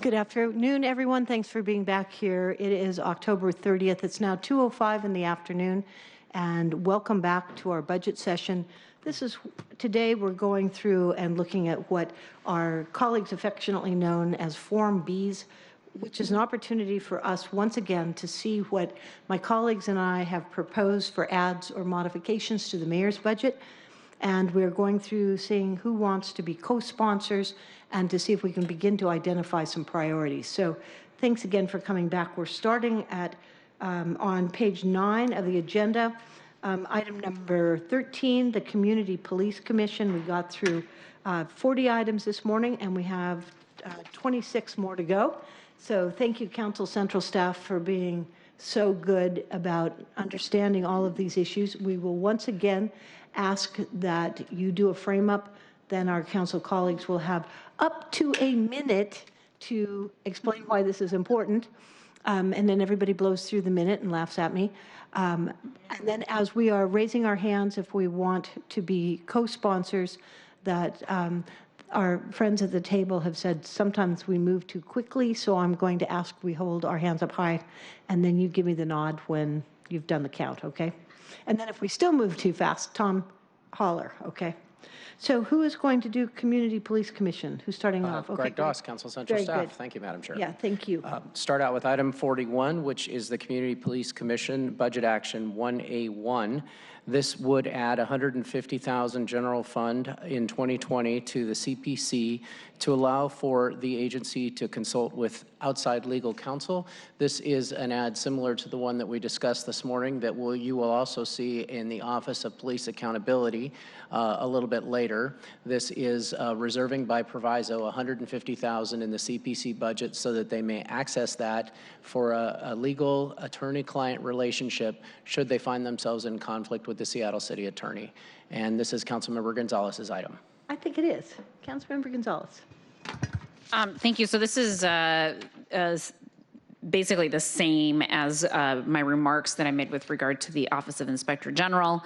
Good afternoon, everyone. Thanks for being back here. It is October 30th. It's now 2:05 in the afternoon, and welcome back to our budget session. Today we're going through and looking at what our colleagues affectionately known as Form Bs, which is an opportunity for us once again to see what my colleagues and I have proposed for adds or modifications to the mayor's budget. And we're going through seeing who wants to be co-sponsors and to see if we can begin to identify some priorities. So thanks again for coming back. We're starting at on page 9 of the agenda. Item number 13, the Community Police Commission. We got through 40 items this morning, and we have 26 more to go. So thank you, Council Central staff, for being so good about understanding all of these issues. We will once again ask that you do a frame-up. Then our council colleagues will have up to a minute to explain why this is important. And then everybody blows through the minute and laughs at me. And then as we are raising our hands, if we want to be co-sponsors, that our friends at the table have said sometimes we move too quickly, so I'm going to ask we hold our hands up high, and then you give me the nod when you've done the count, okay? And then if we still move too fast, Tom, holler, okay? So who is going to do Community Police Commission? Who's starting off? Okay, Greg Doss, Council Central Very staff. good. Thank you, Madam Chair. Yeah, thank you. Start out with item 41, which is the Community Police Commission Budget Action 1A1. This would add $150,000 general fund in 2020 to the CPC to allow for the agency to consult with outside legal counsel. This is an ad similar to the one that we discussed this morning that you will also see in the Office of Police Accountability a little bit later. This is reserving by proviso $150,000 in the CPC budget so that they may access that for a legal attorney-client relationship should they find themselves in conflict with the Seattle City Attorney. And this is Councilmember Gonzalez's item. I think it is. Councilmember Gonzalez. Thank you. So this is basically the same as my remarks that I made with regard to the Office of Inspector General.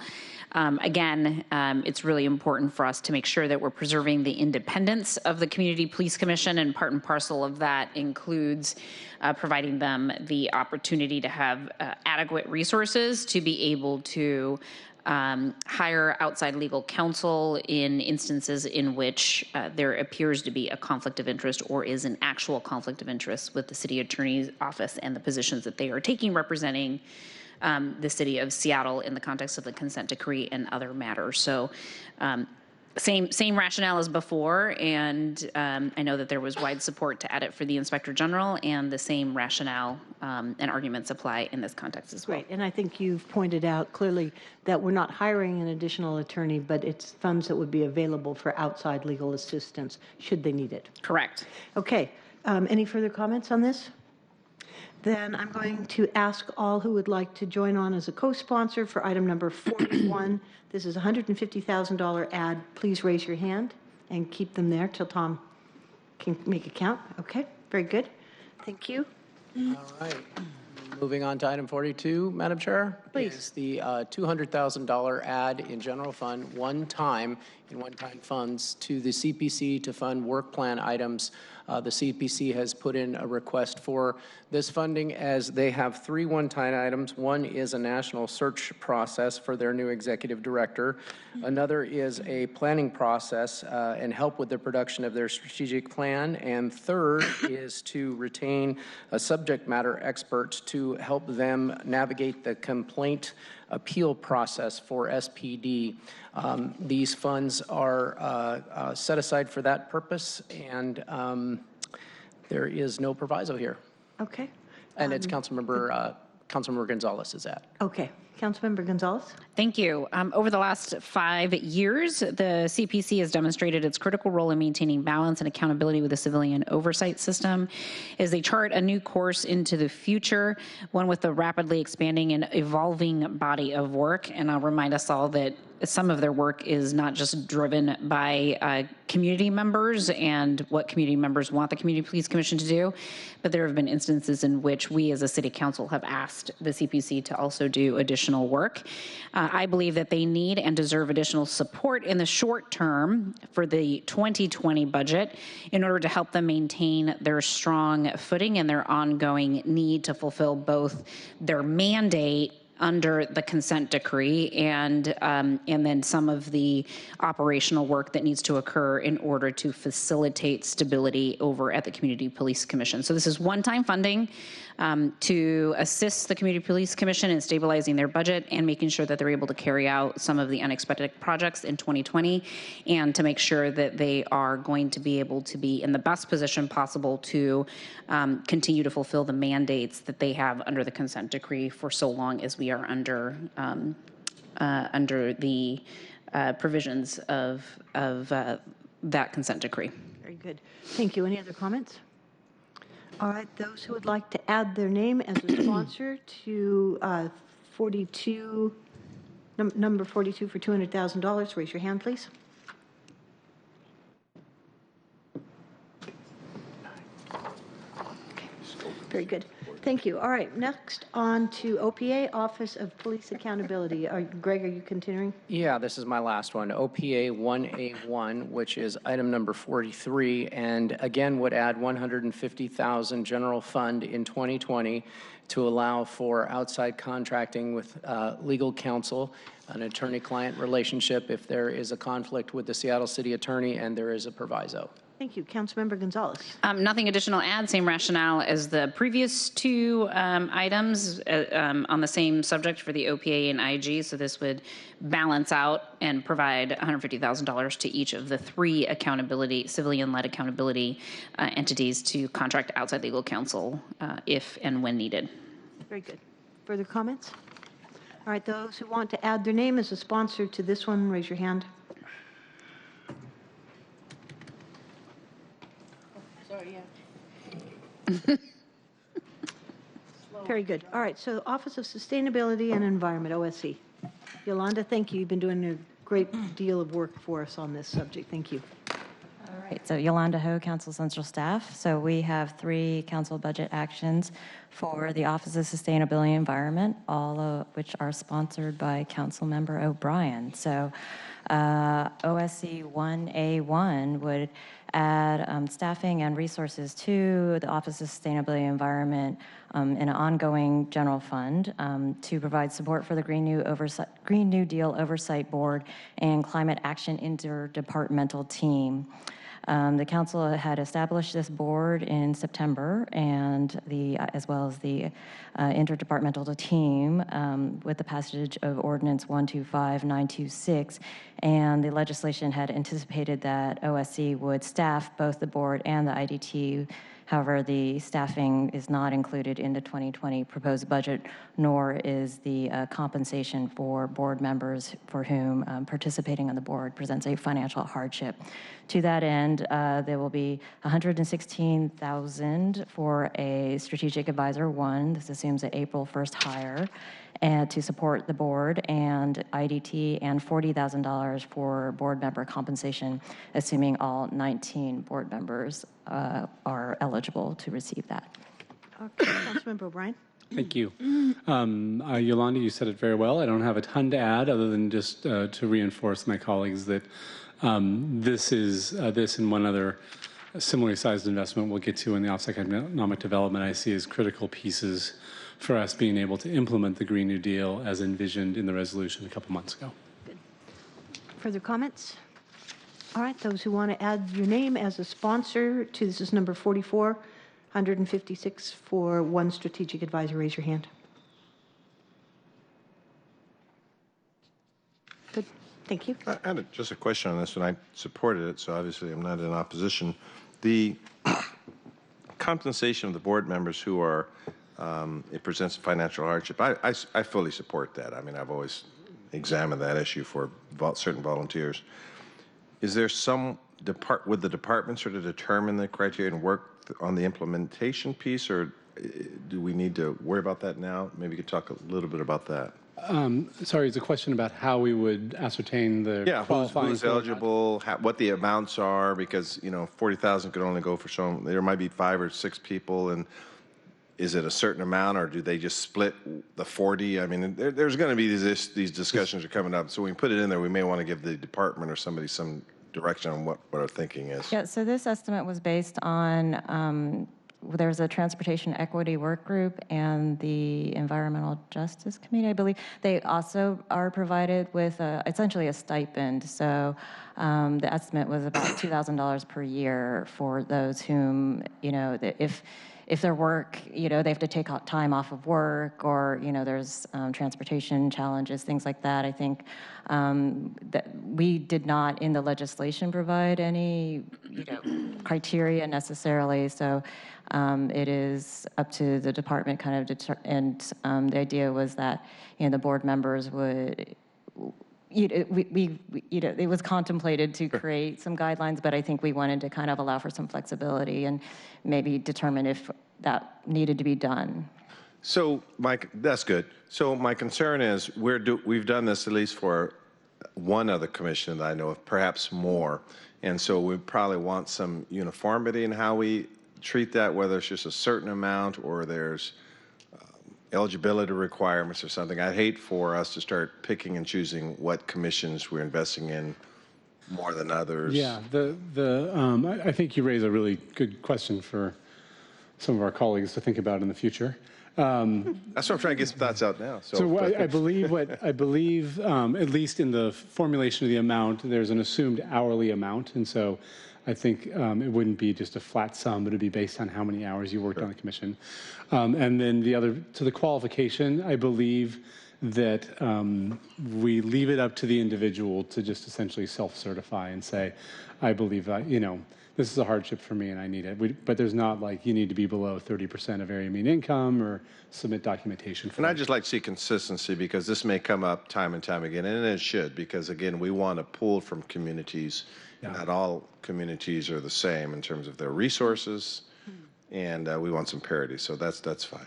Again, it's really important for us to make sure that we're preserving the independence of the Community Police Commission, and part and parcel of that includes providing them the opportunity to have adequate resources to be able to hire outside legal counsel in instances in which there appears to be a conflict of interest or is an actual conflict of interest with the city attorney's office and the positions that they are taking representing the city of Seattle in the context of the consent decree and other matters. So same rationale as before, and I know that there was wide support to add it for the Inspector General, and the same rationale and arguments apply in this context as well. Right, and I think you've pointed out clearly that we're not hiring an additional attorney, but it's funds that would be available for outside legal assistance should they need it. Correct. Okay, any further comments on this? Then I'm going to ask all who would like to join on as a co-sponsor for item number 41. This is a $150,000 ad. Please raise your hand and keep them there till Tom can make a count. Okay, very good. Thank you. All right. Moving on to item 42, Madam Chair. Please. Is the $200,000 ad in general fund one-time funds to the CPC to fund work plan items. The CPC has put in a request for this funding as they have 3 one-time items. One is a national search process for their new executive director. Another is a planning process and help with the production of their strategic plan. And third is to retain a subject matter expert to help them navigate the complaint appeal process for SPD. These funds are set aside for that purpose, and there is no proviso here. Okay. And it's Councilmember Gonzalez's ad. Okay. Councilmember Gonzalez. Thank you. Over the last 5 years, the CPC has demonstrated its critical role in maintaining balance and accountability with the civilian oversight system as they chart a new course into the future, one with a rapidly expanding and evolving body of work. And I'll remind us all that some of their work is not just driven by community members and what community members want the Community Police Commission to do, but there have been instances in which we as a city council have asked the CPC to also do additional additional work. I believe that they need and deserve additional support in the short term for the 2020 budget in order to help them maintain their strong footing and their ongoing need to fulfill both their mandate under the consent decree and then some of the operational work that needs to occur in order to facilitate stability over at the Community Police Commission. So this is one-time funding to assist the Community Police Commission in stabilizing their budget and making sure that they're able to carry out some of the unexpected projects in 2020 and to make sure that they are going to be able to be in the best position possible to continue to fulfill the mandates that they have under the consent decree for so long as we are under the provisions of that consent decree. Very good. Thank you. Any other comments? All right, those who would like to add their name as a sponsor to number 42 for $200,000, raise your hand, please. Okay, very good. Thank you. All right, next on to OPA, Office of Police Accountability. Greg, are you continuing? Yeah, this is my last one, OPA 1A1, which is item number 43, and again would add $150,000 general fund in 2020 to allow for outside contracting with legal counsel, an attorney-client relationship if there is a conflict with the Seattle City Attorney and there is a proviso. Thank you. Councilmember Gonzalez. Nothing additional to add, same rationale as the previous two items on the same subject for the OPA and IG. So this would balance out and provide $150,000 to each of the three civilian-led accountability entities to contract outside legal counsel if and when needed. Very good. Further comments? All right, those who want to add their name as a sponsor to this one, raise your hand. Very good. All right, so Office of Sustainability and Environment, OSE. Yolanda, thank you. You've been doing a great deal of work for us on this subject. Thank you. All right, so Yolanda Ho, Council Central Staff. So we have 3 council budget actions for the Office of Sustainability and Environment, all of which are sponsored by Councilmember O'Brien. So OSC 1A1 would add staffing and resources to the Office of Sustainability and Environment in an ongoing general fund to provide support for the Green New Deal Oversight Board and Climate Action Interdepartmental Team. The council had established this board in September, and as well as the interdepartmental team with the passage of Ordinance 125926, and the legislation had anticipated that OSC would staff both the board and the IDT. However, the staffing is not included in the 2020 proposed budget, nor is the compensation for board members for whom participating on the board presents a financial hardship. To that end, there will be $116,000 for a strategic advisor 1. This assumes an April 1st hire, and to support the board and IDT, and $40,000 for board member compensation, assuming all 19 board members are eligible to receive that. Okay, Councilmember O'Brien. Thank you. Yolanda, you said it very well. I don't have a ton to add other than just to reinforce my colleagues that this and one other similarly sized investment we'll get to in the Office of Economic Development I see as critical pieces for us being able to implement the Green New Deal as envisioned in the resolution a couple months ago. Good. Further comments? All right, those who want to add your name as a sponsor to, this is number 44, 156 for 1 strategic advisor, raise your hand. Good, thank you. I had just a question on this, and I supported it, so obviously I'm not in opposition. The compensation of the board members who are, it presents a financial hardship, I fully support that. I mean, I've always examined that issue for certain volunteers. Is there would the department sort of determine the criteria and work on the implementation piece, or do we need to worry about that now? Maybe you could talk a little bit about that. Sorry, it's a question about how we would ascertain the qualifying. Who's eligible, what the amounts are, because, you know, 40,000 could only go for some, there might be 5 or 6 people, and is it a certain amount, or do they just split the 40? I mean, there's going to be these discussions are coming up. So when we put it in there, we may want to give the department or somebody some direction on what our thinking is. Yeah, so this estimate was based on, there's a transportation equity work group and the environmental justice committee, I believe. They also are provided with essentially a stipend. So the estimate was about $2,000 per year for those whom, if their work, they have to take time off of work, or, there's transportation challenges, things like that. I think that we did not in the legislation provide any, criteria necessarily. So it is up to the department kind of, and the idea was that, the board members would, it was contemplated to create some guidelines, but I think we wanted to kind of allow for some flexibility and maybe determine if that needed to be done. So, Mike, that's good. So my concern is we've done this at least for one other commission that I know of, perhaps more, and so we probably want some uniformity in how we treat that, whether it's just a certain amount or there's eligibility requirements or something. I'd hate for us to start picking and choosing what commissions we're investing in more than others. Yeah, I think you raise a really good question for some of our colleagues to think about in the future. That's what I'm trying to get some thoughts out now. So I believe at least in the formulation of the amount, there's an assumed hourly amount, and so I think it wouldn't be just a flat sum, but it'd be based on how many hours you worked on the commission. And then to the qualification, I believe that we leave it up to the individual to just essentially self-certify and say, I believe that, this is a hardship for me and I need it. But there's not like you need to be below 30% of area mean income or submit documentation for And I'd just like to see consistency, because this may come up time and time again, and it should, because again, we want to pull from communities. Yeah. Not all communities are the same in terms of their resources, and we want some parity, so that's fine.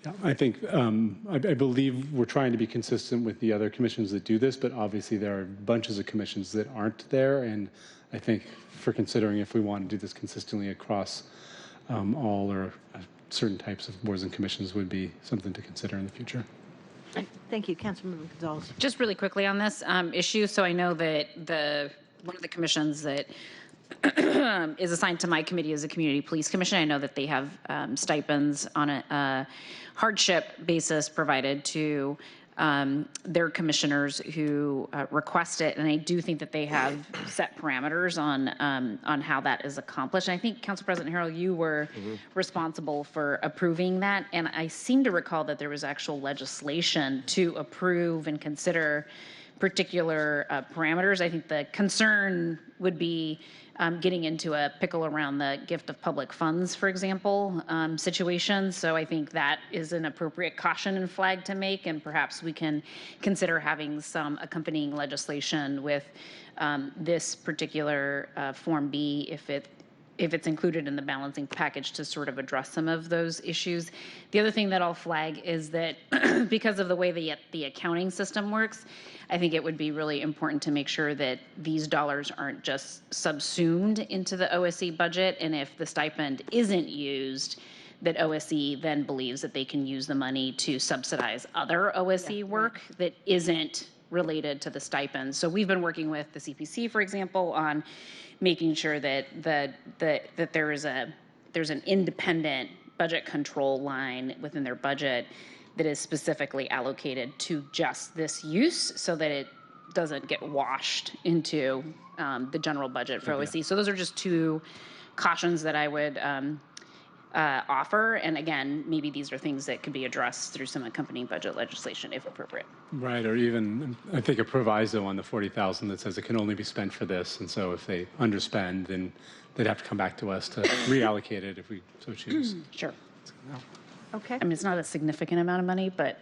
Yeah, I think, I believe we're trying to be consistent with the other commissions that do this, but obviously there are bunches of commissions that aren't there, and I think for considering if we want to do this consistently across all or certain types of boards and commissions would be something to consider in the future. Thank you, Councilmember Gonzalez. Just really quickly on this issue, so I know that one of the commissions that is assigned to my committee is a community police commission. I know that they have stipends on a hardship basis provided to their commissioners who request it, and I do think that they have set parameters on how that is accomplished. And I think, Council President Harrell, you were responsible for approving that, and I seem to recall that there was actual legislation to approve and consider particular parameters. I think the concern would be getting into a pickle around the gift of public funds, for example, situation. So I think that is an appropriate caution and flag to make, and perhaps we can consider having some accompanying legislation with this particular Form B if it's included in the balancing package to sort of address some of those issues. The other thing that I'll flag is that because of the way the accounting system works, I think it would be really important to make sure that these dollars aren't just subsumed into the OSC budget, and if the stipend isn't used, that OSC then believes that they can use the money to subsidize other OSC work that isn't related to the stipend. So we've been working with the CPC, for example, on making sure that there's an independent budget control line within their budget that is specifically allocated to just this use, so that it doesn't get washed into the general budget for OSC. So those are just two cautions that I would offer. And again, maybe these are things that could be addressed through some accompanying budget legislation if appropriate. Right, or even, I think, a proviso on the $40,000 that says it can only be spent for this. And so if they underspend, then they'd have to come back to us to reallocate it if we so choose. Sure. Okay. I mean, it's not a significant amount of money, but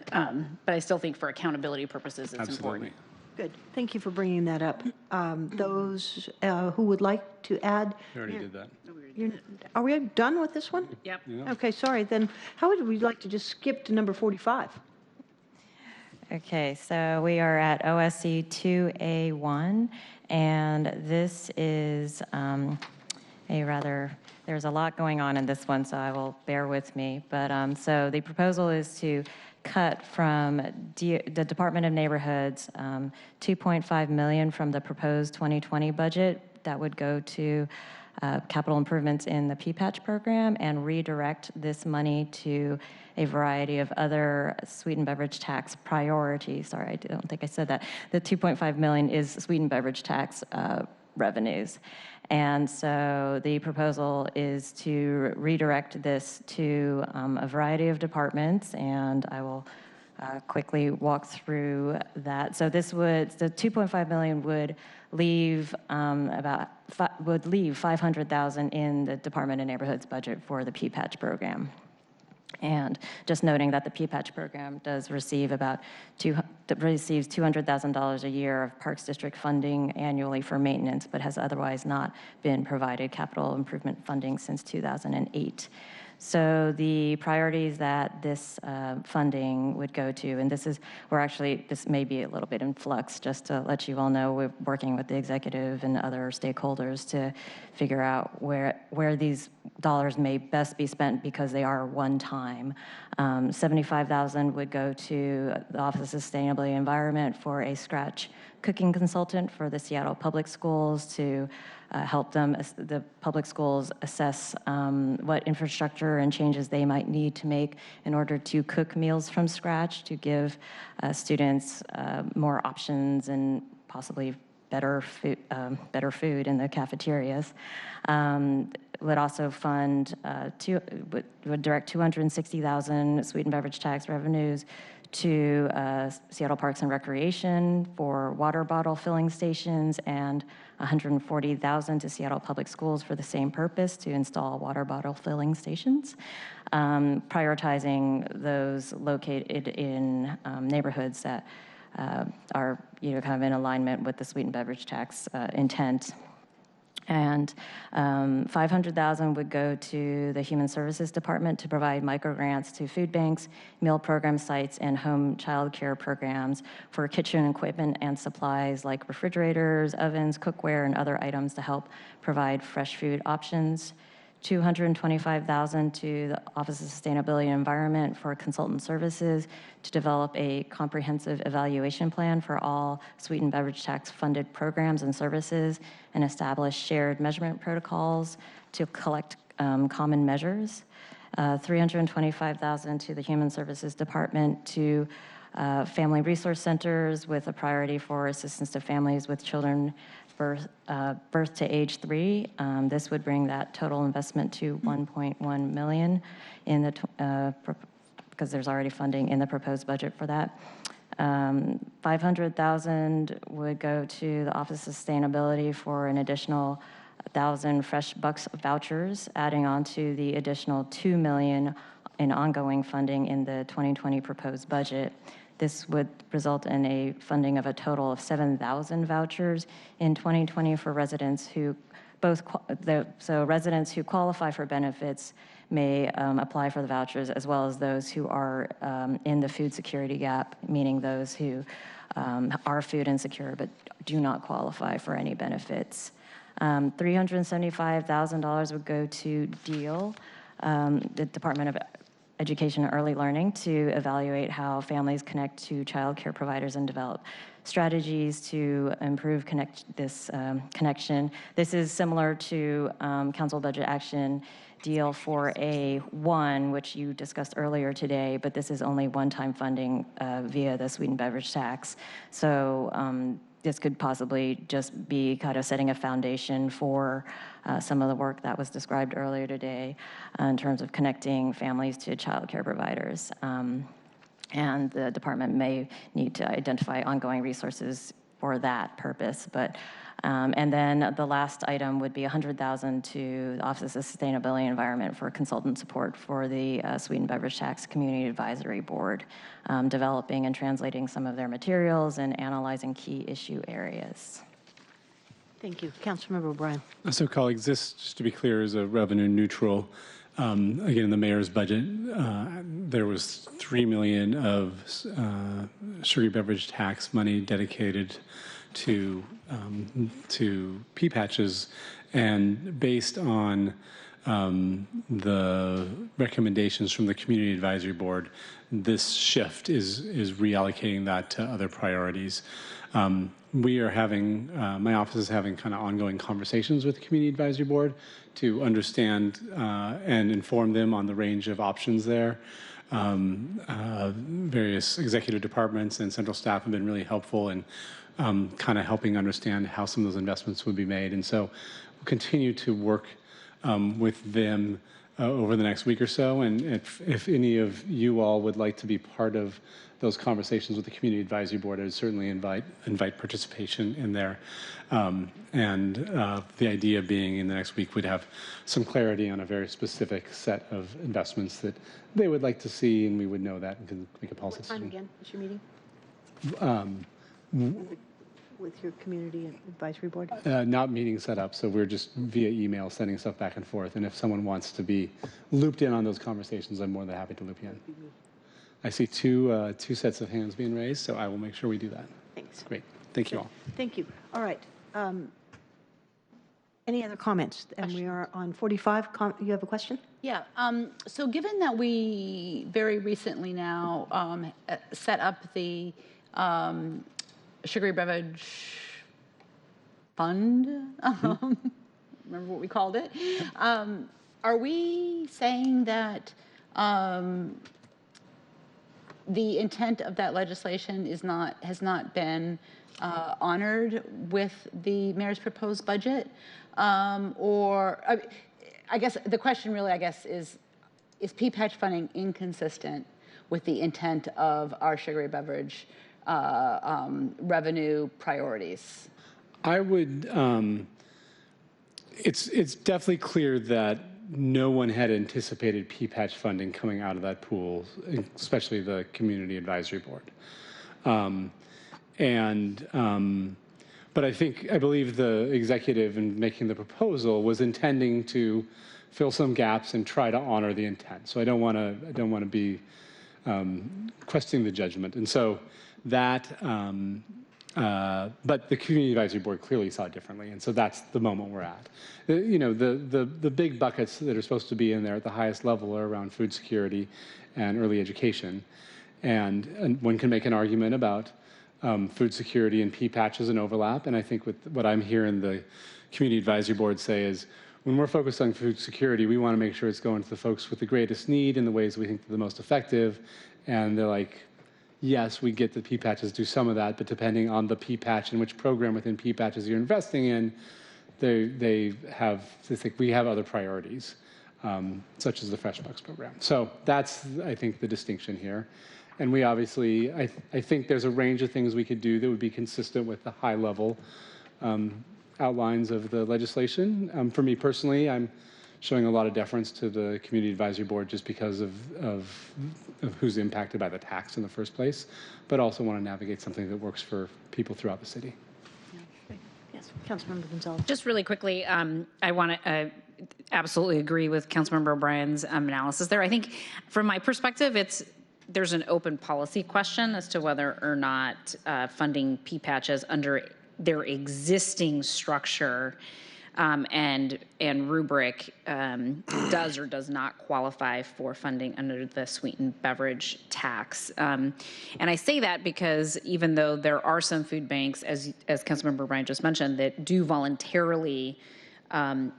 I still think for accountability purposes, it's important. Good. Thank you for bringing that up. Those who would like to add? We already did that. Are we done with this one? Yep. Yeah. Okay, sorry. Then how would we like to just skip to number 45? Okay, so we are at OSC 2A1, and this is there's There's a lot going on in this one, so I will bear with me. But so the proposal is to cut from the Department of Neighborhoods $2.5 million from the proposed 2020 budget that would go to capital improvements in the P-Patch program and redirect this money to a variety of other sweetened beverage tax priorities. Sorry, I don't think I said that. The $2.5 million is sweetened beverage tax revenues. And so the proposal is to redirect this to a variety of departments, and I will quickly walk through that. So this would, the $2.5 million would leave leave $500,000 in the Department of Neighborhoods budget for the P-Patch program. And just noting that the P-Patch program does receive receives $200,000 a year of Parks District funding annually for maintenance, but has otherwise not been provided capital improvement funding since 2008. So the priorities that this funding would go to, and this may be a little bit in flux, just to let you all know, we're working with the executive and other stakeholders to figure out where these dollars may best be spent because they are one time. $75,000 would go to the Office of Sustainability and Environment for a scratch cooking consultant for the Seattle Public Schools to help the public schools assess what infrastructure and changes they might need to make in order to cook meals from scratch to give students more options and possibly better food in the cafeterias. Would also fund, would direct $260,000 sweetened beverage tax revenues to Seattle Parks and Recreation for water bottle filling stations, and $140,000 to Seattle Public Schools for the same purpose to install water bottle filling stations, prioritizing those located in neighborhoods that are kind of in alignment with the sweetened beverage tax intent. And $500,000 would go to the Human Services Department to provide microgrants to food banks, meal program sites, and home child care programs for kitchen equipment and supplies like refrigerators, ovens, cookware, and other items to help provide fresh food options. $225,000 to the Office of Sustainability and Environment for consultant services to develop a comprehensive evaluation plan for all sweetened beverage tax funded programs and services and establish shared measurement protocols to collect common measures. $325,000 to the Human Services Department to family resource centers with a priority for assistance to families with children birth to age 3. This would bring that total investment to $1.1 million in the because there's already funding in the proposed budget for that. $500,000 would go to the Office of Sustainability for an additional 1,000 Fresh Bucks vouchers, adding on to the additional $2 million in ongoing funding in the 2020 proposed budget. This would result in a funding of a total of 7,000 vouchers in 2020 for residents who residents who qualify for benefits may apply for the vouchers, as well as those who are in the food security gap, meaning those who are food insecure but do not qualify for any benefits. $375,000 would go to DEAL, the Department of Education and Early Learning, to evaluate how families connect to child care providers and develop strategies to improve connection. This is similar to Council Budget Action Deal 4A1, which you discussed earlier today, but this is only one-time funding via the sweetened beverage tax. So this could possibly just be kind of setting a foundation for some of the work that was described earlier today in terms of connecting families to child care providers. And the department may need to identify ongoing resources for that purpose. But and then the last item would be $100,000 to the Office of Sustainability and Environment for consultant support for the Sweetened Beverage Tax Community Advisory Board, developing and translating some of their materials and analyzing key issue areas. Thank you. Councilmember O'Brien. So, colleagues, this, just to be clear, is a revenue neutral. Again, in the mayor's budget, there was $3 million of sugary beverage tax money dedicated to P-Patches, and based on the recommendations from the Community Advisory Board, this shift is reallocating that to other priorities. We are having, my office is having kind of ongoing conversations with the Community Advisory Board to understand and inform them on the range of options there. Various executive departments and central staff have been really helpful in kind of helping understand how some of those investments would be made. And so we'll continue to work with them over the next week or so. And if any of you all would like to be part of those conversations with the Community Advisory Board, I would certainly invite participation in there. The idea being in the next week we'd have some clarity on a very specific set of investments that they would like to see, and we would know that and can make a policy decision. What time again is your meeting? With your Community Advisory Board? Not meeting set up, so we're just via email sending stuff back and forth. And if someone wants to be looped in on those conversations, I'm more than happy to loop you in. I see two sets of hands being raised, so I will make sure we do that. Thanks. Great. Thank you all. Thank you. All right. Any other comments? And we are on 45. You have a question? Yeah. So given that we very recently now set up the sugary beverage fund, remember what we called it? Are we saying that the intent of that legislation has not been honored with the mayor's proposed budget? Or I guess the question really, is P-patch funding inconsistent with the intent of our sugary beverage revenue priorities? I would, it's definitely clear that no one had anticipated P-patch funding coming out of that pool, especially the Community Advisory Board. But I believe the executive in making the proposal was intending to fill some gaps and try to honor the intent. So I don't want to be questioning the judgment. And so that, but the Community Advisory Board clearly saw it differently. And so that's the moment we're at. The big buckets that are supposed to be in there at the highest level are around food security and early education. And one can make an argument about food security and P-patches and overlap. And I think with what I'm hearing the Community Advisory Board say is, when we're focused on food security, we want to make sure it's going to the folks with the greatest need in the ways we think are the most effective. And they're like, yes, we get the P-patches do some of that, but depending on the P-patch and which program within P-patches you're investing in, they think we have other priorities, such as the Fresh Bucks program. So that's, I think, the distinction here. And we obviously, I think there's a range of things we could do that would be consistent with the high level outlines of the legislation. For me personally, I'm showing a lot of deference to the Community Advisory Board just because of who's impacted by the tax in the first place, but also want to navigate something that works for people throughout the city. Yes, Councilmember Gonzalez. Just really quickly, I want to absolutely agree with Councilmember O'Brien's analysis there. I think from my perspective, there's an open policy question as to whether or not funding P-patches under their existing structure and rubric does or does not qualify for funding under the sweetened beverage tax. And I say that because even though there are some food banks, as Councilmember O'Brien just mentioned, that do voluntarily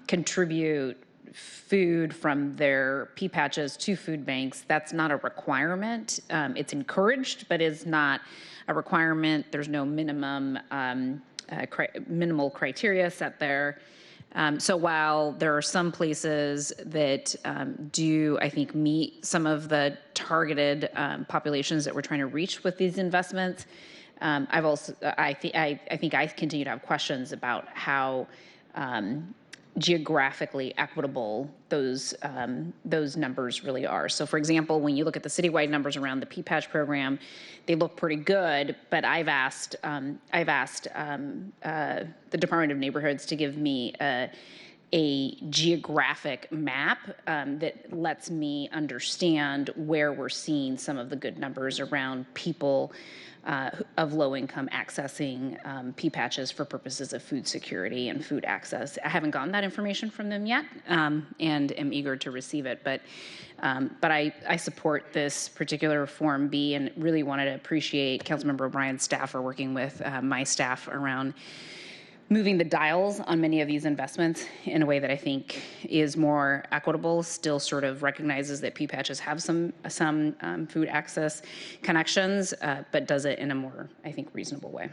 contribute food from their P-patches to food banks, that's not a requirement. It's encouraged, but is not a requirement. There's no minimal criteria set there. So while there are some places that do, I think, meet some of the targeted populations that we're trying to reach with these investments, I think I continue to have questions about how geographically equitable those numbers really are. So, for example, when you look at the citywide numbers around the P-patch program, they look pretty good. But I've asked the Department of Neighborhoods to give me a geographic map that lets me understand where we're seeing some of the good numbers around people of low income accessing pea patches for purposes of food security and food access. I haven't gotten that information from them yet, and am eager to receive it. But I support this particular Form B, and really wanted to appreciate Councilmember O'Brien's staff for working with my staff around moving the dials on many of these investments in a way that I think is more equitable, still sort of recognizes that pea patches have some food access connections, but does it in a more, I think, reasonable way.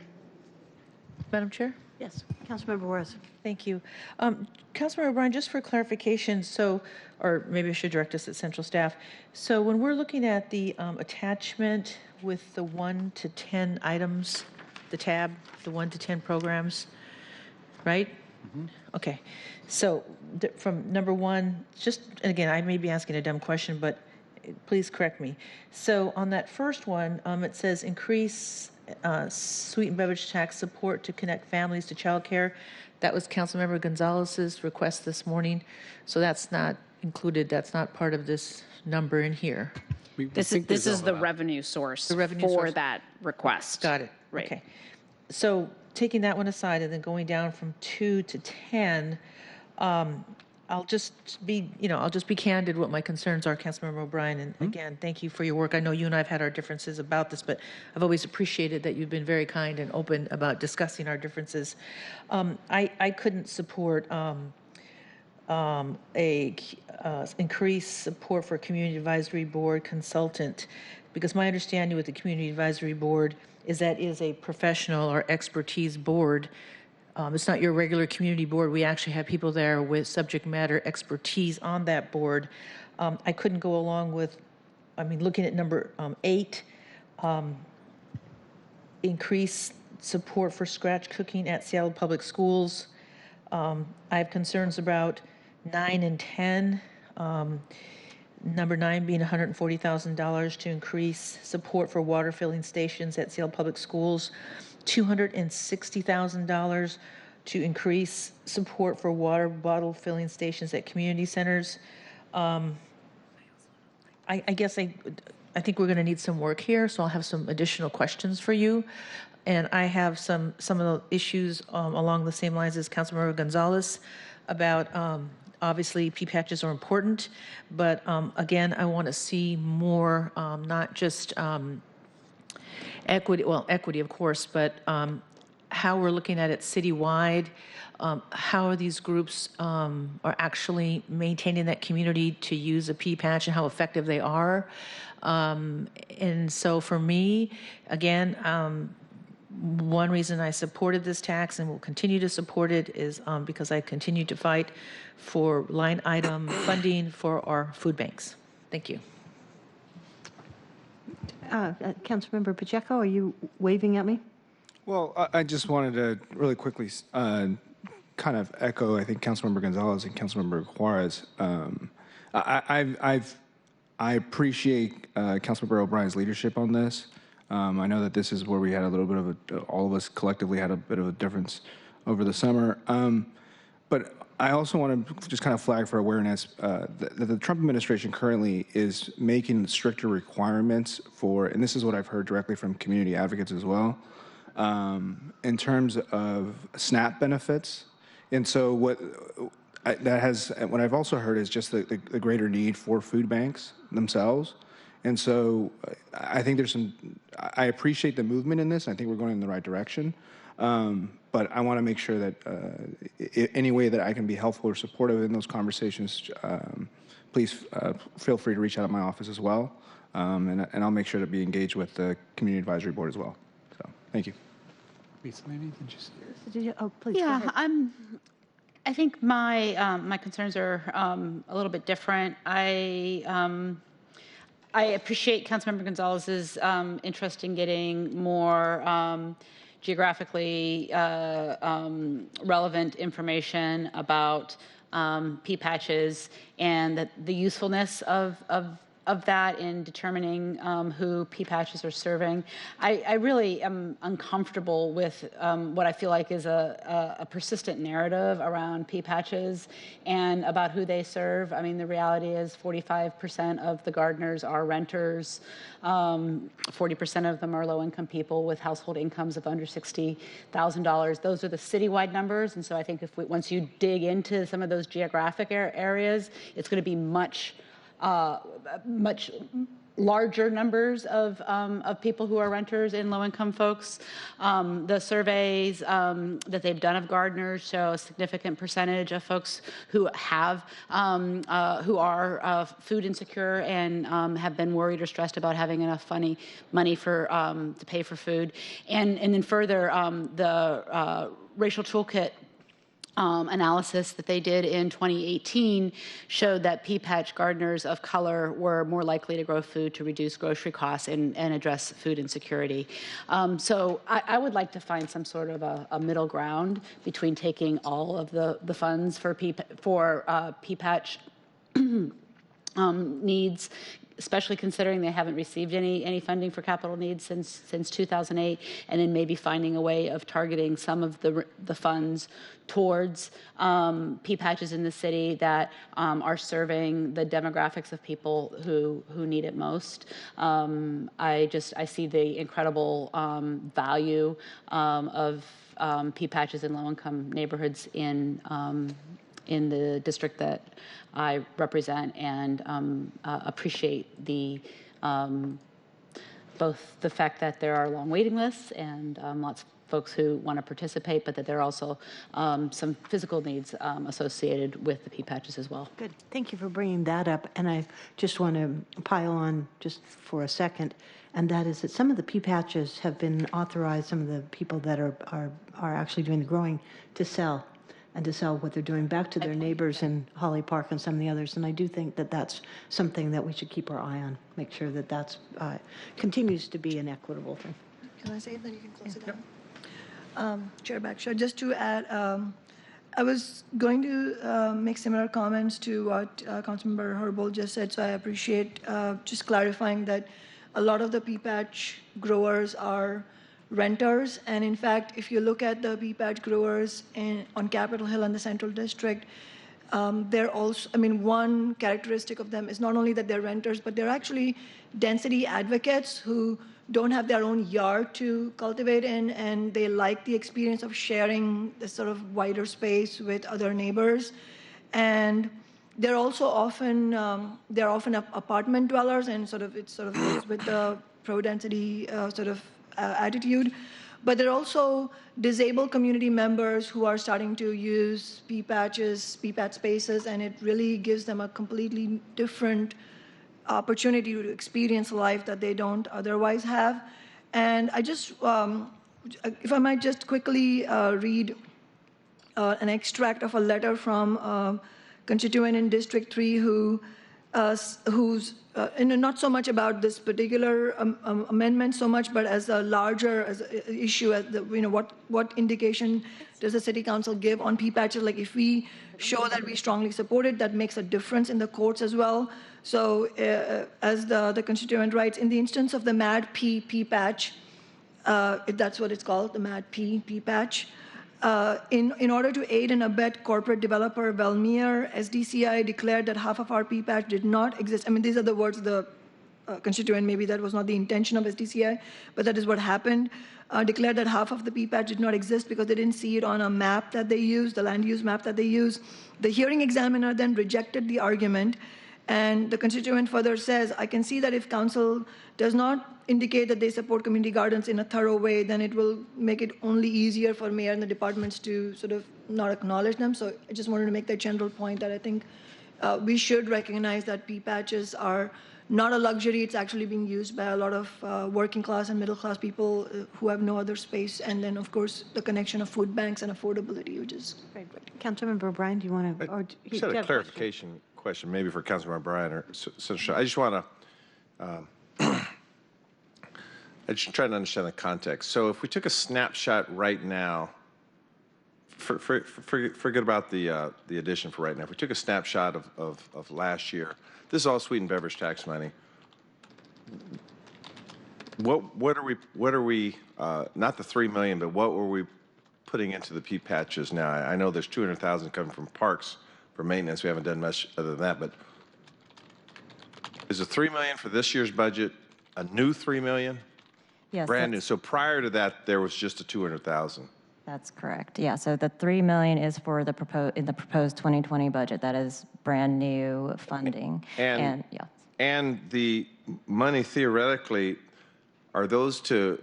Madam Chair? Yes, Councilmember Juarez. Thank you. Councilmember O'Brien, just for clarification, or maybe I should direct us at central staff. So when we're looking at the attachment with the 1 to 10 items, the tab, the 1 to 10 programs, right? Mm-hmm. Okay. So from number 1, just, and again, I may be asking a dumb question, but please correct me. So on that first one, it says increase sweet and beverage tax support to connect families to childcare. That was Councilmember Gonzalez's request this morning. So that's not included. That's not part of this number in here. This is the revenue source for that request. Got it. Right. Okay. So taking that one aside and then going down from 2 to 10, I'll just be candid what my concerns are, Councilmember O'Brien. And again, thank you for your work. I know you and I have had our differences about this, but I've always appreciated that you've been very kind and open about discussing our differences. I couldn't support increased support for Community Advisory Board consultant, because my understanding with the Community Advisory Board is that is a professional or expertise board. It's not your regular community board. We actually have people there with subject matter expertise on that board. I couldn't go along with, looking at number 8, increase support for scratch cooking at Seattle Public Schools. I have concerns about 9 and 10. Number 9 being $140,000 to increase support for water filling stations at Seattle Public Schools. $260,000 to increase support for water bottle filling stations at community centers. I guess I think we're going to need some work here, so I'll have some additional questions for you. And I have some of the issues along the same lines as Councilmember Gonzalez about obviously pea patches are important, but again, I want to see more, not just equity, of course, but how we're looking at it citywide, how are these groups are actually maintaining that community to use a pea patch and how effective they are. And so for me, again, one reason I supported this tax and will continue to support it is because I continue to fight for line item funding for our food banks. Thank you. Councilmember Pacheco, are you waving at me? Well, I just wanted to really quickly kind of echo, I think, Councilmember Gonzalez and Councilmember Juarez. I appreciate Councilmember O'Brien's leadership on this. I know that this is where we had a little bit of all of us collectively had a bit of a difference over the summer. But I also want to just kind of flag for awareness that the Trump administration currently is making stricter requirements for, and this is what I've heard directly from community advocates as well, in terms of SNAP benefits. And so what I've also heard is just the greater need for food banks themselves. And so I think I appreciate the movement in this. I think we're going in the right direction. But I want to make sure that any way that I can be helpful or supportive in those conversations, please feel free to reach out at my office as well. And I'll make sure to be engaged with the Community Advisory Board as well. So thank you. Lisa, maybe did you? Oh, please. Yeah, I think my concerns are a little bit different. I appreciate Councilmember Gonzalez's interest in getting more geographically relevant information about pea patches and the usefulness of of that in determining who pea patches are serving. I really am uncomfortable with what I feel like is a persistent narrative around pea patches and about who they serve. I mean, the reality is 45% of the gardeners are renters. 40% of them are low-income people with household incomes of under $60,000. Those are the citywide numbers, and so I think once you dig into some of those geographic areas, it's going to be much larger numbers of people who are renters and low-income folks. The surveys that they've done of gardeners show a significant percentage of folks who who are food insecure and have been worried or stressed about having enough money for to pay for food. And then further, the racial toolkit analysis that they did in 2018 showed that pea patch gardeners of color were more likely to grow food to reduce grocery costs and address food insecurity. So I would like to find some sort of a middle ground between taking all of the funds for pea patch needs, especially considering they haven't received any funding for capital needs since 2008, and then maybe finding a way of targeting some of the funds towards pea patches in the city that are serving the demographics of people who need it most. I see the incredible value of pea patches in low-income neighborhoods in the district that I represent, and appreciate both the fact that there are long waiting lists and lots of folks who want to participate, but that there are also some physical needs associated with the pea patches as well. Good. Thank you for bringing that up. And I just want to pile on just for a second, and that is that some of the pea patches have been authorized, some of the people that are actually doing the growing, to sell, and to sell what they're doing back to their neighbors in Holly Park and some of the others. And I do think that that's something that we should keep our eye on, make sure that that's continues to be an equitable thing. Can I say it, then you can close it down? Chair Bagshaw, just to add, I was going to make similar comments to what Councilmember Herbold just said, so I appreciate just clarifying that a lot of the pea patch growers are renters, and in fact, if you look at the pea patch growers on Capitol Hill and the Central District, they're also, I mean, one characteristic of them is not only that they're renters, but they're actually density advocates who don't have their own yard to cultivate in, and they like the experience of sharing this sort of wider space with other neighbors. And they're also often apartment dwellers, and it sort of goes with the pro-density attitude. But they're also disabled community members who are starting to use pea patch spaces, and it really gives them a completely different opportunity to experience life that they don't otherwise have. And I just, if I might just quickly read an extract of a letter from a constituent in District 3 who's not so much about this particular amendment so much, but as a larger issue, as what indication does the City Council give on pea patches? Like, if we show that we strongly support it, that makes a difference in the courts as well. So as the constituent writes, in the instance of the Mad Pea patch, if that's what it's called, the Mad Pea patch, in order to aid and abet corporate developer Velmere, SDCI declared that half of our pea patch did not exist. I mean, these are the words of the constituent. Maybe that was not the intention of SDCI, but that is what happened. Declared that half of the pea patch did not exist because they didn't see it on a map that they use, the land use map that they use. The hearing examiner then rejected the argument, and the constituent further says, I can see that if council does not indicate that they support community gardens in a thorough way, then it will make it only easier for mayor and the departments to sort of not acknowledge them. So I just wanted to make that general point that I think we should recognize that pea patches are not a luxury. It's actually being used by a lot of working class and middle class people who have no other space. And then, of course, the connection of food banks and affordability, which is very good. Councilmember O'Brien, do you want to? I just had a clarification question, maybe for Councilmember O'Brien or Senator. I just want to. I just try to understand the context. So if we took a snapshot right now forget about the addition for right now. If we took a snapshot of last year, this is all sweet and beverage tax money. What are we not the $3 million, but what were we putting into the P patches now? I know there's 200,000 coming from parks for maintenance. We haven't done much other than that, but is the $3 million for this year's budget a new $3 million? Yes. Brand new. So prior to that, there was just a 200,000. That's correct. Yeah, so the $3 million is for the proposed 2020 budget. That is brand new funding. And yeah. And the money theoretically, are those to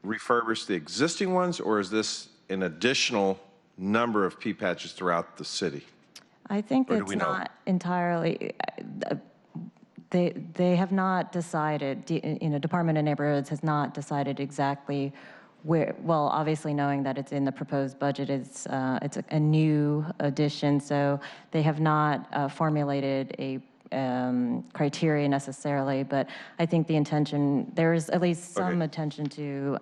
refurbish the existing ones, or is this an additional number of P patches throughout the city? I think it's not entirely. They have not decided. Department of Neighborhoods has not decided exactly where. Well, obviously knowing that it's in the proposed budget, it's a new addition, so they have not formulated a criteria necessarily, but I think the intention, there's at least some attention to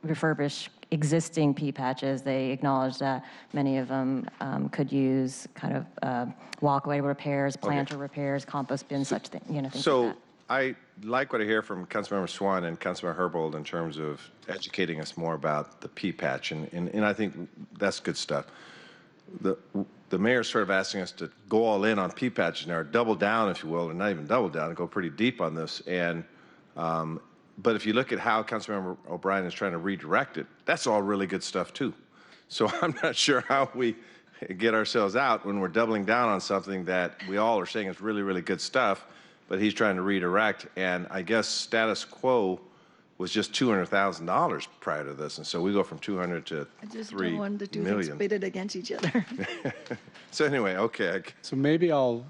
refurbish existing P patches. They acknowledge that many of them could use kind of walkway repairs, planter repairs, compost bins, such things, things so like that. I like what I hear from Councilmember Swan and Councilmember Herbold in terms of educating us more about the P patch, and I think that's good stuff. The mayor's sort of asking us to go all in on P patches now, or double down, if you will, or not even double down, and go pretty deep on this. And but if you look at how Councilmember O'Brien is trying to redirect it, that's all really good stuff too. So I'm not sure how we get ourselves out when we're doubling down on something that we all are saying is really, really good stuff, but he's trying to redirect. And I guess status quo was just $200,000 prior to this, and so we go from 200 to 3 million. I just don't want the two things pitted against each other. So anyway, okay. So maybe I'll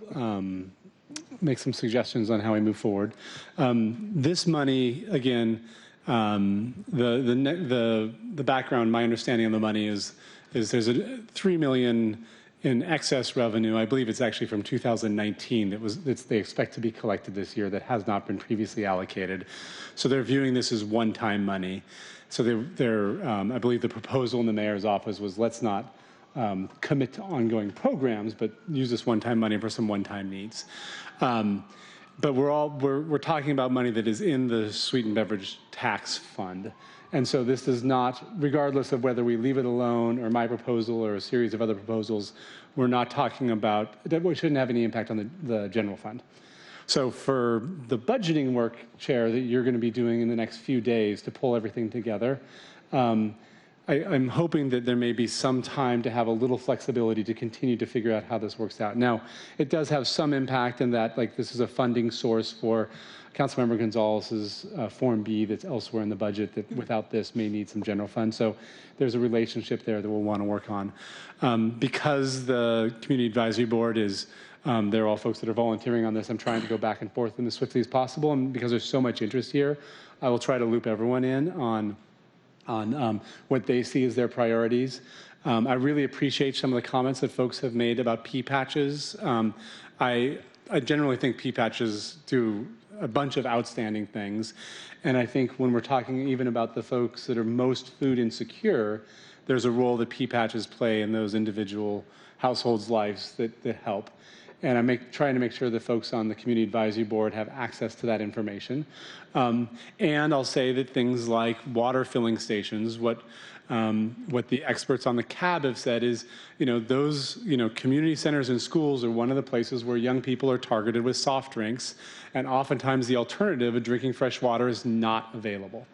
make some suggestions on how we move forward. This money, again, the background, my understanding of the money is there's a $3 million in excess revenue. I believe it's actually from 2019 they expect to be collected this year that has not been previously allocated. So they're viewing this as one-time money. So I believe the proposal in the mayor's office was let's not commit to ongoing programs, but use this one-time money for some one-time needs. But we're talking about money that is in the sweet and beverage tax fund. And so this does not, regardless of whether we leave it alone or my proposal or a series of other proposals, we're not talking about, that we shouldn't have any impact on the general fund. So for the budgeting work, Chair, that you're going to be doing in the next few days to pull everything together, I'm hoping that there may be some time to have a little flexibility to continue to figure out how this works out. Now, it does have some impact in that, like, this is a funding source for Councilmember Gonzalez's Form B that's elsewhere in the budget that without this may need some general fund. So there's a relationship there that we'll want to work on. Because the Community Advisory Board is, they're all folks that are volunteering on this, I'm trying to go back and forth as swiftly as possible. And because there's so much interest here, I will try to loop everyone in on what they see as their priorities. I really appreciate some of the comments that folks have made about P patches. I generally think P patches do a bunch of outstanding things. And I think when we're talking even about the folks that are most food insecure, there's a role that P patches play in those individual households' lives that help. And I'm trying to make sure that folks on the Community Advisory Board have access to that information. And I'll say that things like water filling stations, what the experts on the CAB have said is, those, community centers and schools are one of the places where young people are targeted with soft drinks. And oftentimes the alternative of drinking fresh water is not available.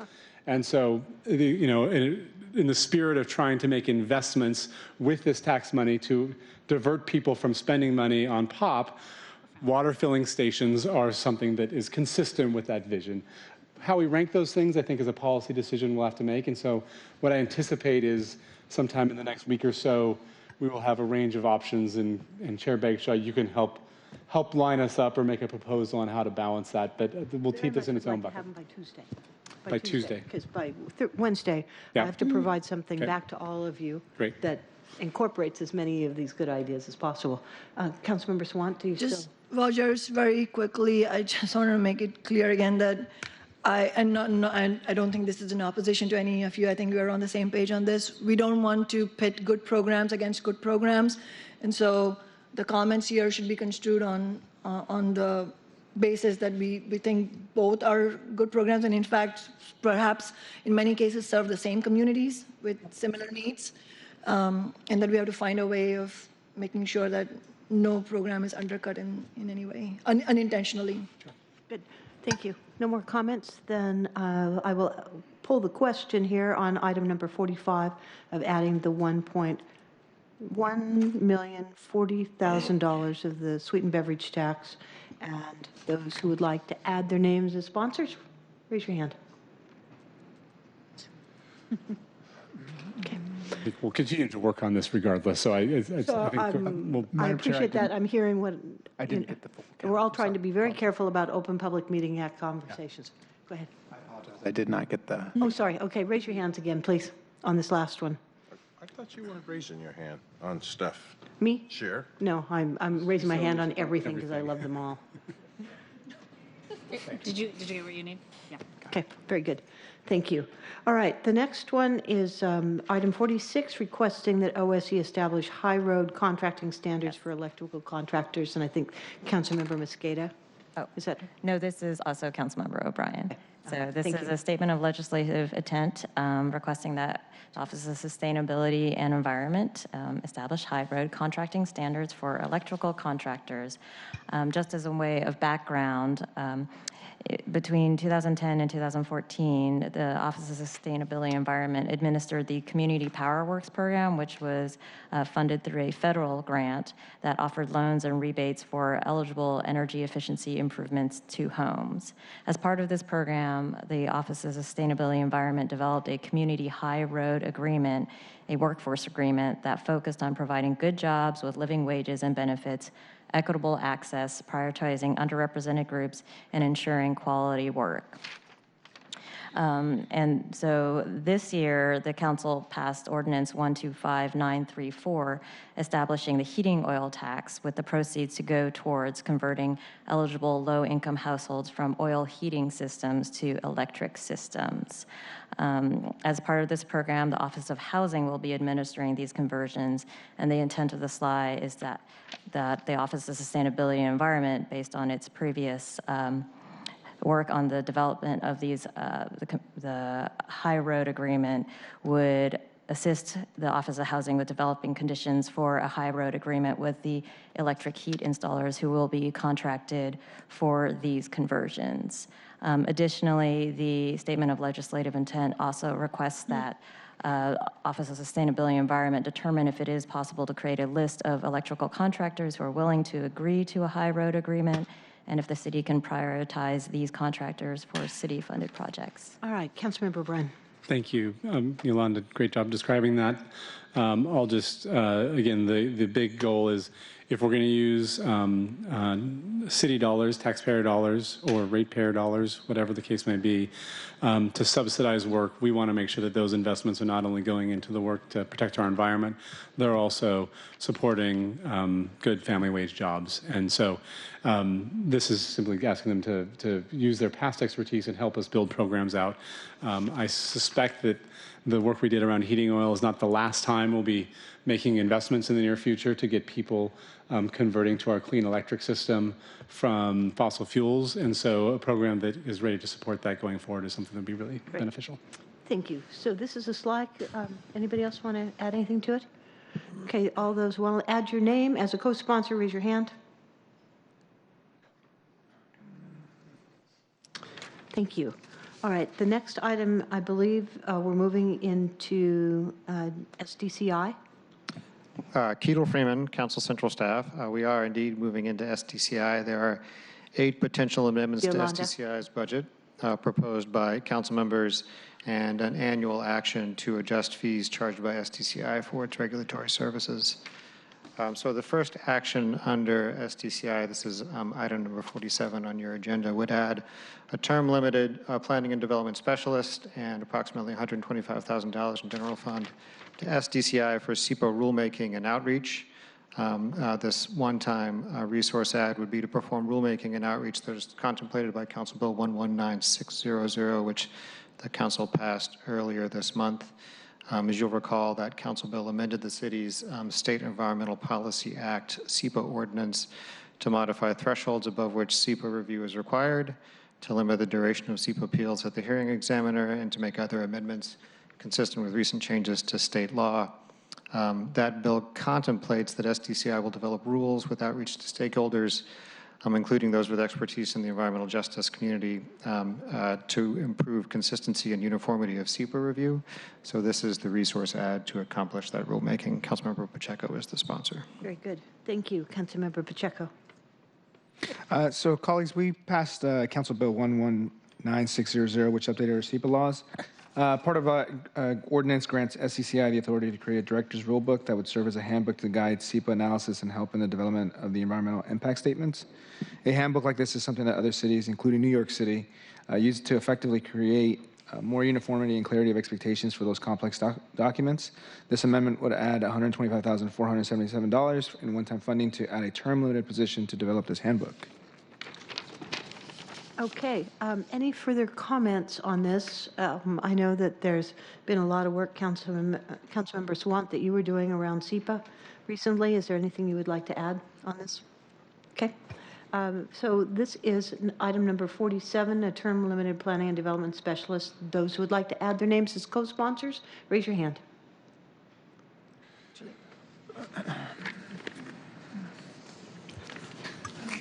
And so, in the spirit of trying to make investments with this tax money to divert people from spending money on pop, water filling stations are something that is consistent with that vision. How we rank those things, I think, is a policy decision we'll have to make. And so what I anticipate is sometime in the next week or so, we will have a range of options. And Chair Bagshaw, you can help line us up or make a proposal on how to balance that. But we'll keep this in its own bucket. Have them by Tuesday. By Tuesday. Because by Wednesday, I have to provide something back to all of you that incorporates as many of these good ideas as possible. Councilmember Swan, do you Rogers, very quickly, I just want to make it clear again that I don't think this is in opposition to any of you. I think we are on the same page on this. We don't want to pit good programs against good programs. And so the comments here should be construed on the basis that we think both are good programs and in fact, perhaps in many cases serve the same communities with similar needs. And that we have to find a way of making sure that no program is undercut in any way, unintentionally. Good. Thank you. No more comments? Then I will pull the question here on item number 45 of adding the $1,040,000 of the sweetened beverage tax. And those who would like to add their names as sponsors, raise your hand. Okay. We'll continue to work on this regardless. So I think I appreciate that. I'm hearing what I didn't get the full count. we're all trying to be very careful about Open Public Meeting Act conversations. Go ahead. I apologize. I did not get the. Oh, sorry. Okay, raise your hands again, please, on this last one. I thought you weren't raising your hand on stuff. Me? Sure. No, I'm raising my hand on everything because I love them all. Did you get what you need? Yeah. Okay, very good. Thank you. All right, the next one is item 46, requesting that OSE establish high road contracting standards for electrical contractors, and I think Councilmember Mosqueda. Oh, Is that? no, this is also Councilmember O'Brien. So this Thank is you. a statement of legislative intent requesting that the Office of Sustainability and Environment establish high road contracting standards for electrical contractors. Just as a way of background, between 2010 and 2014, the Office of Sustainability and Environment administered the Community Power Works program, which was funded through a federal grant that offered loans and rebates for eligible energy efficiency improvements to homes. As part of this program, the Office of Sustainability and Environment developed a community high road agreement, a workforce agreement that focused on providing good jobs with living wages and benefits, equitable access, prioritizing underrepresented groups, and ensuring quality work. And so this year, the council passed Ordinance 125934, establishing the heating oil tax with the proceeds to go towards converting eligible low-income households from oil heating systems to electric systems. As part of this program, the Office of Housing will be administering these conversions, and the intent of the slide is that the Office of Sustainability and Environment, based on its previous work on the development of these, the high road agreement, would assist the Office of Housing with developing conditions for a high road agreement with the electric heat installers who will be contracted for these conversions. Additionally, the statement of legislative intent also requests that Office of Sustainability and Environment determine if it is possible to create a list of electrical contractors who are willing to agree to a high road agreement, and if the city can prioritize these contractors for city-funded projects. All right, Councilmember O'Brien. Thank you, Yolanda. Great job describing that. I'll just, again, the big goal is if we're going to use city dollars, taxpayer dollars, or ratepayer dollars, whatever the case may be, to subsidize work, we want to make sure that those investments are not only going into the work to protect our environment, they're also supporting good family wage jobs. And so this is simply asking them to use their past expertise and help us build programs out. I suspect that the work we did around heating oil is not the last time we'll be making investments in the near future to get people converting to our clean electric system from fossil fuels. And so a program that is ready to support that going forward is something that would be really beneficial. Thank you. So this is a slide. Anybody else want to add anything to it? Okay, all those want to add your name as a co-sponsor, raise your hand. Thank you. All right, the next item, I believe we're moving into SDCI. Ketel Freeman, Council Central Staff. We are indeed moving into SDCI. There are 8 potential amendments Yolanda. to SDCI's budget proposed by council members and an annual action to adjust fees charged by SDCI for its regulatory services. So the first action under SDCI, this is item number 47 on your agenda, would add a term-limited planning and development specialist and approximately $125,000 in general fund to SDCI for SEPA rulemaking and outreach. This one-time resource add would be to perform rulemaking and outreach that is contemplated by Council Bill 119600, which the council passed earlier this month. As you'll recall, that council bill amended the city's State Environmental Policy Act, SEPA ordinance, to modify thresholds above which SEPA review is required, to limit the duration of SEPA appeals at the hearing examiner, and to make other amendments consistent with recent changes to state law. That bill contemplates that SDCI will develop rules with outreach to stakeholders, including those with expertise in the environmental justice community, to improve consistency and uniformity of SEPA review. So this is the resource add to accomplish that rulemaking. Councilmember Pacheco is the sponsor. Very good. Thank you, Councilmember Pacheco. So, colleagues, we passed Council Bill 119600, which updated our SEPA laws. Part of ordinance grants SDCI the authority to create a director's rulebook that would serve as a handbook to guide SEPA analysis and help in the development of the environmental impact statements. A handbook like this is something that other cities, including New York City, use to effectively create more uniformity and clarity of expectations for those complex documents. This amendment would add $125,477 in one-time funding to add a term-limited position to develop this handbook. Okay, any further comments on this? I know that there's been a lot of work, Councilmember Swant, that you were doing around SEPA recently. Is there anything you would like to add on this? Okay. So this is item number 47, a term limited planning and development specialist. Those who would like to add their names as co-sponsors, raise your hand.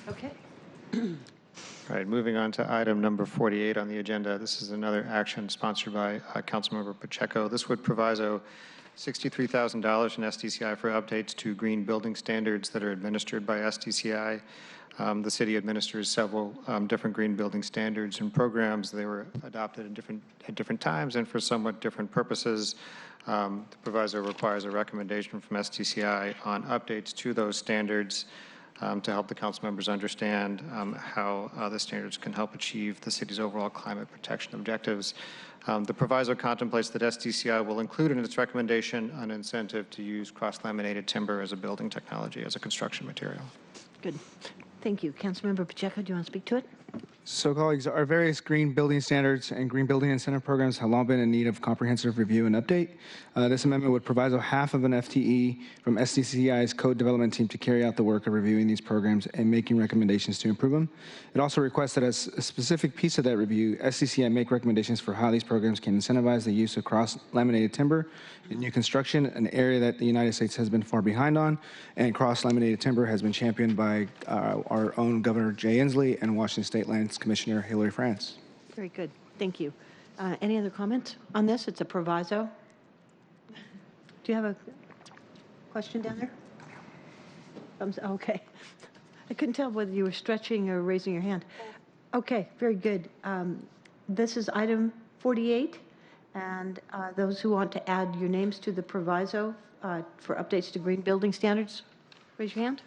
Okay. All right, moving on to item number 48 on the agenda. This is another action sponsored by Councilmember Pacheco. This would proviso $63,000 in SDCI for updates to green building standards that are administered by SDCI. The city administers several different green building standards and programs. They were adopted at different times and for somewhat different purposes. The proviso requires a recommendation from SDCI on updates to those standards to help the council members understand how the standards can help achieve the city's overall climate protection objectives. The proviso contemplates that SDCI will include in its recommendation an incentive to use cross-laminated timber as a building technology, as a construction material. Good. Thank you. Councilmember Pacheco, do you want to speak to it? So, colleagues, our various green building standards and green building incentive programs have long been in need of comprehensive review and update. This amendment would provide half of an FTE from SDCI's code development team to carry out the work of reviewing these programs and making recommendations to improve them. It also requests that as a specific piece of that review, SDCI make recommendations for how these programs can incentivize the use of cross-laminated timber in new construction, an area that the United States has been far behind on, and cross-laminated timber has been championed by our own Governor Jay Inslee and Washington State Lands Commissioner Hillary France. Very good. Thank you. Any other comments on this? It's a proviso. Do you have a question down there? Okay. I couldn't tell whether you were stretching or raising your hand. Okay, very good. This is item 48, and those who want to add your names to the proviso for updates to green building standards, raise your hand.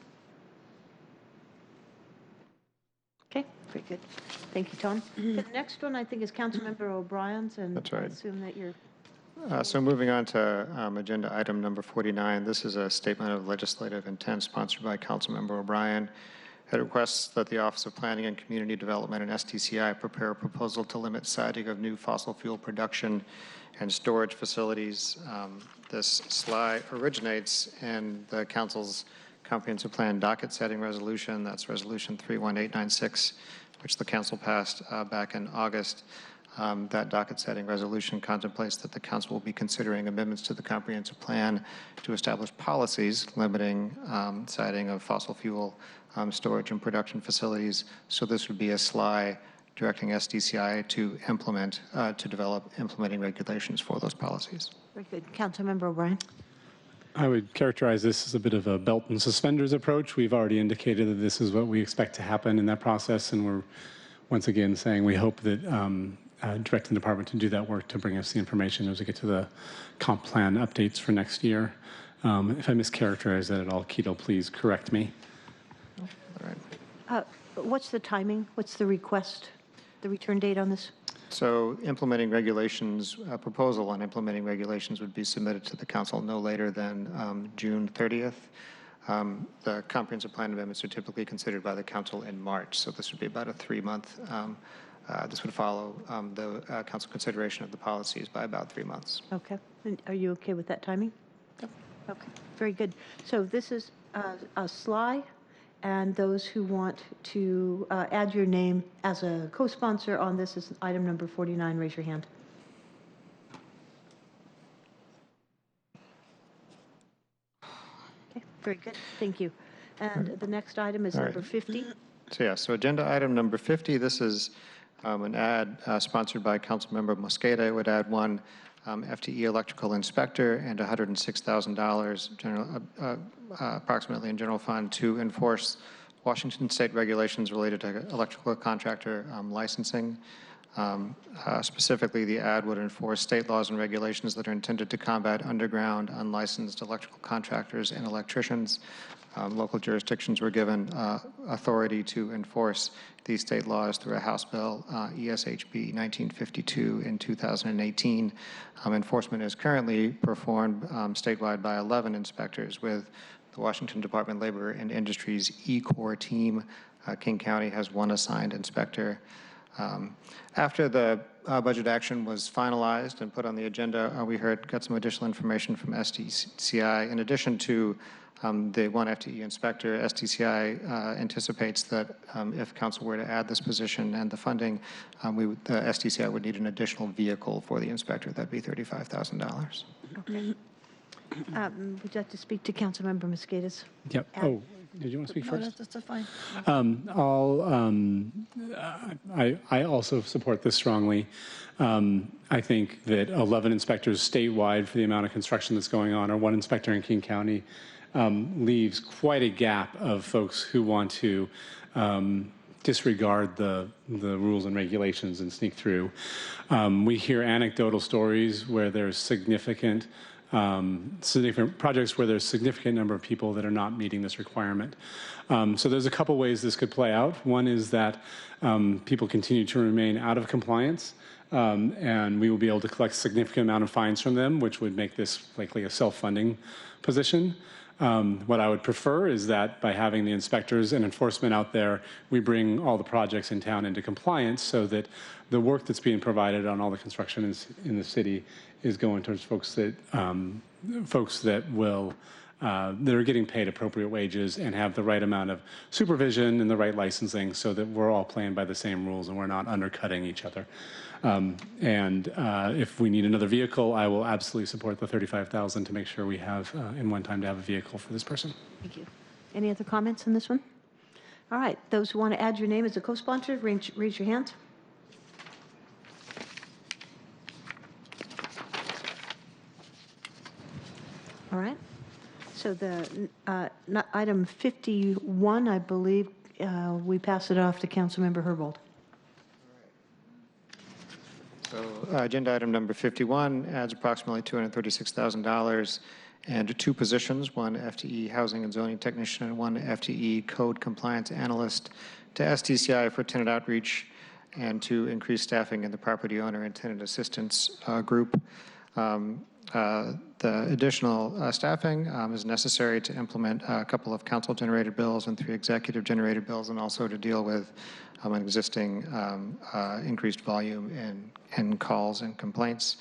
Okay, very good. Thank you, Tom. The next one, I think, is Councilmember O'Brien's, and that's right. I assume that you're... So moving on to agenda item number 49, this is a statement of legislative intent sponsored by Councilmember O'Brien. It requests that the Office of Planning and Community Development and SDCI prepare a proposal to limit siting of new fossil fuel production and storage facilities. This slide originates in the Council's Comprehensive Plan docket setting resolution. That's Resolution 31896, which the Council passed back in August. That docket setting resolution contemplates that the Council will be considering amendments to the Comprehensive Plan to establish policies limiting siting of fossil fuel storage and production facilities. So this would be a SLI directing SDCI to implement, to develop implementing regulations for those policies. Very good. Councilmember O'Brien. I would characterize this as a bit of a belt and suspenders approach. We've already indicated that this is what we expect to happen in that process, and we're once again saying we hope that directing the department to do that work to bring us the information as we get to the comp plan updates for next year. If I mischaracterize that at all, Keto, please correct me. All right. What's the timing? What's the request, the return date on this? So implementing regulations, a proposal on implementing regulations would be submitted to the Council no later than June 30th. The comprehensive plan amendments are typically considered by the council in March, so this would be about a 3-month. This would follow the council consideration of the policies by about 3 months. Okay. And are you okay with that timing? Yep. Okay, very good. So this is a SLI, and those who want to add your name as a co-sponsor on this is item number 49. Raise your hand. Okay, very good. Thank you. And the next item is number 50. So agenda item number 50, this is an ad sponsored by Councilmember Mosqueda. It would add one FTE electrical inspector and $106,000 approximately in general fund to enforce Washington state regulations related to electrical contractor licensing. Specifically, the ad would enforce state laws and regulations that are intended to combat underground, unlicensed electrical contractors and electricians. Local jurisdictions were given authority to enforce these state laws through a House Bill, ESHB 1952 in 2018. Enforcement is currently performed statewide by 11 inspectors with the Washington Department of Labor and Industries E-Corps team. King County has one assigned inspector. After the budget action was finalized and put on the agenda, we got some additional information from SDCI. In addition to the one FTE inspector, SDCI anticipates that if council were to add this position and the funding, the SDCI would need an additional vehicle for the inspector. That'd be $35,000. Okay. Would you like to speak to Councilmember Mosqueda's? Yep. Oh, did you want to speak first? No, that's fine. I also support this strongly. I think that 11 inspectors statewide for the amount of construction that's going on, or one inspector in King County, leaves quite a gap of folks who want to disregard the rules and regulations and sneak through. We hear anecdotal stories where there's significant projects where there's significant number of people that are not meeting this requirement. So there's a couple ways this could play out. One is that people continue to remain out of compliance, and we will be able to collect a significant amount of fines from them, which would make this likely a self-funding position. What I would prefer is that by having the inspectors and enforcement out there, we bring all the projects in town into compliance so that the work that's being provided on all the construction in the city is going towards folks that are getting paid appropriate wages and have the right amount of supervision and the right licensing so that we're all playing by the same rules and we're not undercutting each other. If we need another vehicle, I will absolutely support the $35,000 to make sure we have in one time to have a vehicle for this person. Thank you. Any other comments on this one? All right. Those who want to add your name as a co-sponsor, raise your hands. All right. So the item 51, I believe, we pass it off to Councilmember Herbold. So agenda item number 51 adds approximately $236,000 and two positions, one FTE housing and zoning technician and one FTE code compliance analyst to SDCI for tenant outreach and to increase staffing in the property owner and tenant assistance group. The additional staffing is necessary to implement a couple of council-generated bills and 3 executive-generated bills, and also to deal with an existing increased volume in calls and complaints.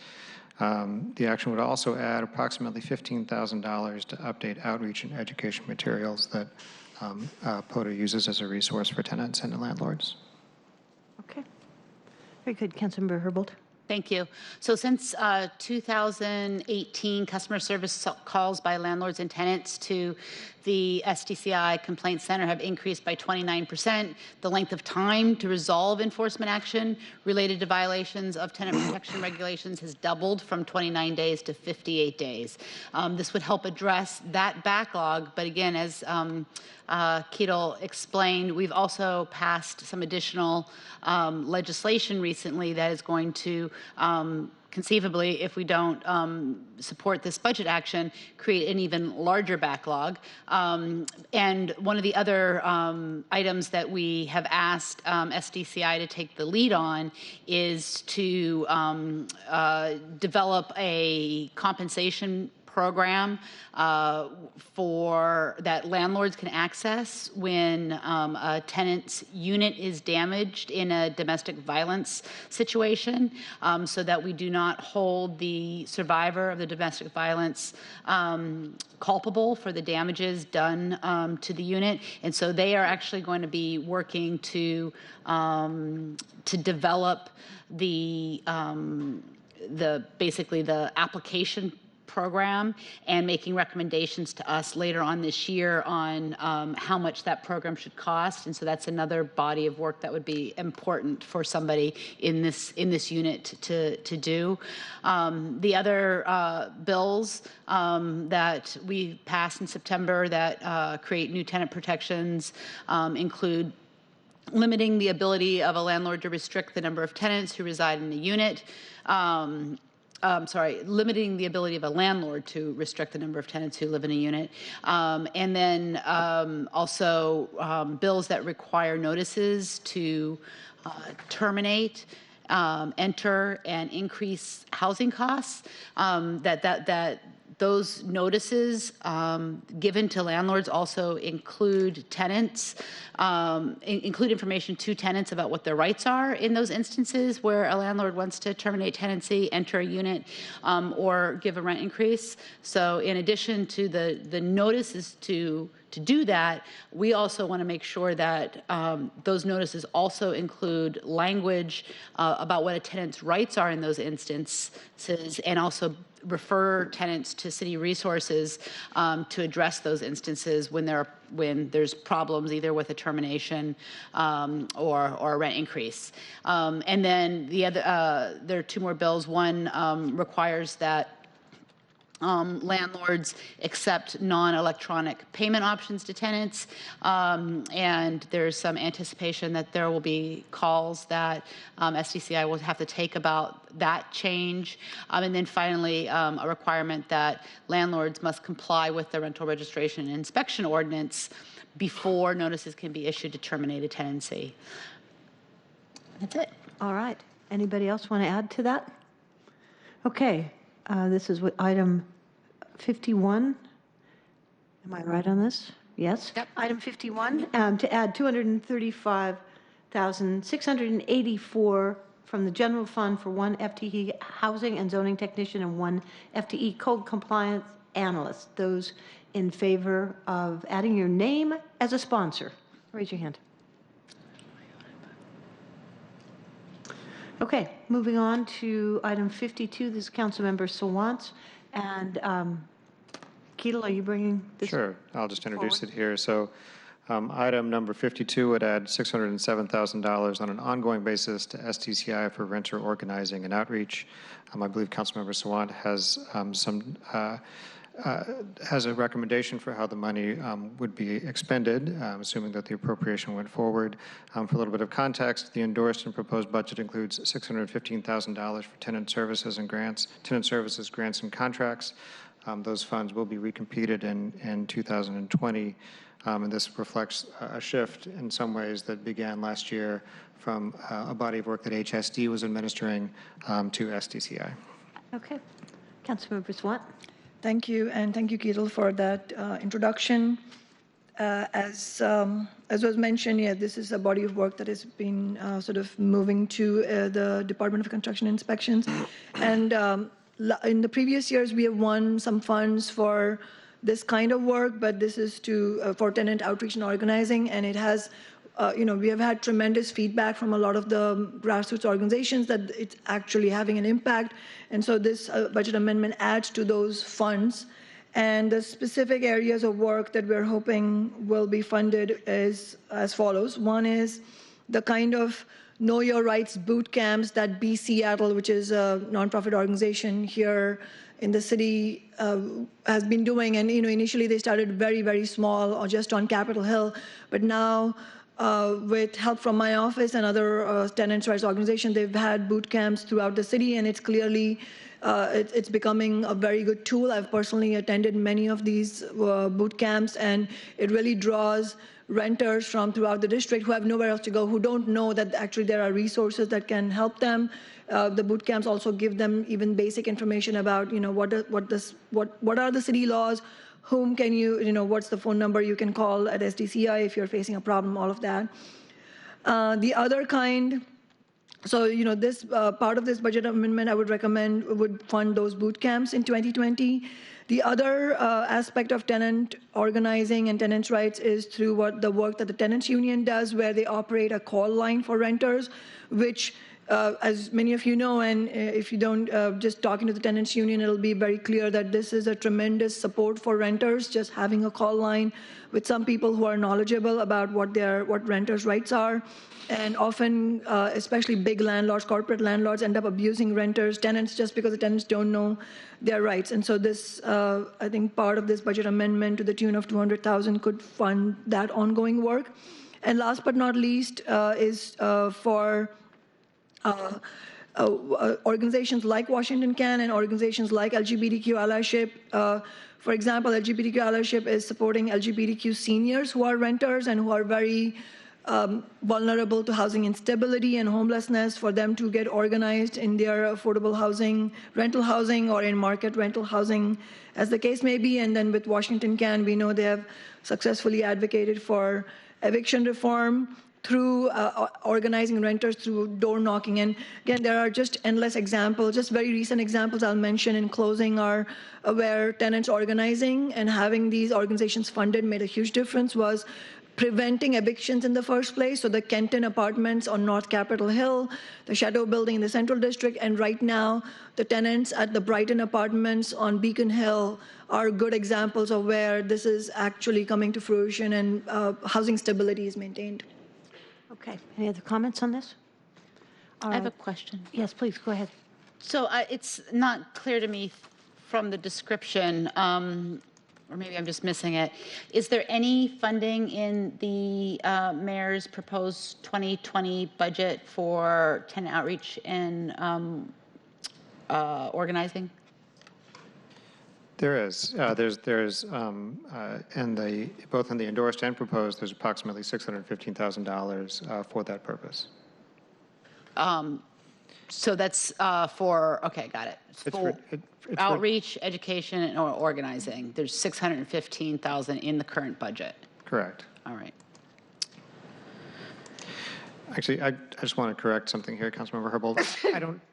The action would also add approximately $15,000 to update outreach and education materials that POTA uses as a resource for tenants and landlords. Okay. Very good. Councilmember Herbold. Thank you. So since 2018, customer service calls by landlords and tenants to the SDCI Complaint Center have increased by 29%. The length of time to resolve enforcement action related to violations of tenant protection regulations has doubled from 29 days to 58 days. This would help address that backlog, but again, as Ketel explained, we've also passed some additional legislation recently that is going to conceivably, if we don't support this budget action, create an even larger backlog. And one of the other items that we have asked SDCI to take the lead on is to develop a compensation program for that landlords can access when a tenant's unit is damaged in a domestic violence situation, so that we do not hold the survivor of the domestic violence culpable for the damages done to the unit. And so they are actually going to be working to develop basically the application program and making recommendations to us later on this year on how much that program should cost. And so that's another body of work that would be important for somebody in this unit to do. The other bills that we passed in September that create new tenant protections include limiting the ability of a landlord to restrict the number of tenants who reside in a unit. Limiting the ability of a landlord to restrict the number of tenants who live in a unit. And then also bills that require notices to terminate, enter, and increase housing costs, those notices given to landlords also include tenants, include information to tenants about what their rights are in those instances where a landlord wants to terminate tenancy, enter a unit, or give a rent increase. So in addition to the notices to do that, we also want to make sure that those notices also include language about what a tenant's rights are in those instances, and also refer tenants to city resources to address those instances when there's problems either with a termination or a rent increase. And then there are two more bills. One requires that landlords accept non-electronic payment options to tenants, and there's some anticipation that there will be calls that SDCI will have to take about that change. And then finally, a requirement that landlords must comply with the rental registration and inspection ordinance before notices can be issued to terminate a tenancy. That's it. All right. Anybody else want to add to that? Okay. This is what item 51. Am I right on this? Yes. Yep. Item 51, to add $235,684 from the general fund for one FTE housing and zoning technician and one FTE code compliance analyst. Those in favor of adding your name as a sponsor, raise your hand. Okay, moving on to item 52. This is Councilmember Sawant. And Ketel, are you bringing this? Sure, I'll just introduce it here. So item number 52 would add $607,000 on an ongoing basis to SDCI for renter organizing and outreach. I believe Councilmember Sawant has has a recommendation for how the money would be expended, assuming that the appropriation went forward. For a little bit of context, the endorsed and proposed budget includes $615,000 for tenant services, grants, and contracts. Those funds will be recompeted in 2020, and this reflects a shift in some ways that began last year from a body of work that HSD was administering to SDCI. Okay. Councilmember Sawant. Thank you, and thank you, Ketel, for that introduction. As was mentioned, yeah, this is a body of work that has been sort of moving to the Department of Construction Inspections. And in the previous years, we have won some funds for this kind of work, but this is for tenant outreach and organizing, and it has we have had tremendous feedback from a lot of the grassroots organizations that it's actually having an impact. And so this budget amendment adds to those funds. And the specific areas of work that we're hoping will be funded is as follows. One is the kind of Know Your Rights boot camps that Be Seattle, which is a nonprofit organization here in the city, has been doing. And initially they started very, very small or just on Capitol Hill, but now with help from my office and other tenants' rights organizations, they've had boot camps throughout the city, and it's clearly it's becoming a very good tool. I've personally attended many of these boot camps, and it really draws renters from throughout the district who have nowhere else to go, who don't know that actually there are resources that can help them. The boot camps also give them even basic information about, what are the city laws, whom can what's the phone number you can call at SDCI if you're facing a problem, all of that. The other kind, so, this part of this budget amendment, I would recommend would fund those boot camps in 2020. The other aspect of tenant organizing and tenants' rights is through the work that the tenants union does, where they operate a call line for renters, which, as many of you know, and if you don't, just talking to the tenants union, it'll be very clear that this is a tremendous support for renters, just having a call line with some people who are knowledgeable about what renters' rights are. And often, especially big landlords, corporate landlords, end up abusing tenants, just because the tenants don't know their rights. And so this, I think part of this budget amendment to the tune of $200,000 could fund that ongoing work. And last but not least is for organizations like Washington Can and organizations like LGBTQ allyship. For example, LGBTQ allyship is supporting LGBTQ seniors who are renters and who are very vulnerable to housing instability and homelessness, for them to get organized in their affordable housing, rental housing, or in market rental housing, as the case may be. And then with Washington Can, we know they have successfully advocated for eviction reform through organizing renters through door knocking. And again, there are just endless examples. Just very recent examples I'll mention in closing are where tenants organizing and having these organizations funded made a huge difference, was preventing evictions in the first place. So the Kenton apartments on North Capitol Hill, the Shadow Building in the Central District, and right now the tenants at the Brighton apartments on Beacon Hill are good examples of where this is actually coming to fruition and housing stability is maintained. Okay. Any other comments on this? I have a question. Yes, please, go ahead. So it's not clear to me from the description, or maybe I'm just missing it. Is there any funding in the mayor's proposed 2020 budget for tenant outreach and organizing? There is. There's both in the endorsed and proposed, there's approximately $615,000 for that purpose. So that's okay, got it. It's outreach, education, and organizing. There's $615,000 in the current budget. Correct. All right. Actually, I just want to correct something here, Councilmember Herbold.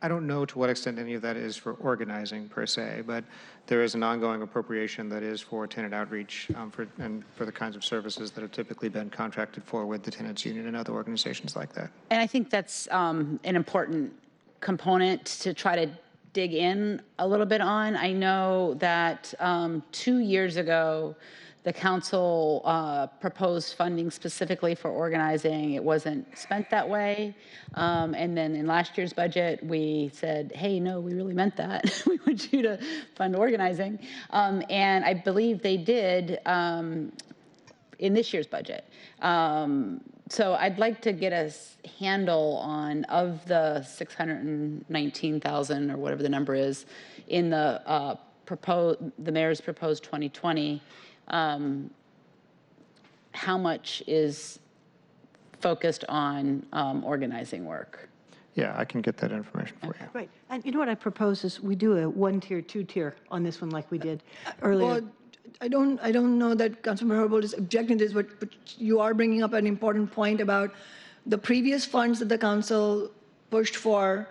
I don't know to what extent any of that is for organizing per se, but there is an ongoing appropriation that is for tenant outreach for the kinds of services that have typically been contracted for with the tenants union and other organizations like that. And I think that's an important component to try to dig in a little bit on. I know that 2 years ago, the council proposed funding specifically for organizing. It wasn't spent that way. And then in last year's budget, we said, hey, no, we really meant that. We want you to fund organizing. And I believe they did in this year's budget. So I'd like to get a handle on, of the $619,000 or whatever the number is in the mayor's proposed 2020, how much is focused on organizing work? Yeah, I can get that information for you. Right. And you know what I propose is we do a 1-tier, 2-tier on this one like we did earlier. Well, I don't know that Councilmember Herbold is objecting to this, but you are bringing up an important point about the previous funds that the council pushed for.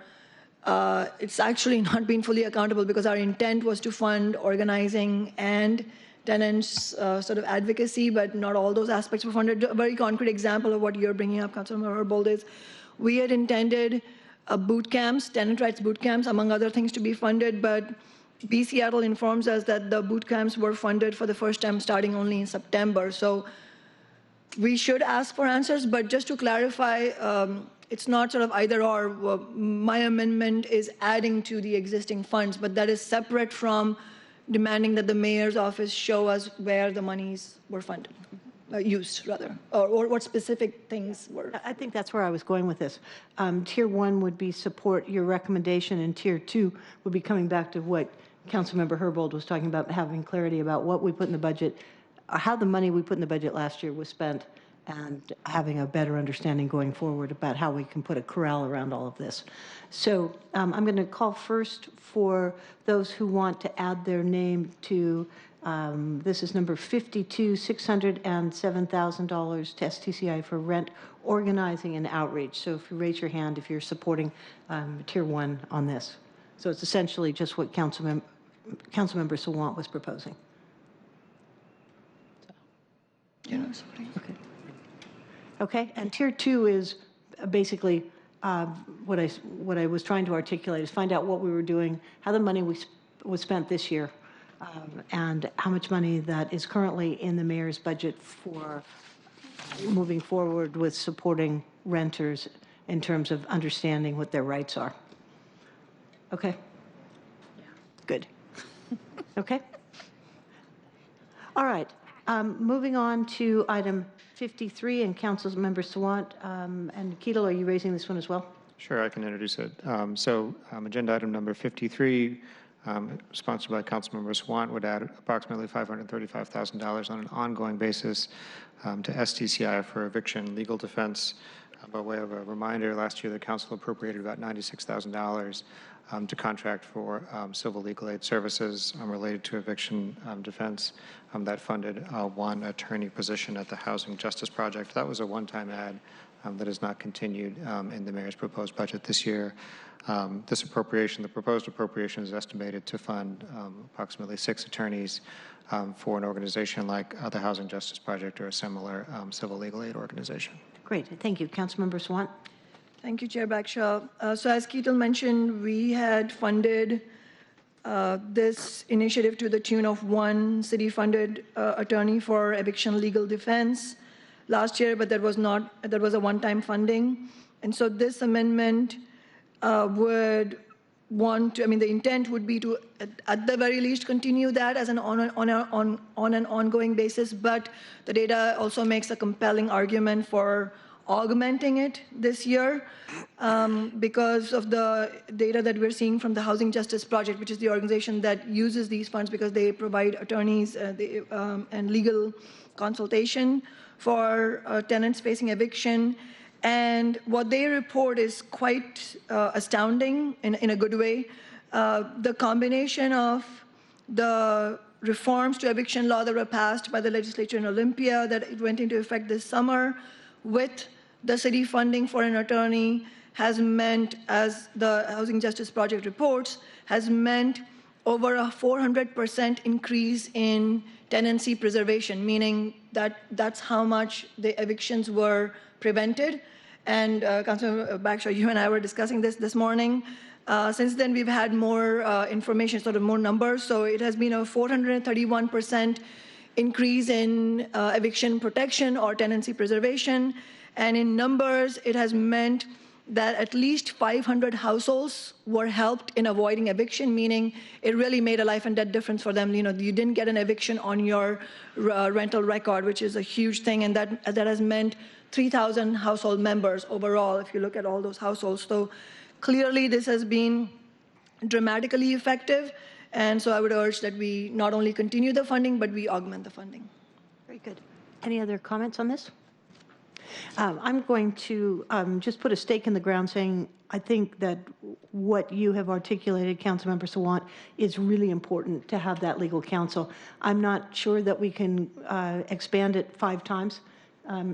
It's actually not been fully accountable because our intent was to fund organizing and tenants sort of advocacy, but not all those aspects were funded. A very concrete example of what you're bringing up, Councilmember Herbold, is we had intended boot camps, tenant rights boot camps, among other things, to be funded, but B. Seattle informs us that the boot camps were funded for the first time starting only in September. So we should ask for answers, but just to clarify, it's not sort of either or. My amendment is adding to the existing funds, but that is separate from demanding that the mayor's office show us where the monies were funded. used, rather, or what specific things were? I think that's where I was going with this. Tier 1 would be support your recommendation, and Tier 2 would be coming back to what Councilmember Herbold was talking about, having clarity about what we put in the budget, how the money we put in the budget last year was spent, and having a better understanding going forward about how we can put a corral around all of this. So I'm going to call first for those who want to add their name to, this is number 52, $607,000 to SDCI for rent, organizing, and outreach. So if you raise your hand, if you're supporting Tier 1 on this. So it's essentially just what Councilmember Sawant was proposing. Okay. Okay, and Tier 2 is basically what I was trying to articulate is find out what we were doing, how the money was spent this year, and how much money that is currently in the mayor's budget for moving forward with supporting renters in terms of understanding what their rights are. Okay? Good. Okay? All right. Moving on to item 53, and Councilmember Sawant and Ketel, are you raising this one as well? Sure, I can introduce it. Agenda item number 53, sponsored by Councilmember Sawant, would add approximately $535,000 on an ongoing basis to SDCI for eviction legal defense. By way of a reminder, last year the council appropriated about $96,000 to contract for civil legal aid services related to eviction defense that funded one attorney position at the Housing Justice Project. That was a one-time add that has not continued in the mayor's proposed budget this year. This appropriation, the proposed appropriation, is estimated to fund approximately 6 attorneys for an organization like the Housing Justice Project or a similar civil legal aid organization. Great, thank you. Councilmember Sawant. Thank you, Chair Bagshaw. So as Ketel mentioned, we had funded this initiative to the tune of 1 city-funded attorney for eviction legal defense last year, but that was a one-time funding. And so this amendment would want to, the intent would be to, at the very least, continue that as on an ongoing basis, but the data also makes a compelling argument for augmenting it this year because of the data that we're seeing from the Housing Justice Project, which is the organization that uses these funds because they provide attorneys and legal consultation for tenants facing eviction. And what they report is quite astounding in a good way. The combination of the reforms to eviction law that were passed by the legislature in Olympia that it went into effect this summer with the city funding for an attorney has meant, as the Housing Justice Project reports, has meant over a 400% increase in tenancy preservation, meaning that that's how much the evictions were prevented. And Councilor Bagshaw, you and I were discussing this morning. Since then, we've had more information, sort of more numbers. So it has been a 431% increase in eviction protection or tenancy preservation. And in numbers, it has meant that at least 500 households were helped in avoiding eviction, meaning it really made a life and death difference for them. You didn't get an eviction on your rental record, which is a huge thing, and that has meant 3,000 household members overall, if you look at all those households. So clearly, this has been dramatically effective, and so I would urge that we not only continue the funding, but we augment the funding. Very good. Any other comments on this? I'm going to just put a stake in the ground saying I think that what you have articulated, Councilmember Sawant, is really important to have that legal counsel. I'm not sure that we can expand it 5 times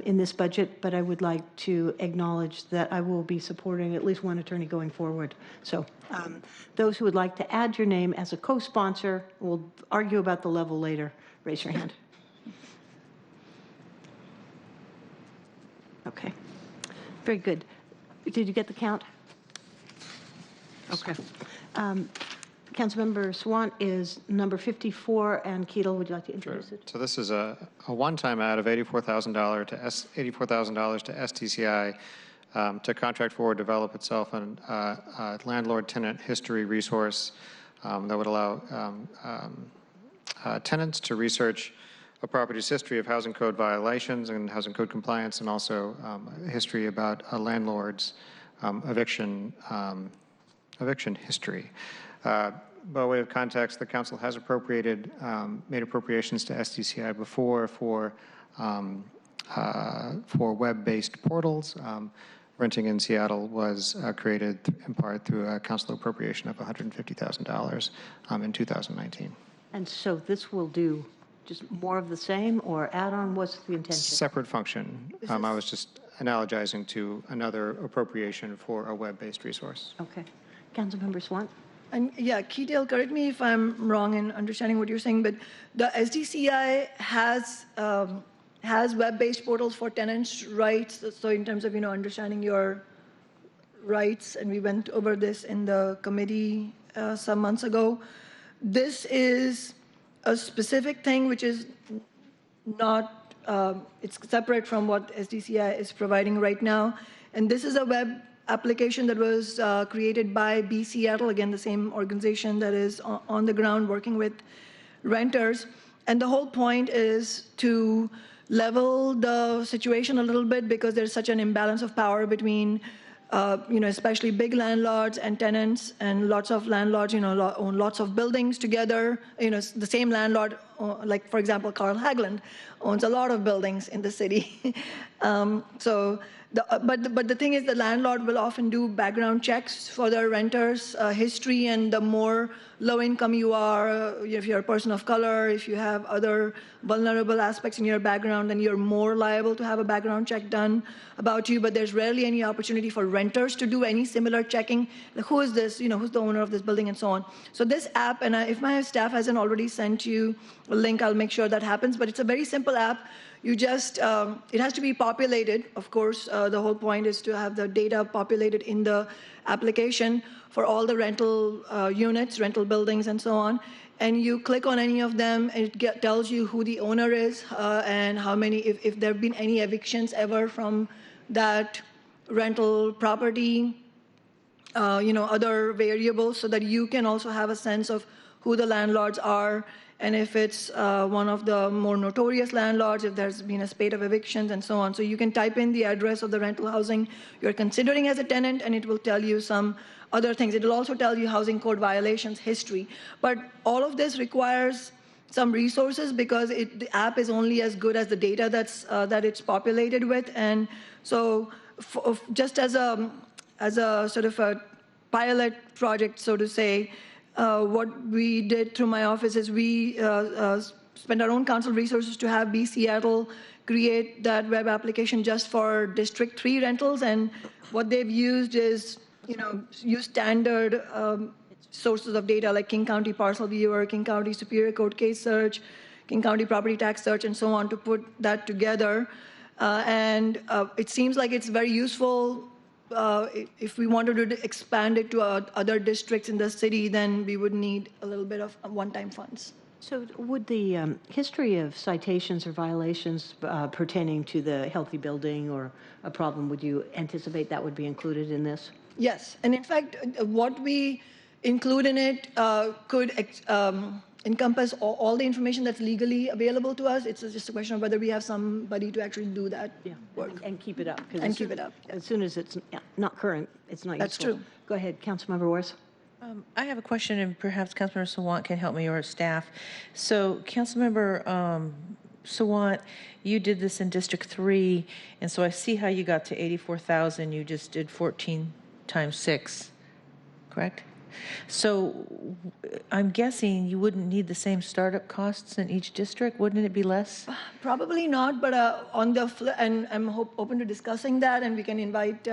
in this budget, but I would like to acknowledge that I will be supporting at least 1 attorney going forward. So those who would like to add your name as a co-sponsor, we'll argue about the level later. Raise your hand. Okay, very good. Did you get the count? Okay. Councilmember Sawant is number 54, and Ketel, would you like to introduce it? So this is a one-time add of $84,000 to SDCI to contract for or develop itself a landlord-tenant history resource that would allow tenants to research a property's history of housing code violations and housing code compliance, and also a history about a landlord's eviction history. By way of context, the council has made appropriations to SDCI before for web-based portals. Renting in Seattle was created in part through a council appropriation of $150,000 in 2019. And so this will do just more of the same or add on? What's the intention? Separate function. I was just analogizing to another appropriation for a web-based resource. Okay. Councilmember Swann? And yeah, Keatel, correct me if I'm wrong in understanding what you're saying, but the SDCI has web-based portals for tenants' rights. So in terms of, understanding your rights, and we went over this in the committee some months ago. This is a specific thing which is not, it's separate from what SDCI is providing right now. And this is a web application that was created by Seattle, again, the same organization that is on the ground working with renters. And the whole point is to level the situation a little bit because there's such an imbalance of power between, especially big landlords and tenants, and lots of landlords, own lots of buildings together. The same landlord, like for example, Carl Haglund owns a lot of buildings in the city. But the thing is, the landlord will often do background checks for their renters' history, and the more low income you are, if you're a person of color, if you have other vulnerable aspects in your background, then you're more liable to have a background check done about you. But there's rarely any opportunity for renters to do any similar checking. Like, who is this? Who's the owner of this building, and so on. So this app, and if my staff hasn't already sent you a link, I'll make sure that happens. But it's a very simple app. You just, it has to be populated, of course. The whole point is to have the data populated in the application for all the rental units, rental buildings, and so on. And you click on any of them, and it tells you who the owner is and how many, if there have been any evictions ever from that rental property, other variables, so that you can also have a sense of who the landlords are. And if it's one of the more notorious landlords, if there's been a spate of evictions and so on. So you can type in the address of the rental housing you're considering as a tenant, and it will tell you some other things. It will also tell you housing code violations history. But all of this requires some resources because the app is only as good as the data that it's populated with. And so just as a sort of a pilot project, so to say, what we did through my office is we spent our own council resources to have Seattle create that web application just for District 3 rentals. And what they've used is, use standard sources of data like King County Parcel Viewer, King County Superior Court Case Search, King County Property Tax Search, and so on to put that together. And it seems like it's very useful. If we wanted to expand it to other districts in the city, then we would need a little bit of one-time funds. So would the history of citations or violations pertaining to the healthy building or a problem, would you anticipate that would be included in this? Yes. And in fact, what we include in it could encompass all the information that's legally available to us. It's just a question of whether we have somebody to actually do that work. And keep it up. And keep it up. As soon as it's not current, it's not That's useful. true. Go ahead, Councilmember Wars. I have a question, and perhaps Councilmember Sawant can help me, or staff. So, Councilmember Sawant, you did this in District 3, and so I see how you got to 84,000. You just did 14 times 6, correct? So I'm guessing you wouldn't need the same startup costs in each district. Wouldn't it be less? Probably not, but on the and I'm open to discussing that, and we can invite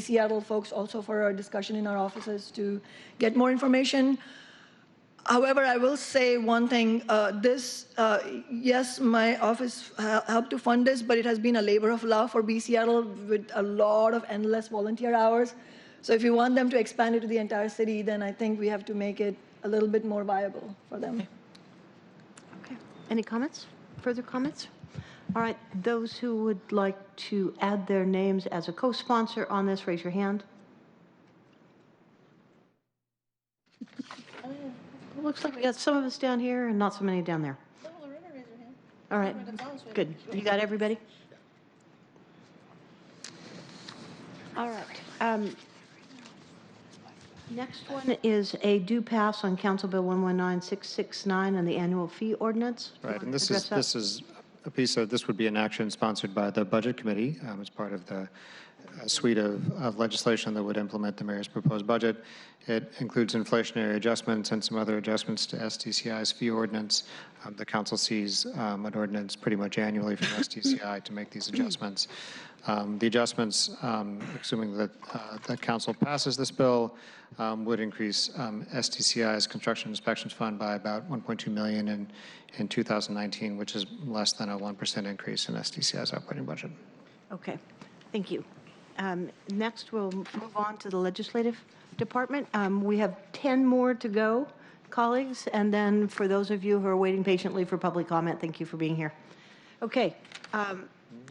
Seattle folks also for a discussion in our offices to get more information. However, I will say one thing. Yes, my office helped to fund this, but it has been a labor of love for Seattle with a lot of endless volunteer hours. So if you want them to expand it to the entire city, then I think we have to make it a little bit more viable for them. Okay. Any comments? Further comments? All right. Those who would like to add their names as a co-sponsor on this, raise your hand. Looks like we got some of us down here and not so many down there. All right, good. You got everybody? All right. Next one is a due pass on Council Bill 119669 and the annual fee ordinance. Right, and this is a piece of, this would be an action sponsored by the Budget Committee as part of the suite of legislation that would implement the mayor's proposed budget. It includes inflationary adjustments and some other adjustments to SDCI's fee ordinance. The council sees an ordinance pretty much annually from SDCI to make these adjustments. The adjustments, assuming that that council passes this bill, would increase SDCI's construction inspections fund by about $1.2 million in 2019, which is less than a 1% increase in SDCI's operating budget. Okay, thank you. Next, we'll move on to the legislative department. We have 10 more to go, colleagues, and then for those of you who are waiting patiently for public comment, thank you for being here. Okay,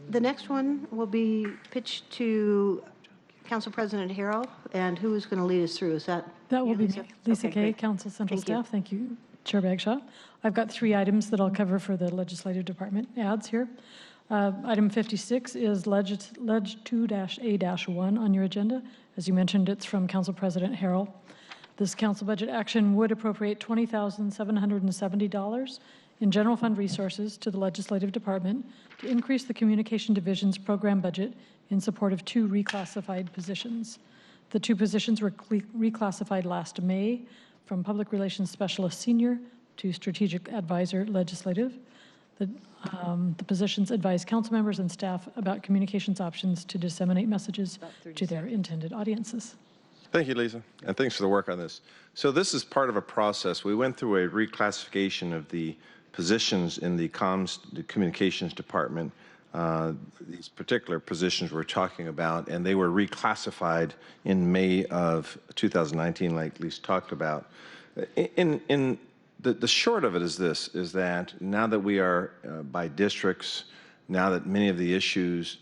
the next one will be pitched to Council President Harrell, and who is going to lead us through? Is that? That will be Lisa? me, Lisa Okay, Kay, great. Council Central Thank you. Staff. Thank you, Chair Bagshaw. I've got 3 items that I'll cover for the legislative department ads here. Item 56 is Leg 2-A-1 on your agenda. As you mentioned, it's from Council President Harrell. This council budget action would appropriate $20,770 in general fund resources to the legislative department to increase the communication division's program budget in support of 2 reclassified positions. The 2 positions were reclassified last May from Public Relations Specialist Senior to Strategic Advisor Legislative. The positions advise council members and staff about communications options to disseminate messages to their intended audiences. Thank you, Lisa, and thanks for the work on this. So this is part of a process. We went through a reclassification of the positions in the communications department. These particular positions we're talking about, and they were reclassified in May of 2019, like Lisa talked about. The short of it is this, is that now that we are by districts, now that many of the issues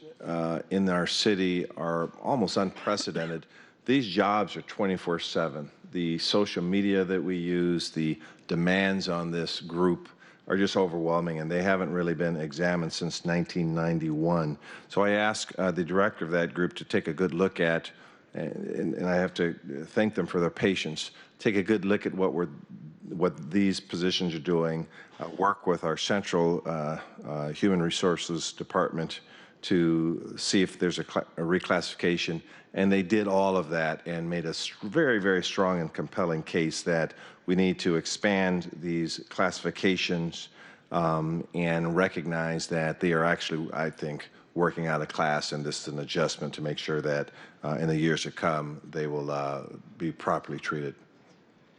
in our city are almost unprecedented, these jobs are 24/7. The social media that we use, the demands on this group are just overwhelming, and they haven't really been examined since 1991. So I asked the director of that group to take a good look at, and I have to thank them for their patience, take a good look at what these positions are doing, work with our central human resources department to see if there's a reclassification. And they did all of that and made a very, very strong and compelling case that we need to expand these classifications and recognize that they are actually, I think, working out of class, and this is an adjustment to make sure that in the years to come, they will be properly treated.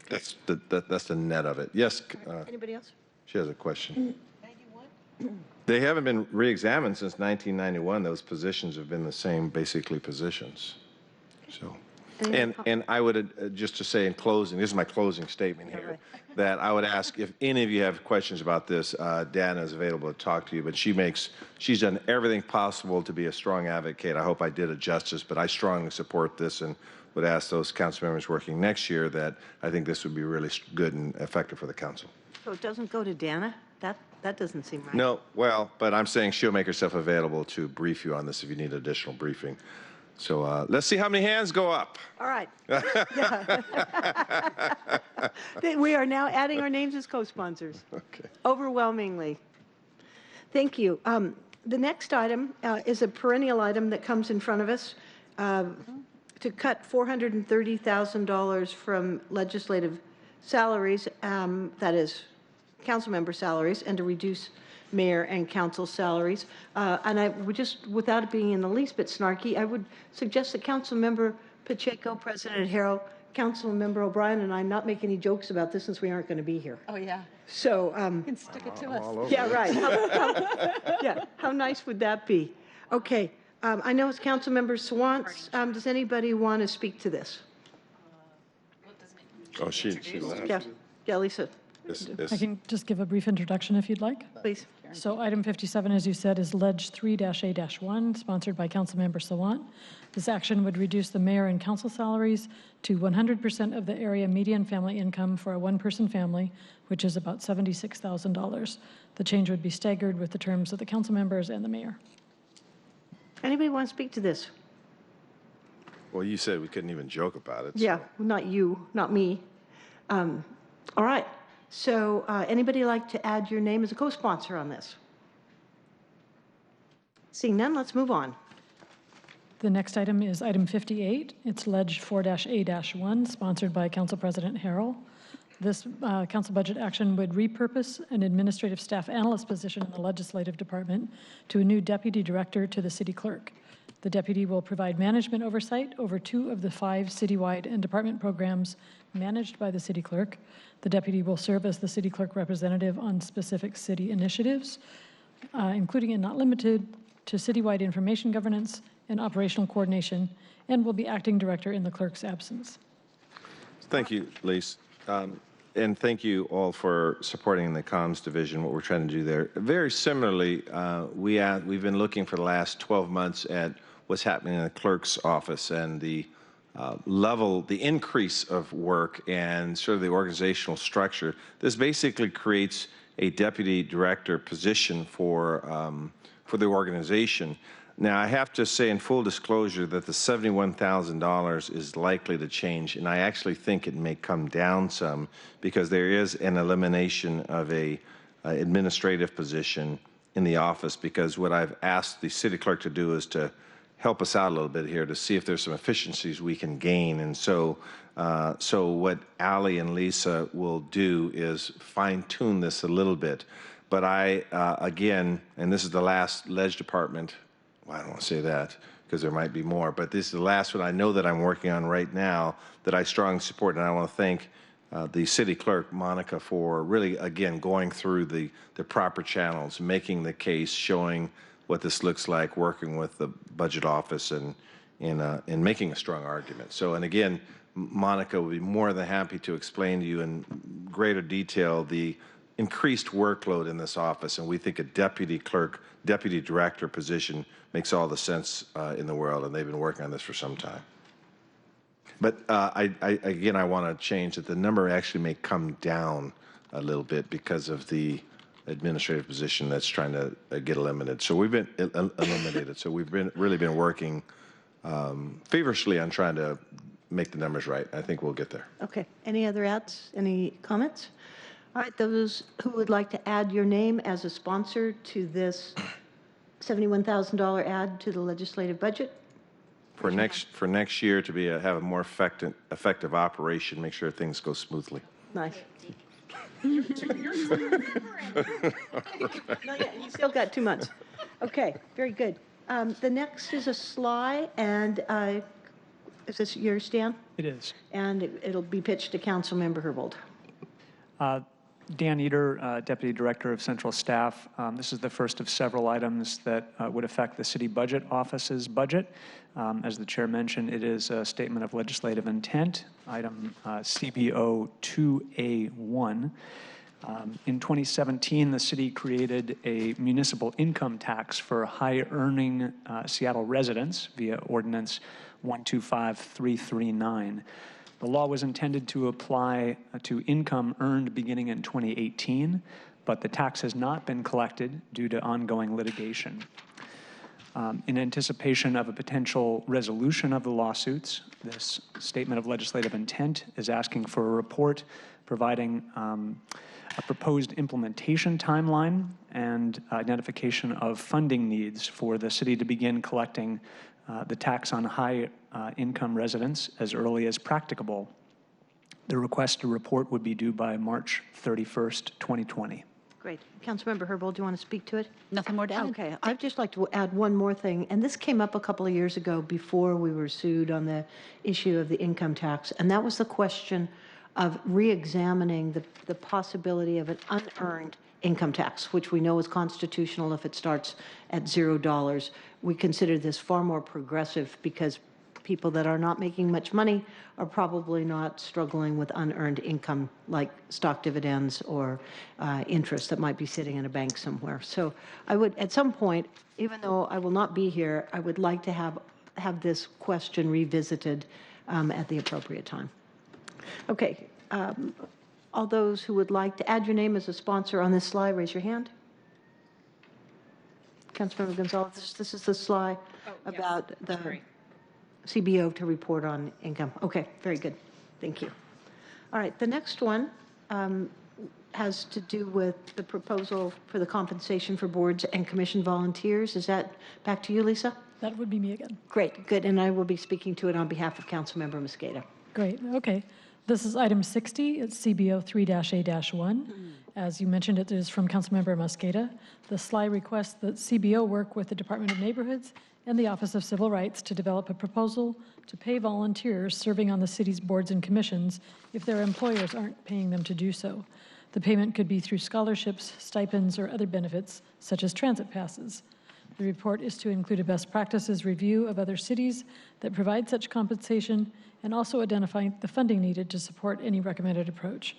That's the net of it. Yes. Anybody else? She has a question. 91? They haven't been re-examined since 1991. Those positions have been the same, basically, positions. So, and I would, just to say in closing, this is my closing statement here, that I would ask if any of you have questions about this, Dana is available to talk to you, but she's done everything possible to be a strong advocate. I hope I did it justice, but I strongly support this and would ask those council members working next year that I think this would be really good and effective for the council. So it doesn't go to Dana? That doesn't seem right. No, well, but I'm saying she'll make herself available to brief you on this if you need additional briefing. So let's see how many hands go up. All right. We are now adding our names as co-sponsors. Okay. Overwhelmingly. Thank you. The next item is a perennial item that comes in front of us to cut $430,000 from legislative salaries, that is, council member salaries, and to reduce mayor and council salaries. And I would just, without it being in the least bit snarky, I would suggest that Council Member Pacheco, President Harrell, Council Member O'Brien, and I not make any jokes about this since we aren't going to be here. Oh, yeah. So, You can stick it to us. yeah, right. How nice would that be? Okay. I know it's Council Member Swantz. Does anybody want to speak to this? Oh, she left. Yeah, Lisa. I can just give a brief introduction if you'd like. Please. So item 57, as you said, is Ledge 3-A-1, sponsored by Councilmember Sawant. This action would reduce the mayor and council salaries to 100% of the area median family income for a one-person family, which is about $76,000. The change would be staggered with the terms of the council members and the mayor. Anybody want to speak to this? Well, you said we couldn't even joke about it. Yeah, not you, not me. All right. So anybody like to add your name as a co-sponsor on this? Seeing none, let's move on. The next item is item 58. It's Ledge 4-A-1, sponsored by Council President Harrell. This council budget action would repurpose an administrative staff analyst position in the legislative department to a new deputy director to the city clerk. The deputy will provide management oversight over 2 of the 5 citywide and department programs managed by the city clerk. The deputy will serve as the city clerk representative on specific city initiatives, including and not limited to citywide information governance and operational coordination, and will be acting director in the clerk's absence. Thank you, Lise. And thank you all for supporting the comms division, what we're trying to do there. Very similarly, we've been looking for the last 12 months at what's happening in the clerk's office and the the increase of work and sort of the organizational structure. This basically creates a deputy director position for the organization. Now, I have to say in full disclosure that the $71,000 is likely to change, and I actually think it may come down some because there is an elimination of a administrative position in the office, because what I've asked the city clerk to do is to help us out a little bit here to see if there's some efficiencies we can gain. And so what Ali and Lisa will do is fine-tune this a little bit. But I, again, and this is the last ledge department, well, I don't want to say that because there might be more, but this is the last one I know that I'm working on right now that I strongly support. And I want to thank the city clerk, Monica, for really, again, going through the proper channels, making the case, showing what this looks like, working with the budget office and making a strong argument. So, and again, Monica will be more than happy to explain to you in greater detail the increased workload in this office, and we think a deputy director position makes all the sense in the world, and they've been working on this for some time. But again, I want to change that the number actually may come down a little bit because of the administrative position that's trying to get eliminated. So we've been eliminated. So we've really been working feverishly on trying to make the numbers right. I think we'll get there. Okay. Any other adds? Any comments? All right. Those who would like to add your name as a sponsor to this $71,000 add to the legislative budget? For next year to have a more effective operation, make sure things go smoothly. Nice. Not yet. You still got 2 months. Okay, very good. The next is a SLI, and is this yours, Stan? It is. And it'll be pitched to Councilmember Herbold. Dan Eder, Deputy Director of Central Staff. This is the first of several items that would affect the City Budget Office's budget. As the Chair mentioned, it is a statement of legislative intent, item CBO 2A1. In 2017, the city created a municipal income tax for high-earning Seattle residents via Ordinance 125339. The law was intended to apply to income earned beginning in 2018, but the tax has not been collected due to ongoing litigation. In anticipation of a potential resolution of the lawsuits, this statement of legislative intent is asking for a report providing a proposed implementation timeline and identification of funding needs for the city to begin collecting the tax on high income residents as early as practicable. The request to report would be due by March 31st, 2020. Great. Councilmember Herbold, do you want to speak to it? Nothing more to add. Okay. I'd just like to add one more thing, and this came up a couple of years ago before we were sued on the issue of the income tax, and that was the question of re-examining the possibility of an unearned income tax, which we know is constitutional if it starts at $0. We consider this far more progressive because people that are not making much money are probably not struggling with unearned income like stock dividends or interest that might be sitting in a bank somewhere. So I would, at some point, even though I will not be here, I would like to have this question revisited at the appropriate time. Okay. All those who would like to add your name as a sponsor on this slide, raise your hand. Councilmember Gonzalez, this is the slide about the CBO to report on income. Okay, very good. Thank you. All right, the next one has to do with the proposal for the compensation for boards and commission volunteers. Is that back to you, Lisa? That would be me again. Great, good. And I will be speaking to it on behalf of Councilmember Mosqueda. Great, okay. This is item 60, it's CBO 3-A-1. As you mentioned, it is from Councilmember Mosqueda. The SLI requests that CBO work with the Department of Neighborhoods and the Office of Civil Rights to develop a proposal to pay volunteers serving on the city's boards and commissions if their employers aren't paying them to do so. The payment could be through scholarships, stipends, or other benefits, such as transit passes. The report is to include a best practices review of other cities that provide such compensation and also identify the funding needed to support any recommended approach.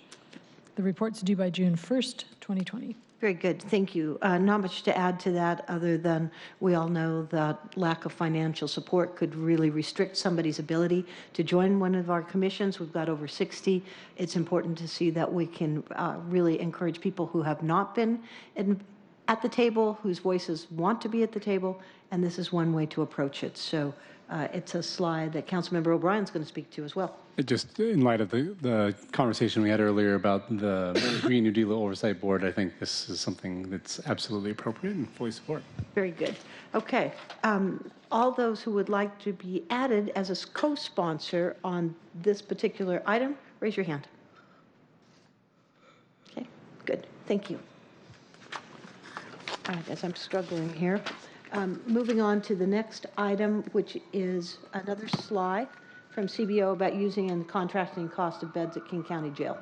The report's due by June 1st, 2020. Very good, thank you. Not much to add to that other than we all know that lack of financial support could really restrict somebody's ability to join one of our commissions. We've got over 60. It's important to see that we can really encourage people who have not been at the table, whose voices want to be at the table, and this is one way to approach it. So it's a slide that Councilmember O'Brien's going to speak to as well. Just in light of the conversation we had earlier about the Green New Deal Oversight Board, I think this is something that's absolutely appropriate and fully support. Very good. Okay. All those who would like to be added as a co-sponsor on this particular item, raise your hand. Okay, good. Thank you. All right, as I'm struggling here. Moving on to the next item, which is another slide from CBO about using and contracting cost of beds at King County Jail.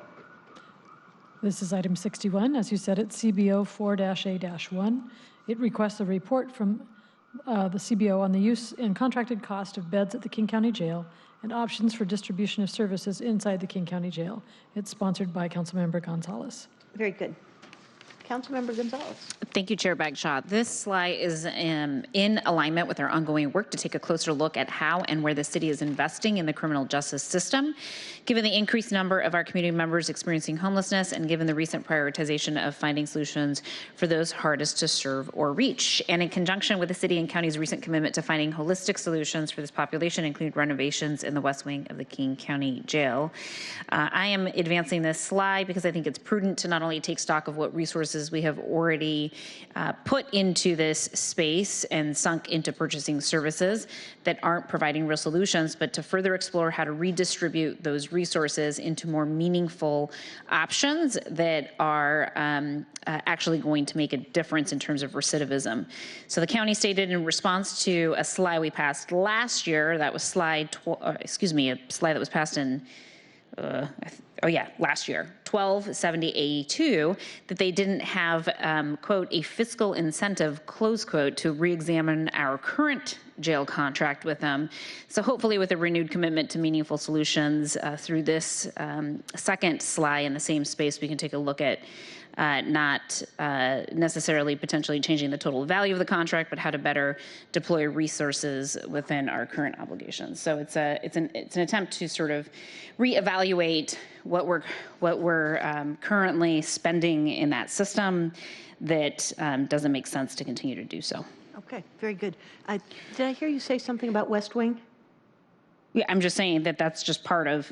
This is item 61. As you said, it's CBO 4-A-1. It requests a report from the CBO on the use and contracted cost of beds at the King County Jail and options for distribution of services inside the King County Jail. It's sponsored by Councilmember Gonzalez. Very good. Councilmember Gonzalez. Thank you, Chair Bagshaw. This slide is in alignment with our ongoing work to take a closer look at how and where the city is investing in the criminal justice system. Given the increased number of our community members experiencing homelessness and given the recent prioritization of finding solutions for those hardest to serve or reach, and in conjunction with the city and county's recent commitment to finding holistic solutions for this population, including renovations in the west wing of the King County Jail. I am advancing this slide because I think it's prudent to not only take stock of what resources we have already put into this space and sunk into purchasing services that aren't providing real solutions, but to further explore how to redistribute those resources into more meaningful options that are actually going to make a difference in terms of recidivism. So the county stated in response to a slide we passed last year, that was a slide that was passed in last year, 1270A2, that they didn't have, quote, a fiscal incentive, close quote, to re-examine our current jail contract with them. So hopefully with a renewed commitment to meaningful solutions through this second SLI in the same space, we can take a look at not necessarily potentially changing the total value of the contract, but how to better deploy resources within our current obligations. So it's an attempt to sort of reevaluate what we're currently spending in that system that doesn't make sense to continue to do so. Okay, very good. Did I hear you say something about West Wing? Yeah, I'm just saying that that's just part of.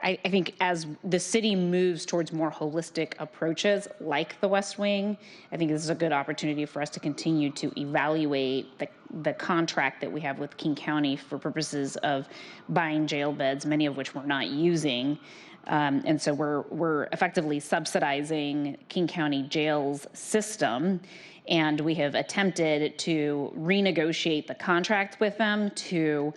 I think as the city moves towards more holistic approaches like the West Wing, I think this is a good opportunity for us to continue to evaluate the contract that we have with King County for purposes of buying jail beds, many of which we're not using. And so we're effectively subsidizing King County Jail's system, and we have attempted to renegotiate the contract with them to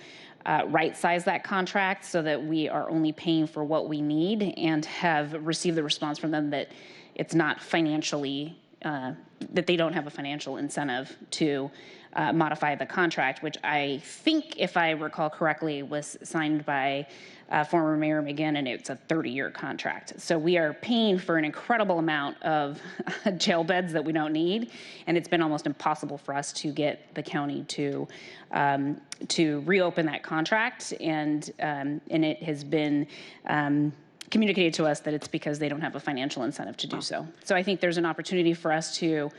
right-size that contract so that we are only paying for what we need, and have received the response from them that it's not financially that they don't have a financial incentive to modify the contract, which I think, if I recall correctly, was signed by former Mayor McGinn, and it's a 30-year contract. So we are paying for an incredible amount of jail beds that we don't need, and it's been almost impossible for us to get the county to reopen that contract, and it has been communicated to us that it's because they don't have a financial incentive to do so. So I think there's an opportunity for us to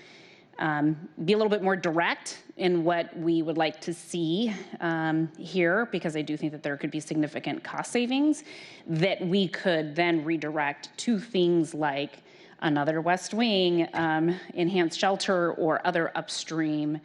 be a little bit more direct in what we would like to see here, because I do think that there could be significant cost savings that we could then redirect to things like another West Wing, enhanced shelter, or other upstream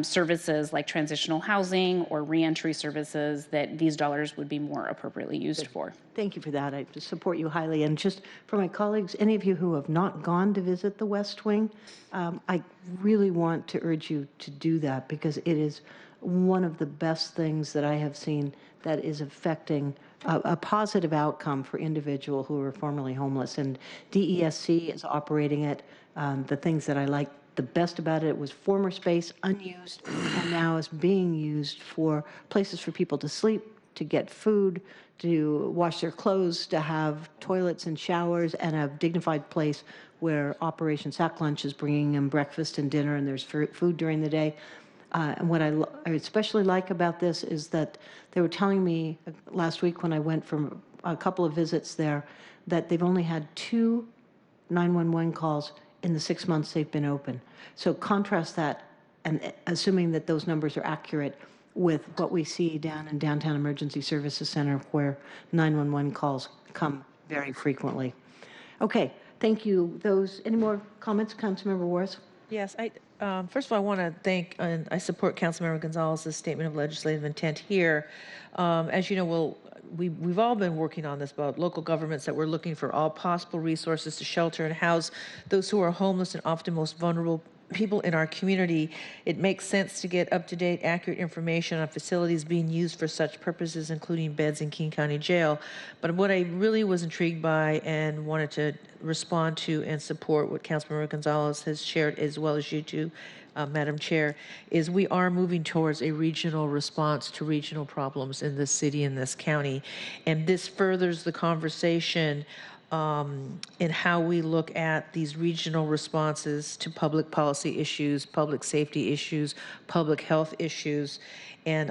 services like transitional housing or reentry services that these dollars would be more appropriately used for. Thank you for that. I support you highly. And just for my colleagues, any of you who have not gone to visit the West Wing, I really want to urge you to do that, because it is one of the best things that I have seen that is affecting a positive outcome for individuals who were formerly homeless. And DESC is operating it. The things that I like the best about it was former space, unused, and now is being used for places for people to sleep, to get food, to wash their clothes, to have toilets and showers, and a dignified place where Operation Sack Lunch is bringing them breakfast and dinner, and there's food during the day. And what I especially like about this is that they were telling me last week when I went for a couple of visits there that they've only had 2 911 calls in the 6 months they've been open. So contrast that, and assuming that those numbers are accurate, with what we see down in Downtown Emergency Services Center, where 911 calls come very frequently. Okay, thank you. Any more comments, Councilmember Warris? Yes, first of all, I want to thank, and I support Councilmember Gonzalez's statement of legislative intent here. As you know, we've all been working on this about local governments, that we're looking for all possible resources to shelter and house those who are homeless and often most vulnerable people in our community. It makes sense to get up-to-date, accurate information on facilities being used for such purposes, including beds in King County Jail. But what I really was intrigued by and wanted to respond to and support what Councilmember Gonzalez has shared, as well as you too, Madam Chair, is we are moving towards a regional response to regional problems in this city and this county. And this furthers the conversation in how we look at these regional responses to public policy issues, public safety issues, public health issues. And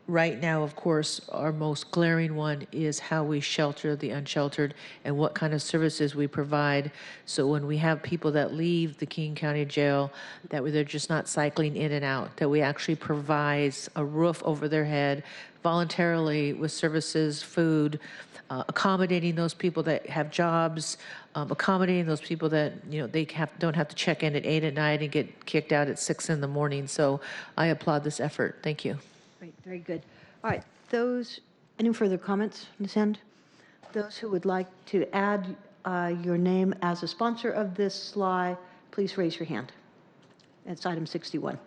right now, of course, our most glaring one is how we shelter the unsheltered and what kind of services we provide. So when we have people that leave the King County Jail, that they're just not cycling in and out, that we actually provide a roof over their head voluntarily with services, food, accommodating those people that have jobs, accommodating those people that, they don't have to check in at 8 at night and get kicked out at 6 in the morning. So I applaud this effort. Thank you. Great, very good. All right, any further comments on this end? Those who would like to add your name as a sponsor of this slide, please raise your hand. That's item 61.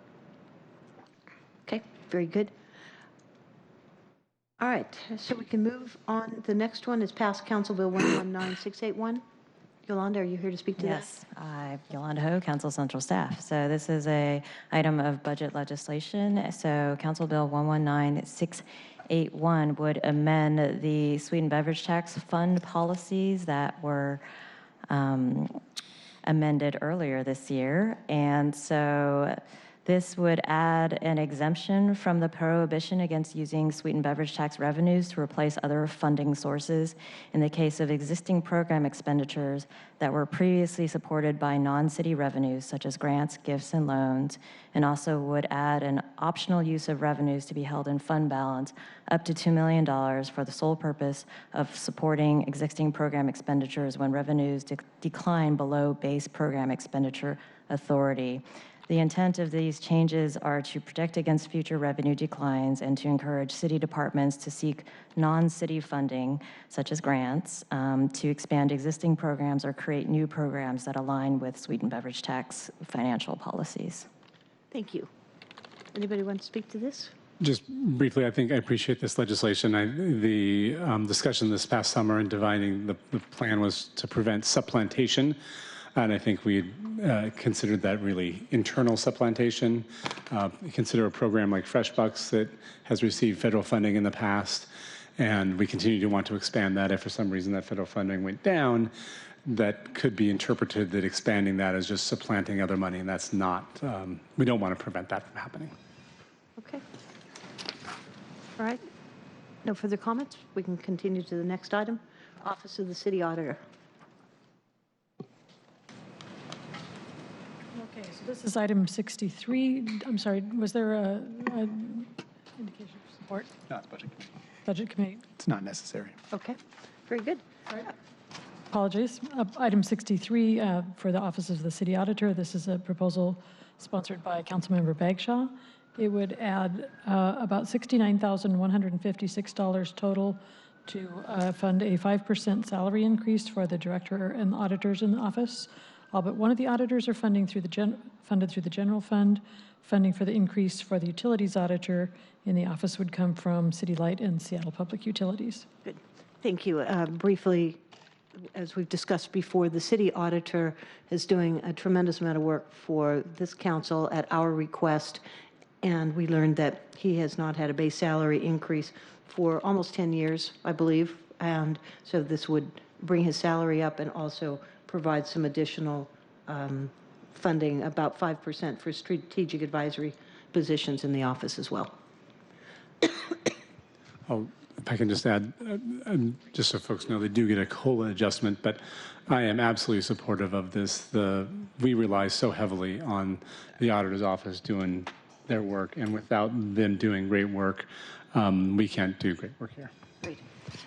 Okay, very good. All right, so we can move on. The next one is passed Council Bill 119681. Yolanda, are you here to speak to Yes, Yolanda Ho, Council Central Staff. So this is a item of budget legislation. So Council Bill 119681 would amend the sweet and beverage tax fund policies that were amended earlier this year. And so this would add an exemption from the prohibition against using sweet and beverage tax revenues to replace other funding sources in the case of existing program expenditures that were previously supported by non-city revenues, such as grants, gifts, and loans, and also would add an optional use of revenues to be held in fund balance up to $2 million for the sole purpose of supporting existing program expenditures when revenues decline below base program expenditure authority. The intent of these changes are to protect against future revenue declines and to encourage city departments to seek non-city funding, such as grants, to expand existing programs or create new programs that align with sweet and beverage tax financial policies. Thank you. Anybody want to speak to this? Just briefly, I think I appreciate this legislation. The discussion this past summer in dividing the plan was to prevent supplantation And I think we considered that really internal supplantation. Consider a program like FreshBucks that has received federal funding in the past, and we continue to want to expand that. If for some reason that federal funding went down, that could be interpreted that expanding that is just supplanting other money, and that's not, we don't want to prevent that from happening. Okay. All right. No further comments? We can continue to the next item. Office of the City Auditor. Okay, so this is item 63. I'm sorry, was there a indication of support? No, it's budget committee. Budget committee. It's not necessary. Okay. Very good. Apologies. Item 63 for the Office of the City Auditor. This is a proposal sponsored by Councilmember Bagshaw. It would add about $69,156 total to fund a 5% salary increase for the director and the auditors in the office. All but one of the auditors are funded through the general fund. Funding for the increase for the utilities auditor in the office would come from City Light and Seattle Public Utilities. Good. Thank you. Briefly, as we've discussed before, the city auditor is doing a tremendous amount of work for this council at our request, and we learned that he has not had a base salary increase for almost 10 years, I believe, and so this would bring his salary up and also provide some additional funding, about 5% for strategic advisory positions in the office as well. Oh, if I can just add, just so folks know, they do get a COLA adjustment, but I am absolutely supportive of this. We rely so heavily on the auditor's office doing their work, and without them doing great work, we can't do great work here. Great.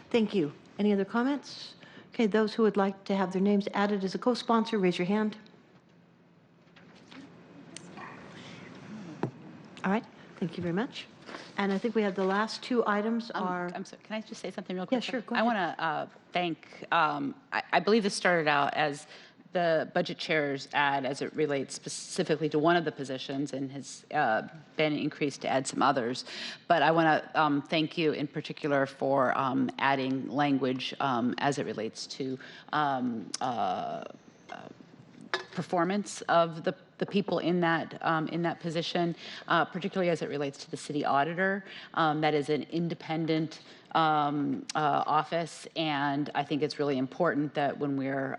Thank you. Any other comments? Okay, those who would like to have their names added as a co-sponsor, raise your hand. All right, thank you very much. And I think we have the last two items are... I'm sorry, can I just say something real quick? Yeah, sure, go I ahead. want to thank, I believe this started out as the budget chair's ad as it relates specifically to one of the positions and has been increased to add some others. But I want to thank you in particular for adding language as it relates to performance of the people in that position, particularly as it relates to the city auditor. That is an independent office, and I think it's really important that when we're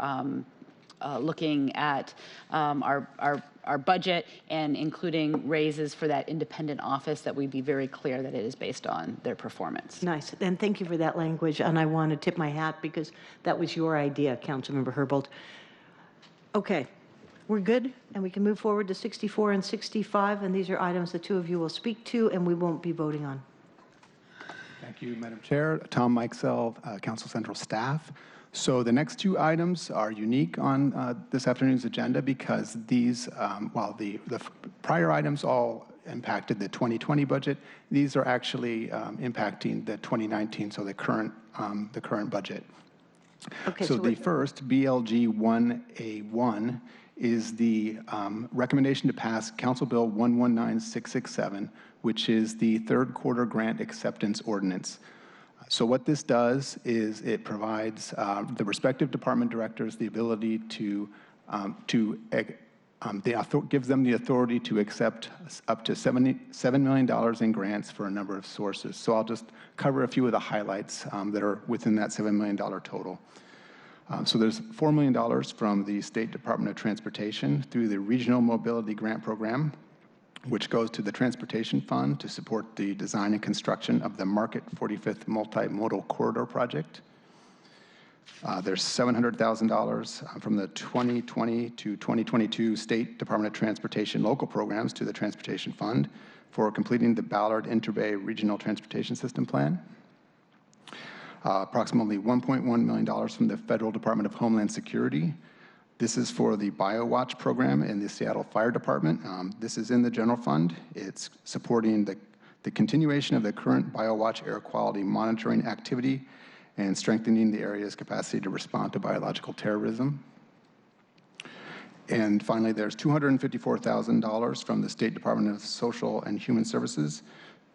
looking at our budget and including raises for that independent office, that we be very clear that it is based on their performance. Nice, and thank you for that language, and I want to tip my hat because that was your idea, Councilmember Herbold. Okay, we're good, and we can move forward to 64 and 65, and these are items the two of you will speak to, and we won't be voting on. Thank you, Madam Chair. Tom Mikesell, Council Central staff. So the next two items are unique on this afternoon's agenda because these, while the prior items all impacted the 2020 budget, these are actually impacting the 2019, so the current budget. Okay, so the first, BLG 1A1, is the recommendation to pass Council Bill 119667, which is the third quarter grant acceptance ordinance. So what this does is it provides the respective department directors the ability gives them the authority to accept up to $7 million in grants for a number of sources. So I'll just cover a few of the highlights that are within that $7 million total. So there's $4 million from the State Department of Transportation through the Regional Mobility Grant Program, which goes to the Transportation Fund to support the design and construction of the Market 45th Multimodal Corridor Project. There's $700,000 from the 2020 to 2022 State Department of Transportation local programs to the Transportation Fund for completing the Ballard Interbay Regional Transportation System Plan. Approximately $1.1 million from the Federal Department of Homeland Security. This is for the BioWatch program in the Seattle Fire Department. This is in the general fund. It's supporting the continuation of the current BioWatch air quality monitoring activity and strengthening the area's capacity to respond to biological terrorism. And finally, there's $254,000 from the State Department of Social and Human Services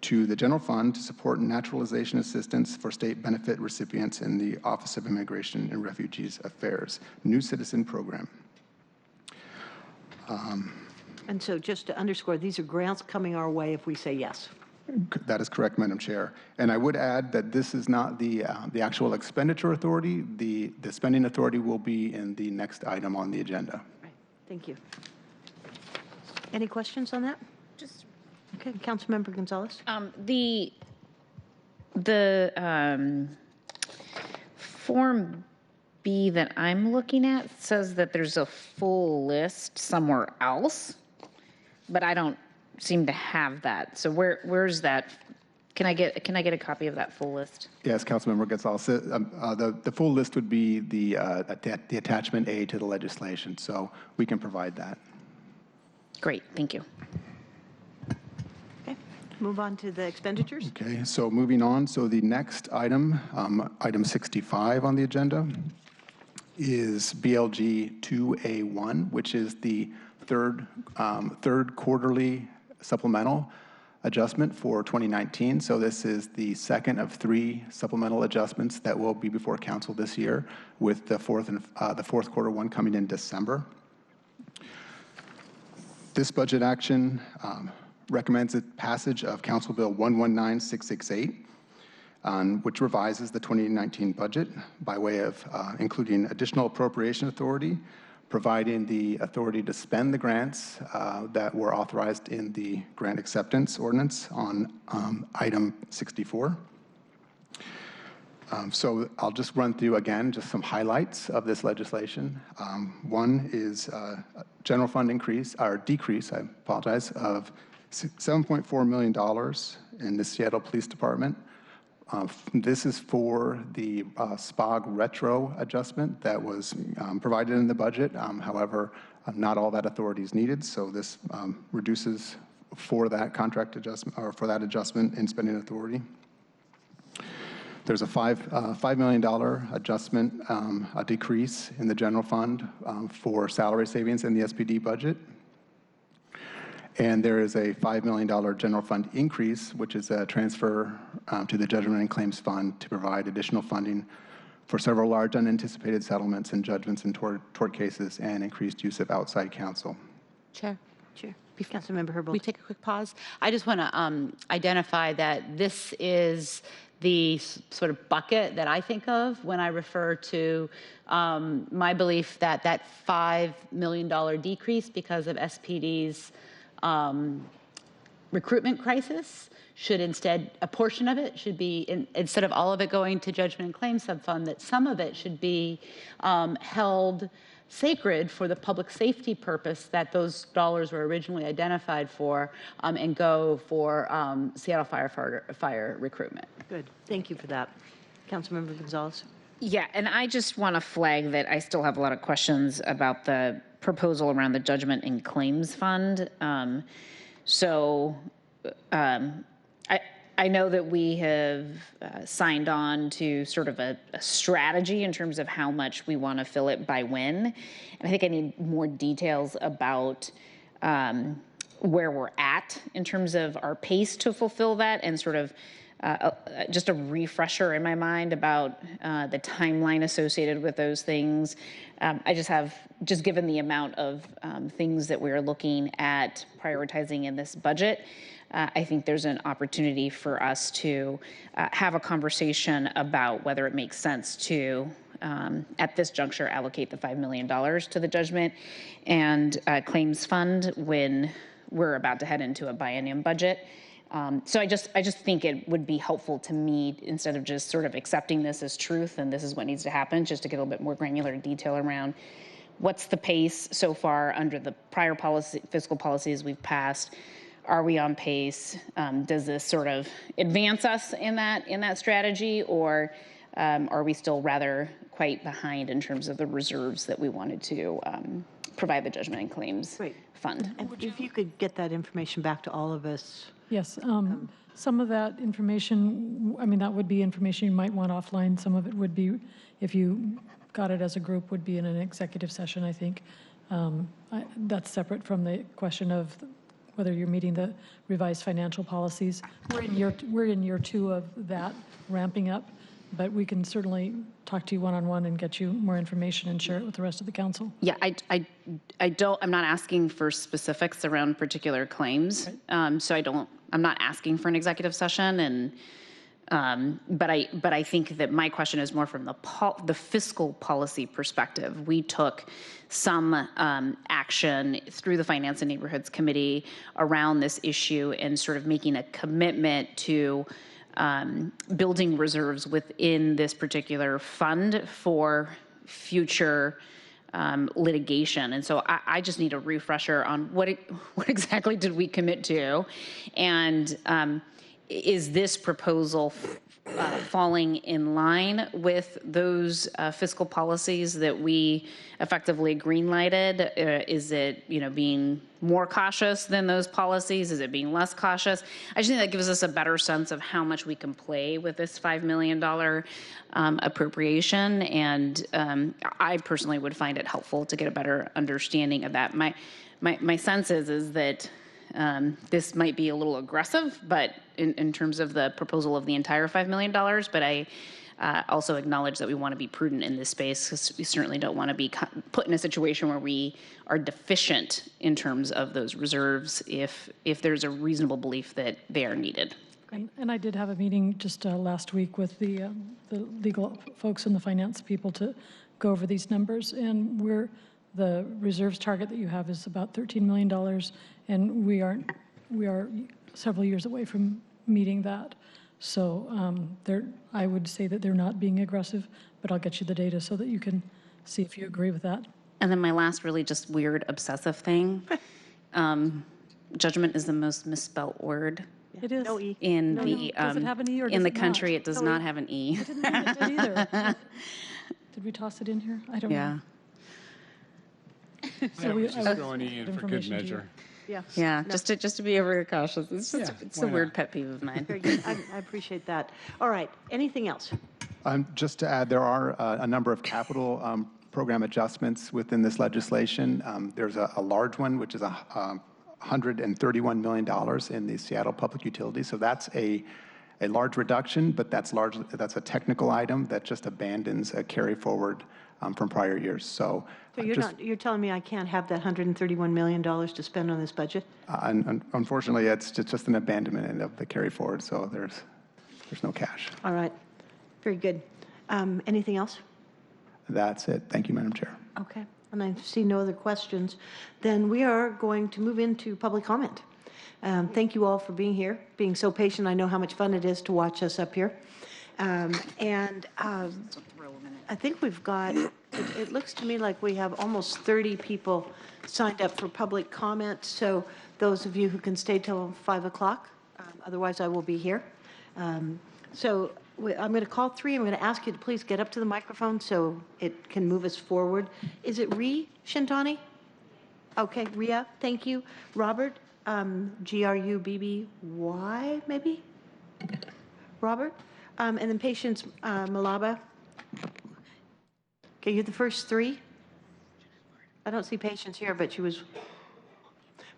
to the general fund to support naturalization assistance for state benefit recipients in the Office of Immigration and Refugees Affairs, New Citizen Program. And so just to underscore, these are grants coming our way if we say yes. That is correct, Madam Chair. And I would add that this is not the actual expenditure authority. The spending authority will be in the next item on the agenda. Right. Thank you. Any questions on that? Just okay, Councilmember Gonzalez. The Form B that I'm looking at says that there's a full list somewhere else, but I don't seem to have that. So where's that? Can I get a copy of that full list? Yes, Councilmember Gonzalez. The full list would be the attachment A to the legislation, so we can provide that. Great, thank you. Okay, move on to the expenditures. Okay, so moving on. So the next item, item 65 on the agenda, is BLG 2A1, which is the third quarterly supplemental adjustment for 2019. So this is the second of 3 supplemental adjustments that will be before council this year, with the fourth quarter one coming in December. This budget action recommends the passage of Council Bill 119668, which revises the 2019 budget by way of including additional appropriation authority, providing the authority to spend the grants that were authorized in the grant acceptance ordinance on item 64. So I'll just run through again just some highlights of this legislation. One is general fund decrease, I apologize, of $7.4 million in the Seattle Police Department. This is for the SPOG retro adjustment that was provided in the budget. However, not all that authority is needed, so this reduces for that contract adjustment, or for that adjustment in spending authority. There's a $5 million adjustment, a decrease in the general fund for salary savings in the SPD budget. And there is a $5 million general fund increase, which is a transfer to the Judgment and Claims Fund to provide additional funding for several large unanticipated settlements and judgments in tort cases and increased use of outside counsel. Chair. Councilmember Herbold. We take a quick pause. I just want to identify that this is the sort of bucket that I think of when I refer to my belief that that $5 million decrease because of SPD's recruitment crisis should instead, a portion of it should be, instead of all of it going to Judgment and Claims Subfund, that some of it should be held sacred for the public safety purpose that those dollars were originally identified for, and go for Seattle fire recruitment. Good, thank you for that. Councilmember Gonzalez. Yeah, and I just want to flag that I still have a lot of questions about the proposal around the Judgment and Claims Fund. I know that we have signed on to sort of a strategy in terms of how much we want to fill it by when. And I think I need more details about where we're at in terms of our pace to fulfill that, and sort of just a refresher in my mind about the timeline associated with those things. Just given the amount of things that we're looking at prioritizing in this budget, I think there's an opportunity for us to have a conversation about whether it makes sense to, at this juncture, allocate the $5 million to the Judgment and Claims Fund when we're about to head into a biennium budget. So I just think it would be helpful to me, instead of just sort of accepting this as truth and this is what needs to happen, just to get a little bit more granular detail around what's the pace so far under the prior fiscal policies we've passed. Are we on pace? Does this sort of advance us in that strategy, or are we still rather quite behind in terms of the reserves that we wanted to provide the Judgment and Claims Fund? And if you could get that information back to all of us. Yes, some of that information, I mean, that would be information you might want offline. Some of it would be, if you got it as a group, would be in an executive session, I think. That's separate from the question of whether you're meeting the revised financial policies. We're in year 2 of that ramping up. but we can certainly talk to you one-on-one and get you more information and share it with the rest of the council. Yeah, I'm not asking for specifics around particular claims. So I'm not asking for an executive session, and but I think that my question is more from the fiscal policy perspective. We took some action through the Finance and Neighborhoods Committee around this issue and sort of making a commitment to building reserves within this particular fund for future litigation. And so I just need a refresher on what exactly did we commit to, and is this proposal falling in line with those fiscal policies that we effectively greenlighted? Is it, being more cautious than those policies? Is it being less cautious? I just think that gives us a better sense of how much we can play with this $5 million appropriation. And I personally would find it helpful to get a better understanding of that. My sense is that this might be a little aggressive, but in terms of the proposal of the entire $5 million, but I also acknowledge that we want to be prudent in this space, because we certainly don't want to be put in a situation where we are deficient in terms of those reserves if there's a reasonable belief that they are needed. And I did have a meeting just last week with the legal folks and the finance people to go over these numbers, and the reserves target that you have is about $13 million, and we are several years away from meeting that. So I would say that they're not being aggressive, but I'll get you the data so that you can see if you agree with that. And then my last really just weird obsessive thing, judgment is the most misspelt word. It is. No E. In does it have an E or in does the it not? country, it does not have an E. I didn't think it did either. Did we toss it in here? I don't know. So Just throw an E in for good measure. Yeah, no. just to be over cautious. It's a weird pet peeve of mine. Very good. I appreciate that. All right. Anything else? Just to add, there are a number of capital program adjustments within this legislation. There's a large one, which is $131 million in the Seattle Public Utilities. So that's a large reduction, but that's a technical item that just abandons a carry forward from prior years. So you're telling me I can't have that $131 million to spend on this budget? Unfortunately, it's just an abandonment of the carry forward. So there's no cash. All right. Very good. Anything else? That's it. Thank you, Madam Chair. Okay. And I see no other questions. Then we are going to move into public comment. Thank you all for being here, being so patient. I know how much fun it is to watch us up here. I think we've got, it looks to me like we have almost 30 people signed up for public comment. So those of you who can stay till 5 o'clock, otherwise I will be here. I'm going to call three. I'm going to ask you to please get up to the microphone so it can move us forward. Is it Shintani? Okay, Ria, thank you. Robert, Grubby, maybe? Robert? And then Patience Malaba. Okay, you're the first three. I don't see Patience here, but she was.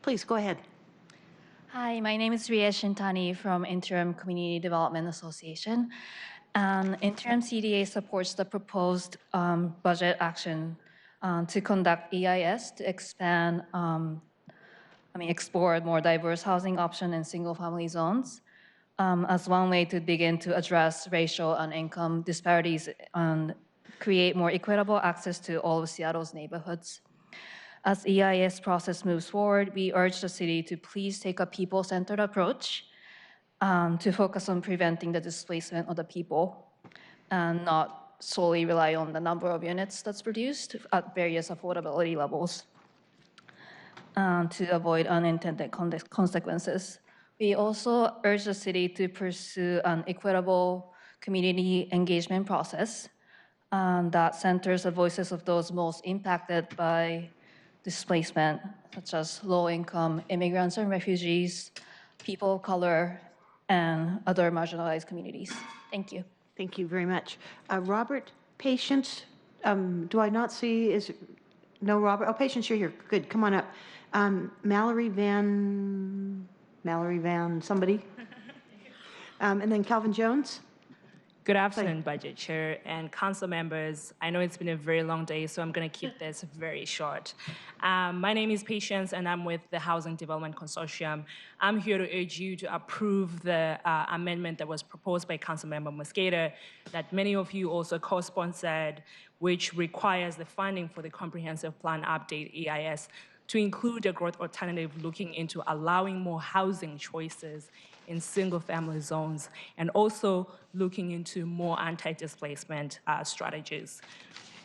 Please, go ahead. Hi, my name is Ria Shintani from Interim Community Development Association. Interim CDA supports the proposed budget action to conduct EIS to expand, explore more diverse housing options in single-family zones as one way to begin to address racial and income disparities and create more equitable access to all of Seattle's neighborhoods. As EIS process moves forward, we urge the city to please take a people-centered approach to focus on preventing the displacement of the people and not solely rely on the number of units that's produced at various affordability levels to avoid unintended consequences. We also urge the city to pursue an equitable community engagement process that centers the voices of those most impacted by displacement, such as low-income immigrants and refugees, people of color, and other marginalized communities. Thank you. Thank you very much. Robert, Patience, do I not see, no Robert? Oh, Patience, you're here. Good, come on up. Mallory Van somebody. And then Calvin Jones. Good afternoon, Budget Chair and Council members. I know it's been a very long day, so I'm going to keep this very short. My name is Patience, and I'm with the Housing Development Consortium. I'm here to urge you to approve the amendment that was proposed by Councilmember Mosqueda, that many of you also co-sponsored, which requires the funding for the Comprehensive Plan Update, EIS, to include a growth alternative looking into allowing more housing choices in single-family zones, and also looking into more anti-displacement strategies.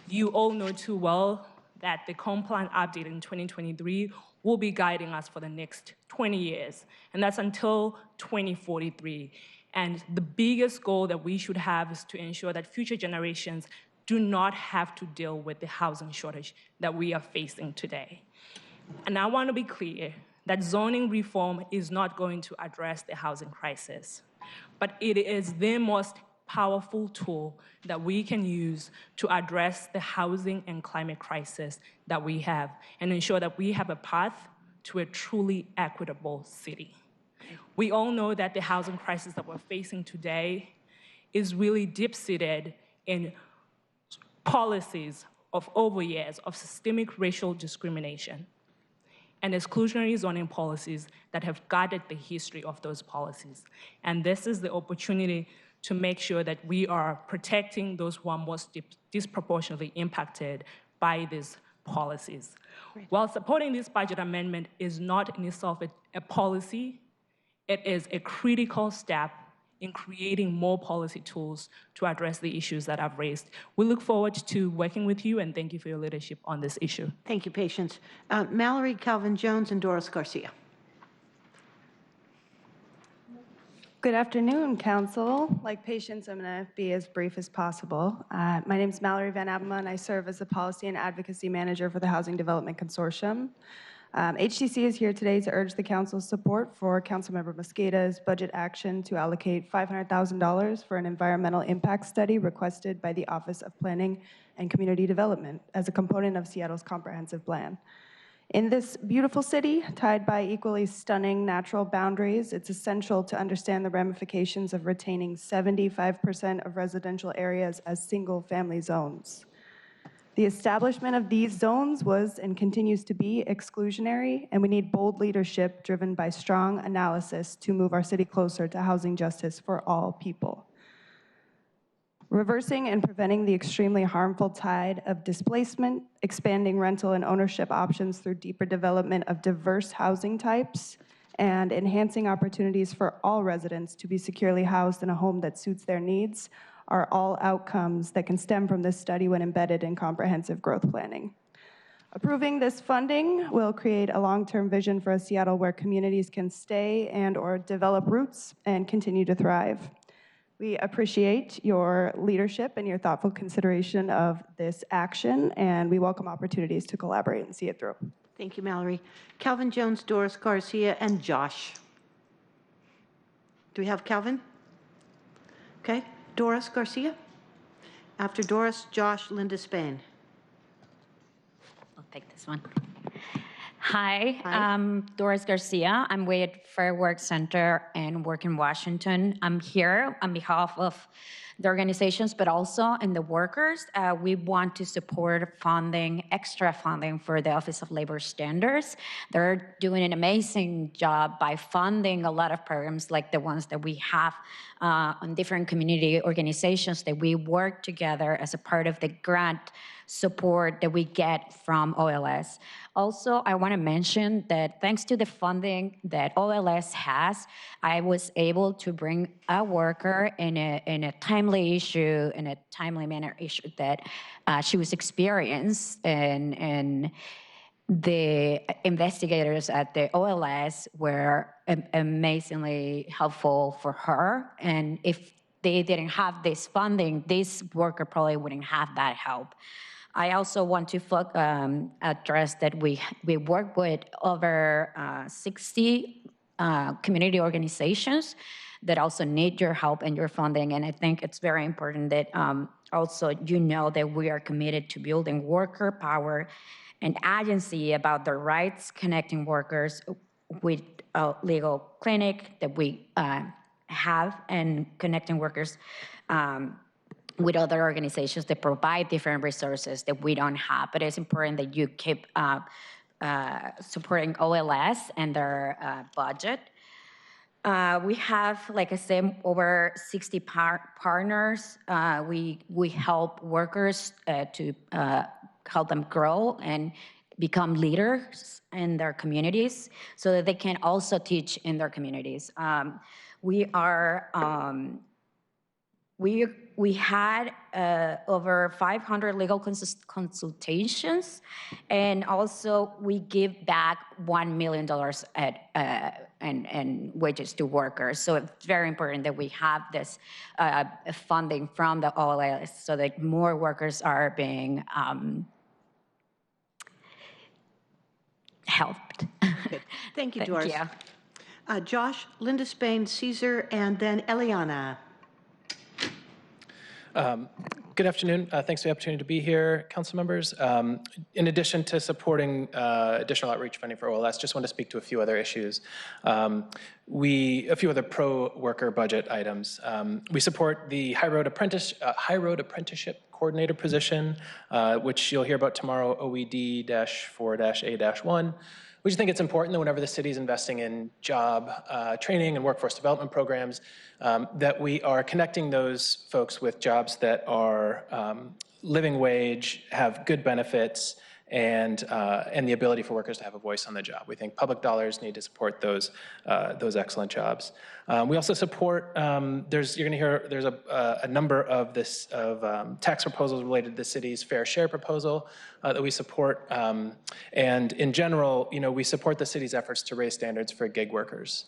You all know too well that the Comp Plan update in 2023 will be guiding us for the next 20 years, and that's until 2043. And the biggest goal that we should have is to ensure that future generations do not have to deal with the housing shortage that we are facing today. And I want to be clear that zoning reform is not going to address the housing crisis, but it is the most powerful tool that we can use to address the housing and climate crisis that we have and ensure that we have a path to a truly equitable city. We all know that the housing crisis that we're facing today is really deep-seated in policies of over years of systemic racial discrimination and exclusionary zoning policies that have guided the history of those policies. And this is the opportunity to make sure that we are protecting those who are most disproportionately impacted by these policies. Great. While supporting this budget amendment is not in itself a policy, it is a critical step in creating more policy tools to address the issues that I've raised. We look forward to working with you, and thank you for your leadership on this issue. Thank you, Patience. Mallory Calvin-Jones and Doris Garcia. Good afternoon, Council. Like Patience, I'm going to be as brief as possible. My name is Mallory Van Abema, and I serve as the Policy and Advocacy Manager for the Housing Development Consortium. HDC is here today to urge the Council's support for Councilmember Mosqueda's budget action to allocate $500,000 for an environmental impact study requested by the Office of Planning and Community Development as a component of Seattle's comprehensive plan. In this beautiful city, tied by equally stunning natural boundaries, it's essential to understand the ramifications of retaining 75% of residential areas as single-family zones. The establishment of these zones was and continues to be exclusionary, and we need bold leadership driven by strong analysis to move our city closer to housing justice for all people. Reversing and preventing the extremely harmful tide of displacement, expanding rental and ownership options through deeper development of diverse housing types, and enhancing opportunities for all residents to be securely housed in a home that suits their needs are all outcomes that can stem from this study when embedded in comprehensive growth planning. Approving this funding will create a long-term vision for a Seattle where communities can stay and/or develop roots and continue to thrive. We appreciate your leadership and your thoughtful consideration of this action, and we welcome opportunities to collaborate and see it through. Thank you, Mallory. Calvin Jones, Doris Garcia, and Josh. Do we have Calvin? Okay. Doris Garcia. After Doris, Josh, Linda Spain. I'll take this one. Hi, I'm Doris Garcia. I'm with Fair Work Center and work in Washington. I'm here on behalf of the organizations, but also in the workers. We want to support funding, extra funding for the Office of Labor Standards. They're doing an amazing job by funding a lot of programs like the ones that we have on different community organizations that we work together as a part of the grant support that we get from OLS. Also, I want to mention that thanks to the funding that OLS has, I was able to bring a worker in a timely issue, in a timely manner issue that she was experienced, and the investigators at the OLS were amazingly helpful for her. And if they didn't have this funding, this worker probably wouldn't have that help. I also want to address that we work with over 60 community organizations that also need your help and your funding. And I think it's very important that also you know that we are committed to building worker power and agency about the rights, connecting workers with a legal clinic that we have and connecting workers with other organizations that provide different resources that we don't have. But it's important that you keep supporting OLS and their budget. We have, like I said, over 60 partners. We help workers to help them grow and become leaders in their communities so that they can also teach in their communities. We had over 500 legal consultations, and also we give back $1 million in wages to workers. So it's very important that we have this funding from the OLS so that more workers are being helped. Good. Thank you, Doris. Thank you. Josh, Linda Spain, Caesar, and then Eliana. Good afternoon. Thanks for the opportunity to be here, council members. In addition to supporting additional outreach funding for OLS, just want to speak to a few other issues. A few other pro-worker budget items. We support the high road apprenticeship coordinator position, which you'll hear about tomorrow, OED-4-A-1. We just think it's important that whenever the city is investing in job training and workforce development programs, that we are connecting those folks with jobs that are living wage, have good benefits, and the ability for workers to have a voice on the job. We think public dollars need to support those excellent jobs. We also support, you're going to hear, there's a number of tax proposals related to the city's fair share proposal that we support. And in general, we support the city's efforts to raise standards for gig workers.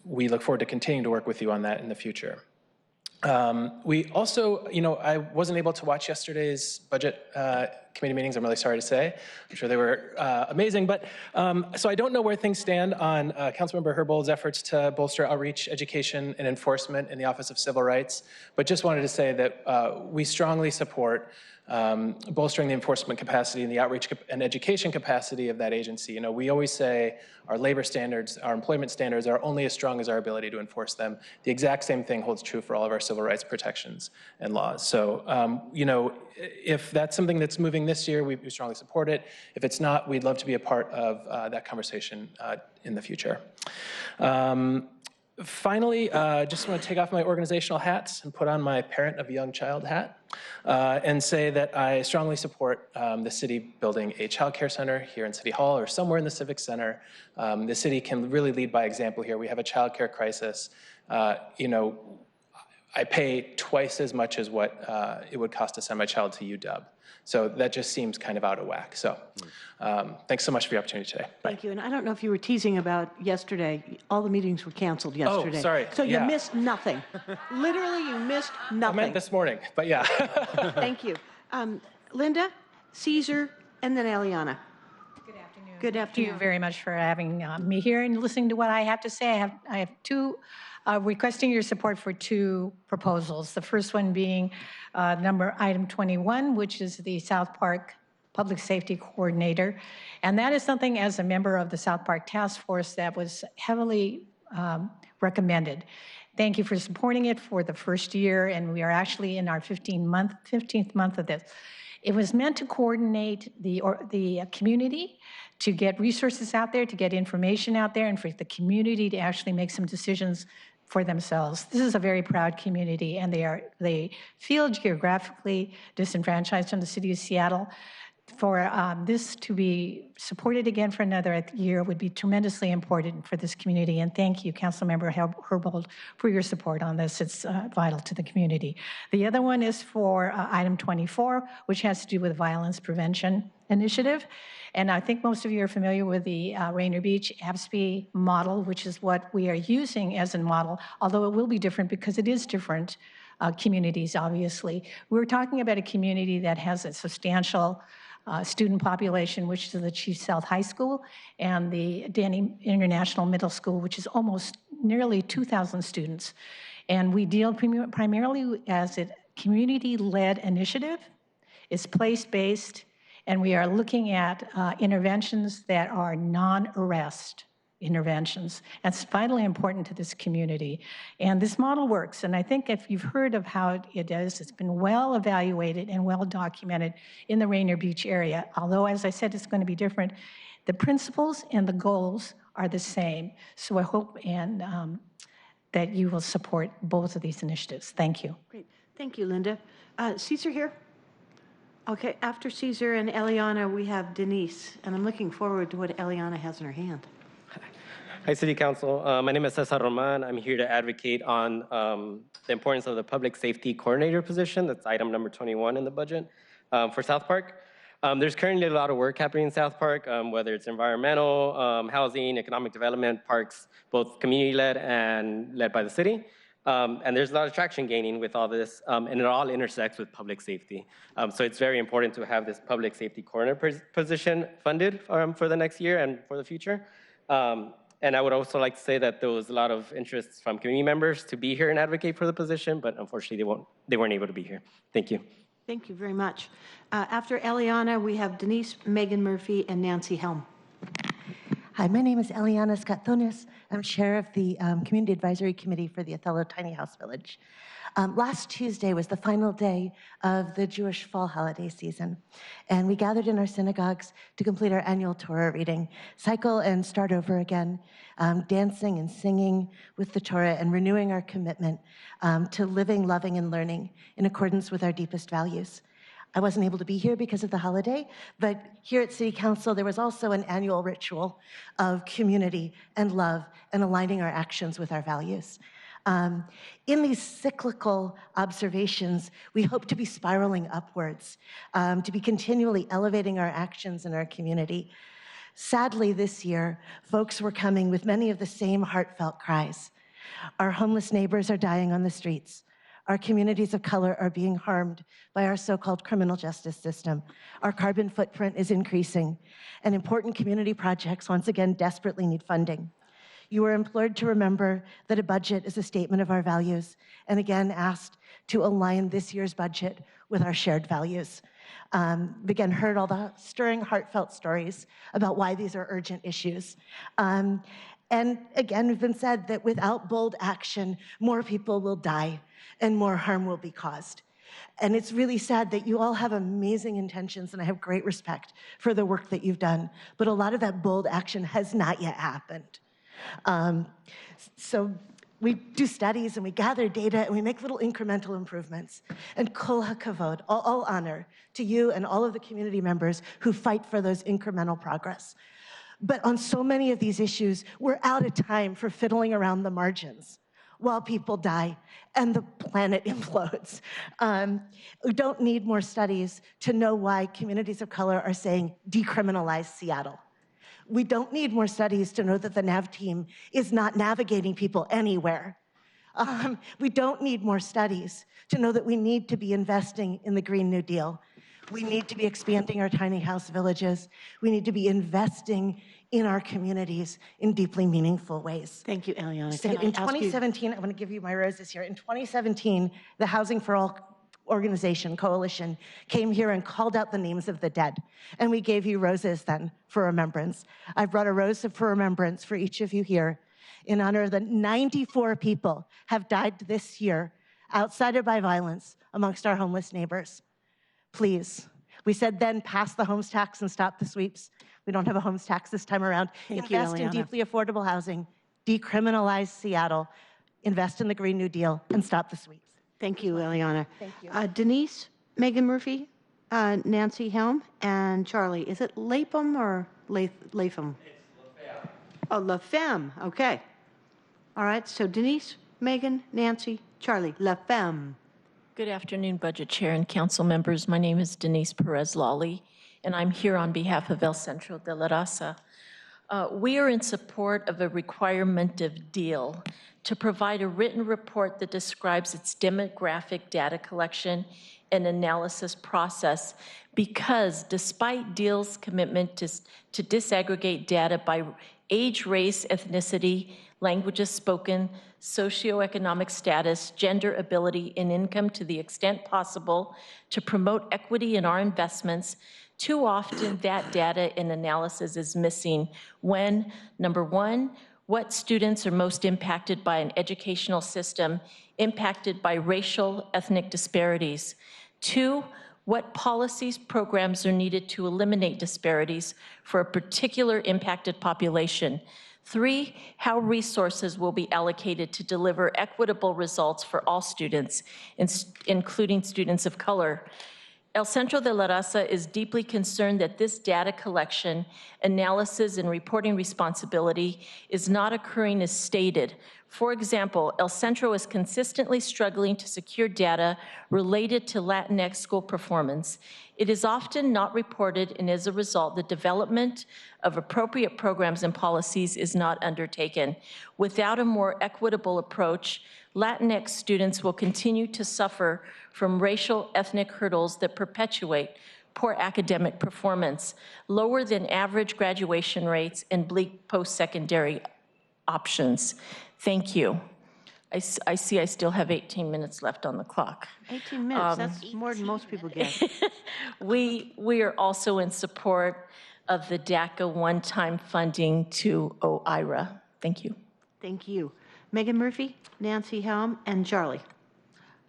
We look forward to continuing to work with you on that in the future. We also, I wasn't able to watch yesterday's budget committee meetings, I'm really sorry to say. I'm sure they were amazing, but so I don't know where things stand on Councilmember Herbold's efforts to bolster outreach, education, and enforcement in the Office of Civil Rights, but just wanted to say that we strongly support bolstering the enforcement capacity and the outreach and education capacity of that agency. We always say our labor standards, our employment standards are only as strong as our ability to enforce them. The exact same thing holds true for all of our civil rights protections and laws. So, if that's something that's moving this year, we strongly support it. If it's not, we'd love to be a part of that conversation in the future. Finally, just want to take off my organizational hats and put on my parent of a young child hat and say that I strongly support the city building a child care center here in City Hall or somewhere in the Civic Center. The city can really lead by example here. We have a child care crisis. I pay twice as much as what it would cost to send my child to UW. So that just seems kind of out of whack. So thanks so much for the opportunity today. Bye. Thank you. And I don't know if you were teasing about yesterday. All the meetings were canceled yesterday. Oh, sorry. So you missed nothing. Literally, you missed nothing. I meant this morning, but yeah. Thank you. Linda, Caesar, and then Eliana. Good afternoon. Good afternoon. Thank you very much for having me here and listening to what I have to say. I have two, requesting your support for two proposals. The first one being item 21, which is the South Park Public Safety Coordinator. And that is something as a member of the South Park Task Force that was heavily recommended. Thank you for supporting it for the first year, and we are actually in our 15th month of this. It was meant to coordinate the community, to get resources out there, to get information out there, and for the community to actually make some decisions for themselves. This is a very proud community, and they feel geographically disenfranchised from the city of Seattle. For this to be supported again for another year would be tremendously important for this community. And thank you, Councilmember Herbold, for your support on this. It's vital to the community. The other one is for item 24, which has to do with Violence Prevention Initiative. And I think most of you are familiar with the Rainier Beach ABSP model, which is what we are using as a model, although it will be different because it is different communities, obviously. We're talking about a community that has a substantial student population, which is the Chief South High School and the Denny International Middle School, which is almost nearly 2,000 students. And we deal primarily as a community-led initiative. It's place-based, and we are looking at interventions that are non-arrest interventions. That's vitally important to this community. And this model works. And I think if you've heard of how it is, it's been well evaluated and well documented in the Rainier Beach area. Although, as I said, it's going to be different. The principles and the goals are the same. So I hope that you will support both of these initiatives. Thank you. Great. Thank you, Linda. Caesar here? Okay, after Caesar and Eliana, we have Denise, and I'm looking forward to what Eliana has in her hand. Hi, City Council. My name is Cesar Roman. I'm here to advocate on the importance of the public safety coordinator position. That's item number 21 in the budget for South Park. There's currently a lot of work happening in South Park, whether it's environmental, housing, economic development, parks, both community-led and led by the city. And there's a lot of traction gaining with all this, and it all intersects with public safety. So it's very important to have this public safety coordinator position funded for the next year and for the future. And I would also like to say that there was a lot of interest from community members to be here and advocate for the position, but unfortunately they weren't able to be here. Thank you. Thank you very much. After Eliana, we have Denise, Megan Murphy, and Nancy Helm. Hi, my name is Eliana Scatones. I'm chair of the Community Advisory Committee for the Othello Tiny House Village. Last Tuesday was the final day of the Jewish fall holiday season, and we gathered in our synagogues to complete our annual Torah reading, cycle and start over again, dancing and singing with the Torah and renewing our commitment to living, loving, and learning in accordance with our deepest values. I wasn't able to be here because of the holiday, but here at City Council, there was also an annual ritual of community and love and aligning our actions with our values. In these cyclical observations, we hope to be spiraling upwards, to be continually elevating our actions in our community. Sadly, this year, folks were coming with many of the same heartfelt cries. Our homeless neighbors are dying on the streets. Our communities of color are being harmed by our so-called criminal justice system. Our carbon footprint is increasing, and important community projects once again desperately need funding. You are implored to remember that a budget is a statement of our values, and again asked to align this year's budget with our shared values. Again, heard all the stirring, heartfelt stories about why these are urgent issues. And again, we've been said that without bold action, more people will die and more harm will be caused. And it's really sad that you all have amazing intentions, and I have great respect for the work that you've done, but a lot of that bold action has not yet happened. So we do studies and we gather data and we make little incremental improvements. And kol hakavod, all honor to you and all of the community members who fight for those incremental progress. But on so many of these issues, we're out of time for fiddling around the margins while people die and the planet implodes. We don't need more studies to know why communities of color are saying decriminalize Seattle. We don't need more studies to know that the NAV team is not navigating people anywhere. We don't need more studies to know that we need to be investing in the Green New Deal. We need to be expanding our tiny house villages. We need to be investing in our communities in deeply meaningful ways. Thank you, Eliana. So in 2017, I want to give you my roses here. In 2017, the Housing for All coalition came here and called out the names of the dead. And we gave you roses then for remembrance. I brought a rose for remembrance for each of you here in honor of the 94 people have died this year outside or by violence amongst our homeless neighbors. Please, we said then pass the homes tax and stop the sweeps. We don't have a homes tax this time around. Invest in deeply affordable housing, decriminalize Seattle, invest in the Green New Deal, and stop the sweeps. Thank you, Eliana. Thank you. Denise, Megan Murphy, Nancy Helm, and Charlie. Is it Lapham or Lapham? It's LaFemme. Oh, LaFemme. Okay. All right. So Denise, Megan, Nancy, Charlie. LaFemme. Good afternoon, Budget Chair and Council members. My name is Denise Perez-Lawley, and I'm here on behalf of El Centro de la Raza. We are in support of a requirement of deal to provide a written report that describes its demographic data collection and analysis process, because despite DEAL's commitment to disaggregate data by age, race, ethnicity, languages spoken, socioeconomic status, gender ability, and income to the extent possible to promote equity in our investments. Too often that data and analysis is missing when, number one, what students are most impacted by an educational system impacted by racial, ethnic disparities. Two, what policies, programs are needed to eliminate disparities for a particular impacted population. Three, how resources will be allocated to deliver equitable results for all students, including students of color. El Centro de la Raza is deeply concerned that this data collection, analysis, and reporting responsibility is not occurring as stated. For example, El Centro is consistently struggling to secure data related to Latinx school performance. It is often not reported, and as a result, the development of appropriate programs and policies is not undertaken. Without a more equitable approach, Latinx students will continue to suffer from racial ethnic hurdles that perpetuate poor academic performance, lower than average graduation rates, and bleak post-secondary options. Thank you. I see I still have 18 minutes left on the clock. 18 minutes, that's more than most people get. We are also in support of the DACA one-time funding to OIRA. Thank you. Thank you. Megan Murphy, Nancy Helm, and Charlie.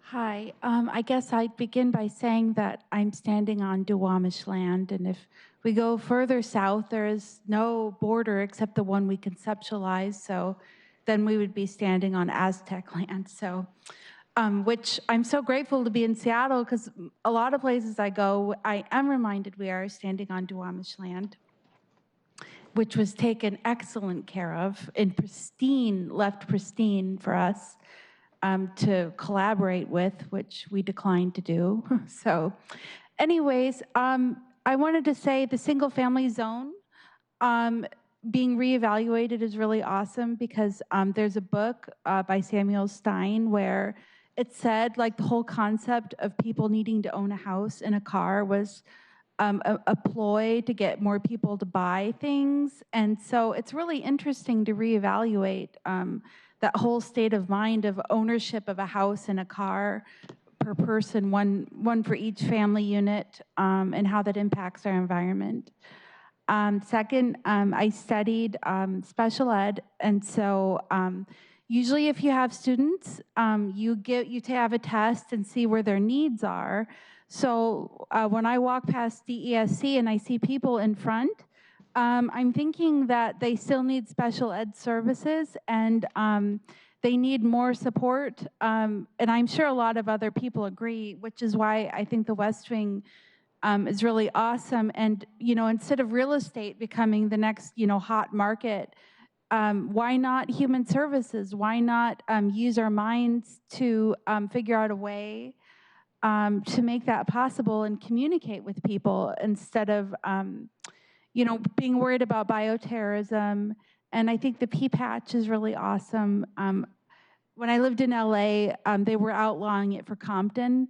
Hi, I guess I'd begin by saying that I'm standing on Duwamish land, and if we go further south, there is no border except the one we conceptualize, so then we would be standing on Aztec land. So, which I'm so grateful to be in Seattle, because a lot of places I go, I am reminded we are standing on Duwamish land, which was taken excellent care of and pristine, left pristine for us to collaborate with, which we declined to do. So anyways, I wanted to say the single family zone being reevaluated is really awesome, because there's a book by Samuel Stein where it said like the whole concept of people needing to own a house and a car was a ploy to get more people to buy things. And so it's really interesting to reevaluate that whole state of mind of ownership of a house and a car per person, one for each family unit, and how that impacts our environment. Second, I studied special ed, and so usually if you have students, you have a test and see where their needs are. So when I walk past DESC and I see people in front, I'm thinking that they still need special ed services, and they need more support. And I'm sure a lot of other people agree, which is why I think the West Wing is really awesome. And, instead of real estate becoming the next, hot market, why not human services? Why not use our minds to figure out a way to make that possible and communicate with people instead of, being worried about bioterrorism. And I think the P-patch is really awesome. When I lived in LA, they were outlawing it for Compton.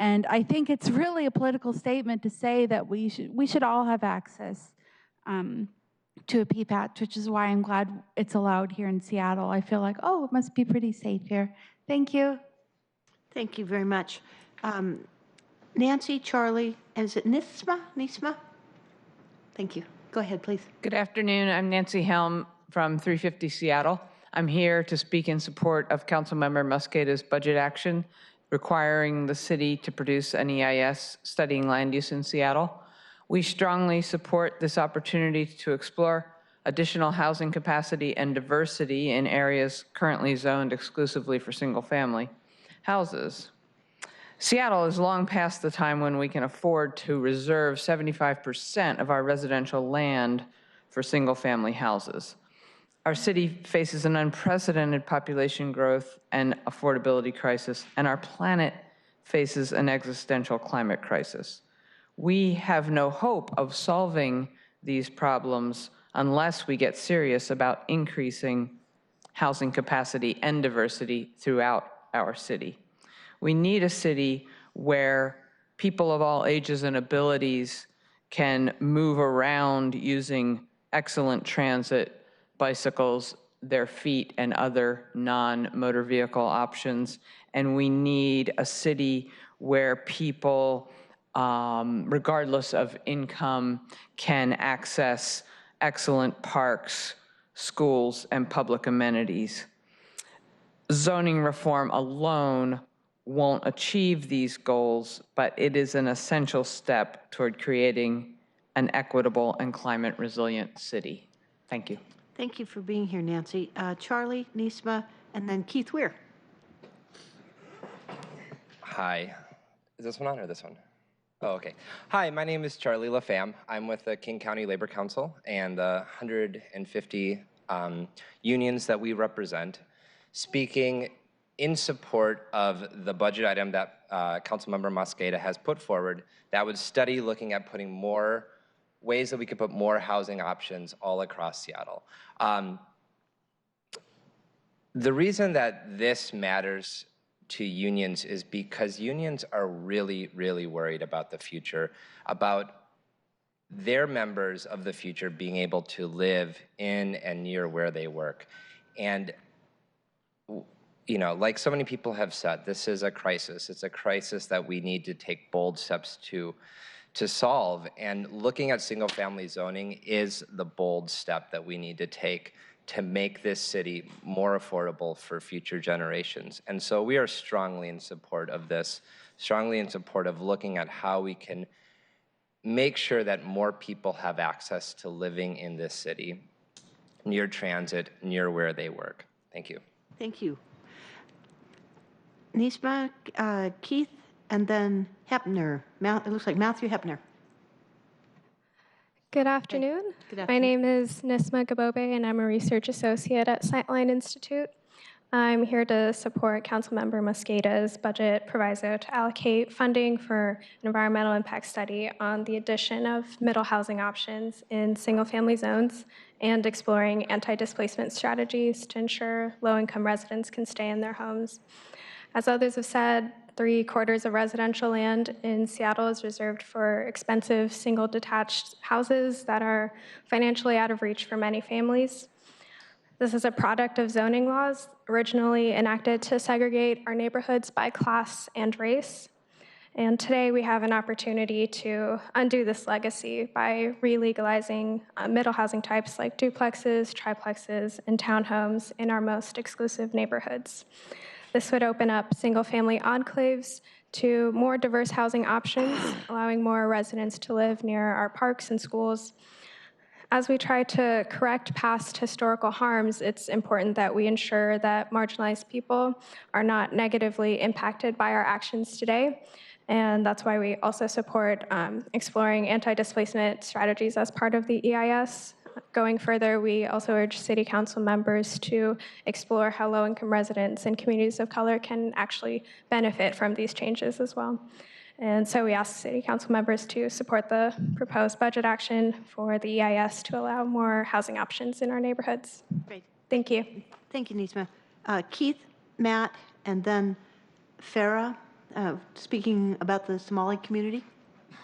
And I think it's really a political statement to say that we should all have access to a P-patch, which is why I'm glad it's allowed here in Seattle. I feel like, it must be pretty safe here. Thank you. Thank you very much. Nancy, Charlie, and is it Nisma? Thank you. Go ahead, please. Good afternoon. I'm Nancy Helm from 350 Seattle. I'm here to speak in support of Councilmember Mosqueda's budget action requiring the city to produce an EIS studying land use in Seattle. We strongly support this opportunity to explore additional housing capacity and diversity in areas currently zoned exclusively for single-family houses. Seattle is long past the time when we can afford to reserve 75% of our residential land for single-family houses. Our city faces an unprecedented population growth and affordability crisis, and our planet faces an existential climate crisis. We have no hope of solving these problems unless we get serious about increasing housing capacity and diversity throughout our city. We need a city where people of all ages and abilities can move around using excellent transit, bicycles, their feet and other non-motor vehicle options. And we need a city where people, regardless of income, can access excellent parks, schools, and public amenities. Zoning reform alone won't achieve these goals, but it is an essential step toward creating an equitable and climate resilient city. Thank you. Thank you for being here, Nancy. Charlie, Nisma, and then Keith Weir. Hi. Is this one on or this one? Oh, okay. Hi, my name is Charlie LaFamme. I'm with the King County Labor Council and the 150 unions that we represent, speaking in support of the budget item that Councilmember Mosqueda has put forward that would study looking at putting more ways that we could put more housing options all across Seattle. The reason that this matters to unions is because unions are really, really worried about the future, about their members of the future being able to live in and near where they work. And, you know, like so many people have said, this is a crisis. It's a crisis that we need to take bold steps to solve. And looking at single-family zoning is the bold step that we need to take to make this city more affordable for future generations. And so we are strongly in support of this, strongly in support of looking at how we can make sure that more people have access to living in this city, near transit, near where they work. Thank you. Thank you. Nisma, Keith, and then Hepner. It looks like Matthew Hepner. Good afternoon. Good afternoon. My name is Nisma Gabobe, and I'm a research associate at Sightline Institute. I'm here to support Councilmember Mosqueda's budget proviso to allocate funding for an environmental impact study on the addition of middle housing options in single-family zones and exploring anti-displacement strategies to ensure low-income residents can stay in their homes. As others have said, 3/4 of residential land in Seattle is reserved for expensive single detached houses that are financially out of reach for many families. This is a product of zoning laws originally enacted to segregate our neighborhoods by class and race. And today we have an opportunity to undo this legacy by re-legalizing middle housing types like duplexes, triplexes, and townhomes in our most exclusive neighborhoods. This would open up single-family enclaves to more diverse housing options, allowing more residents to live near our parks and schools. As we try to correct past historical harms, it's important that we ensure that marginalized people are not negatively impacted by our actions today. And that's why we also support exploring anti-displacement strategies as part of the EIS. Going further, we also urge City Council members to explore how low-income residents and communities of color can actually benefit from these changes as well. And so we ask City Council members to support the proposed budget action for the EIS to allow more housing options in our neighborhoods. Great. Thank you. Thank you, Nisma. Keith, Matt, and then Farah, speaking about the Somali community.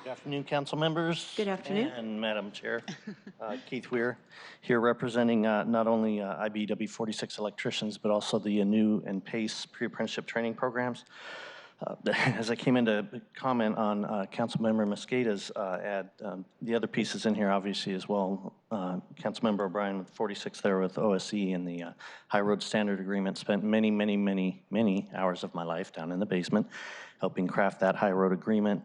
Good afternoon, council members. Good afternoon. And Madam Chair. Keith Weir, here representing not only IBEW 46 electricians, but also the new and PACE pre-apprenticeship training programs. As I came in to comment on Councilmember Mosqueda's ad, the other pieces in here obviously as well. Councilmember O'Brien with 46 there with OSE and the High Road Standard Agreement, spent many, many, many, many hours of my life down in the basement helping craft that High Road Agreement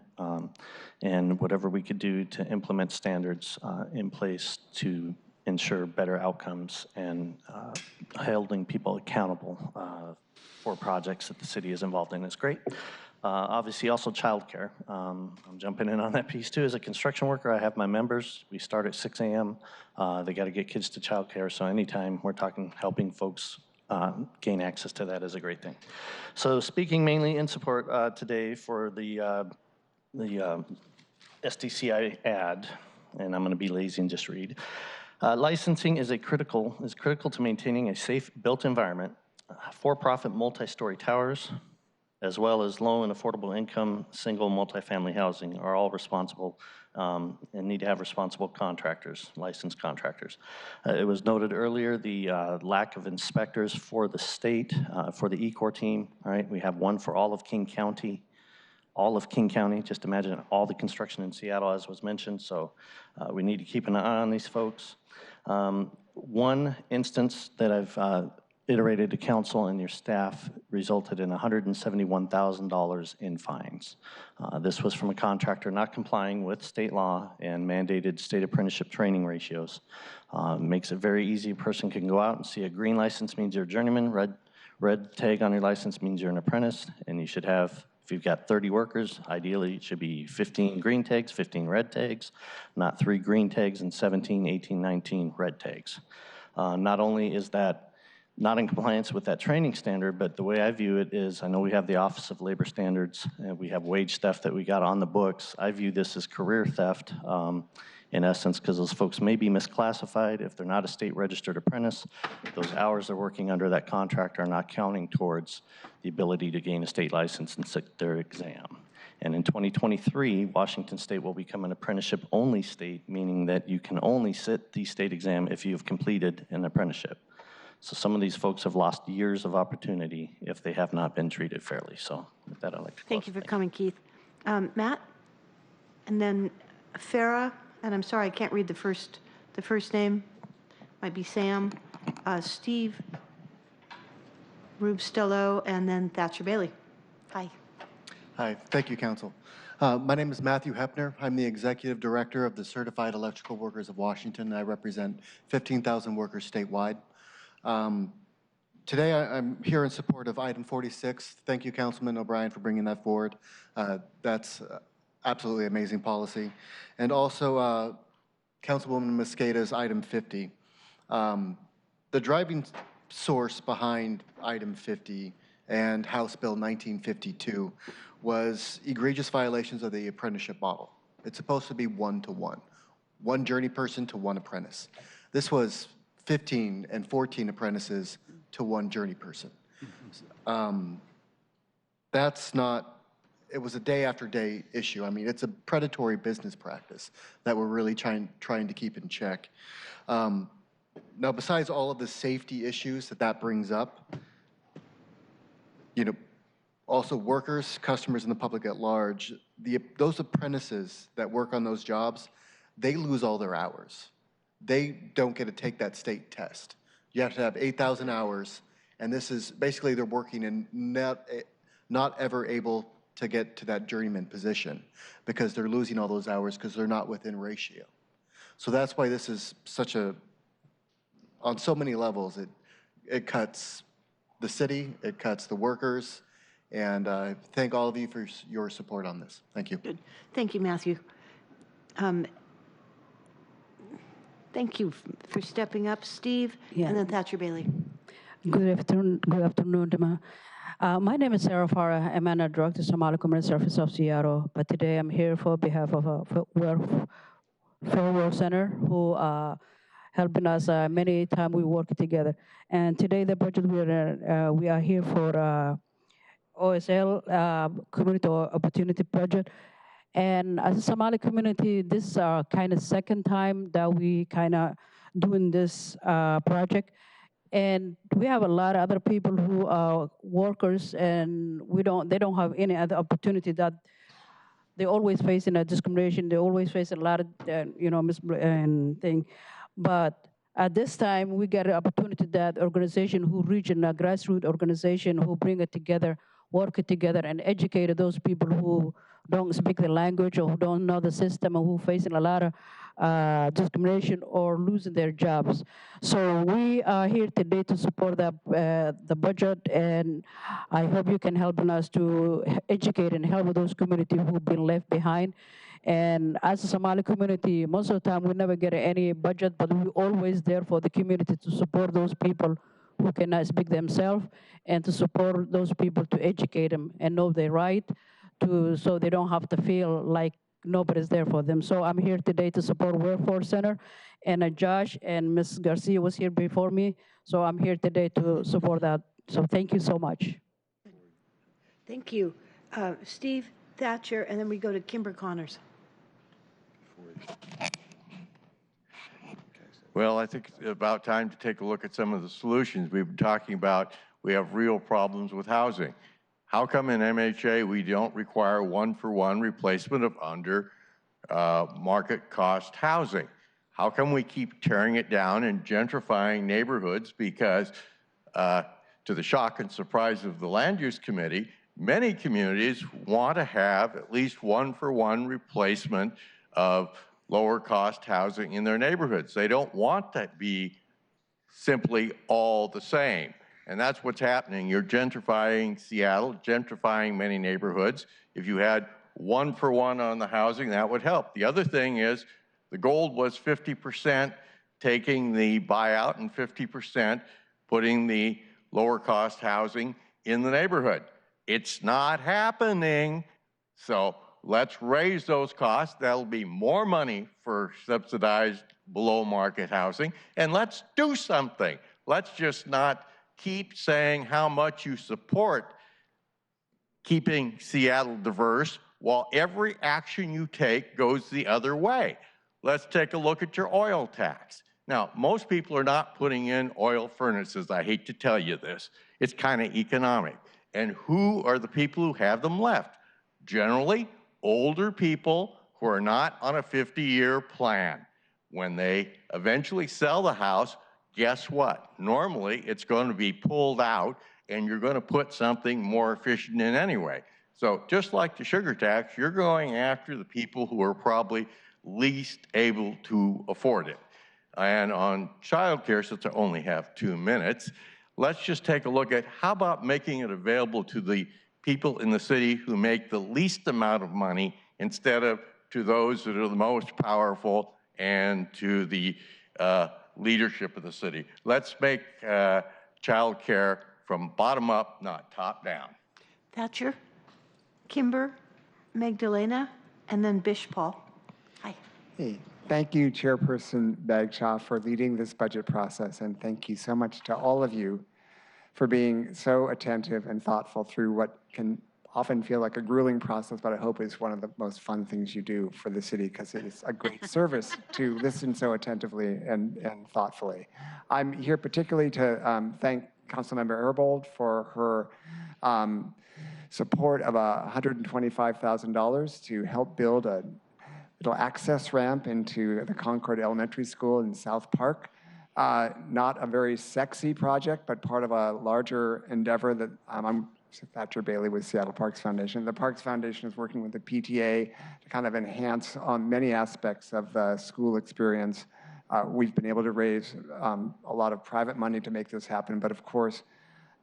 and whatever we could do to implement standards in place to ensure better outcomes and holding people accountable for projects that the city is involved in is great. Obviously also childcare. I'm jumping in on that piece too. As a construction worker, I have my members. We start at 6 a.m. They got to get kids to childcare. So anytime we're talking helping folks gain access to that is a great thing. So speaking mainly in support today for the SDCI ad, and I'm going to be lazy and just read. Licensing is critical to maintaining a safe built environment. For-profit multi-story towers, as well as low and affordable income, single multifamily housing are all responsible and need to have responsible contractors, licensed contractors. It was noted earlier the lack of inspectors for the state, for the ECOR team, all right? We have one for all of King County. All of King County, just imagine all the construction in Seattle, as was mentioned, so we need to keep an eye on these folks. One instance that I've iterated to council and your staff resulted in $171,000 in fines. This was from a contractor not complying with state law and mandated state apprenticeship training ratios. Makes it very easy. A person can go out and see a green license means you're a journeyman, red tag on your license means you're an apprentice, and you should have, if you've got 30 workers, ideally it should be 15 green tags, 15 red tags, not 3 green tags and 17, 18, 19 red tags. Not only is that not in compliance with that training standard, but the way I view it is, I know we have the Office of Labor Standards, and we have wage theft that we got on the books. I view this as career theft, in essence, because those folks may be misclassified. If they're not a state registered apprentice, those hours they're working under that contract are not counting towards the ability to gain a state license and sit their exam. And in 2023, Washington State will become an apprenticeship-only state, meaning that you can only sit the state exam if you've completed an apprenticeship. So some of these folks have lost years of opportunity if they have not been treated fairly. So with that, I'd like to close. Thank you for coming, Keith. Matt? And then Farah, and I'm sorry, I can't read the first name. Might be Sam. Steve Rubestello, and then Thatcher Bailey. Hi. Hi, thank you, Council. My name is Matthew Hepner. I'm the Executive Director of the Certified Electrical Workers of Washington. I represent 15,000 workers statewide. Today, I'm here in support of item 46. Thank you, Councilman O'Brien, for bringing that forward. That's absolutely amazing policy. And also, Councilwoman Mosqueda's item 50. The driving source behind item 50 and House Bill 1952 was egregious violations of the apprenticeship model. It's supposed to be one-to-one, one journey person to one apprentice. This was 15 and 14 apprentices to one journey person. That's not, it was a day after day issue. I mean, it's a predatory business practice that we're really trying to keep in check. Now, besides all of the safety issues that brings up, you know, also workers, customers, and the public at large, those apprentices that work on those jobs, they lose all their hours. They don't get to take that state test. You have to have 8,000 hours, and this is basically they're working and not ever able to get to that journeyman position because they're losing all those hours because they're not within ratio. So that's why this is such a, on so many levels, it cuts the city, it cuts the workers, and I thank all of you for your support on this. Thank you. Good. Thank you, Matthew. Thank you for stepping up, Steve, and then Thatcher Bailey. Good afternoon, Dima. My name is Sarah Farah. I'm an director of Somali Community Service of Seattle, but today I'm here for behalf of Fair Work Center, who helping us many times we work together. And today the budget we are here for OSL Community Opportunity Project. And as a Somali community, this is our kind of second time that we kind of doing this project. And we have a lot of other people who are workers, and they don't have any other opportunity that they always facing a discrimination. They always face a lot of, thing. But at this time, we get an opportunity that organization who reach in a grassroots organization who bring it together, work it together, and educate those people who don't speak the language or who don't know the system or who facing a lot of discrimination or losing their jobs. So we are here today to support the budget, and I hope you can help us to educate and help those communities who've been left behind. And as a Somali community, most of the time we never get any budget, but we're always there for the community to support those people who cannot speak themselves and to support those people to educate them and know their right so they don't have to feel like nobody's there for them. So I'm here today to support Workforce Center, and Josh and Ms. Garcia was here before me, so I'm here today to support that. So thank you so much. Thank you. Steve, Thatcher, and then we go to Kimber Connors. Well, I think it's about time to take a look at some of the solutions we've been talking about. We have real problems with housing. How come in MHA we don't require one-for-one replacement of under market cost housing? How come we keep tearing it down and gentrifying neighborhoods? Because to the shock and surprise of the Land Use Committee, many communities want to have at least one-for-one replacement of lower cost housing in their neighborhoods. They don't want to be simply all the same. And that's what's happening. You're gentrifying Seattle, gentrifying many neighborhoods. If you had one-for-one on the housing, that would help. The other thing is the goal was 50% taking the buyout and 50% putting the lower cost housing in the neighborhood. It's not happening. So let's raise those costs. That'll be more money for subsidized below market housing. And let's do something. Let's just not keep saying how much you support keeping Seattle diverse while every action you take goes the other way. Let's take a look at your oil tax. Now, most people are not putting in oil furnaces. I hate to tell you this. It's kind of economic. And who are the people who have them left? Generally, older people who are not on a 50-year plan. When they eventually sell the house, guess what? Normally, it's going to be pulled out, and you're going to put something more efficient in anyway. So just like the sugar tax, you're going after the people who are probably least able to afford it. And on childcare, since I only have 2 minutes, let's just take a look at how about making it available to the people in the city who make the least amount of money instead of to those that are the most powerful and to the leadership of the city. Let's make childcare from bottom up, not top down. Thatcher, Kimber, Magdalena, and then Bishpal. Hi. Hey, thank you, Chairperson Bagshaw, for leading this budget process, and thank you so much to all of you for being so attentive and thoughtful through what can often feel like a grueling process, but I hope is one of the most fun things you do for the city, because it is a great service to listen so attentively and thoughtfully. I'm here particularly to thank Councilmember Herbold for her support of $125,000 to help build a little access ramp into the Concord Elementary School in South Park. Not a very sexy project, but part of a larger endeavor that I'm Thatcher Bailey with Seattle Parks Foundation. The Parks Foundation is working with the PTA to kind of enhance many aspects of the school experience. We've been able to raise a lot of private money to make this happen, but of course,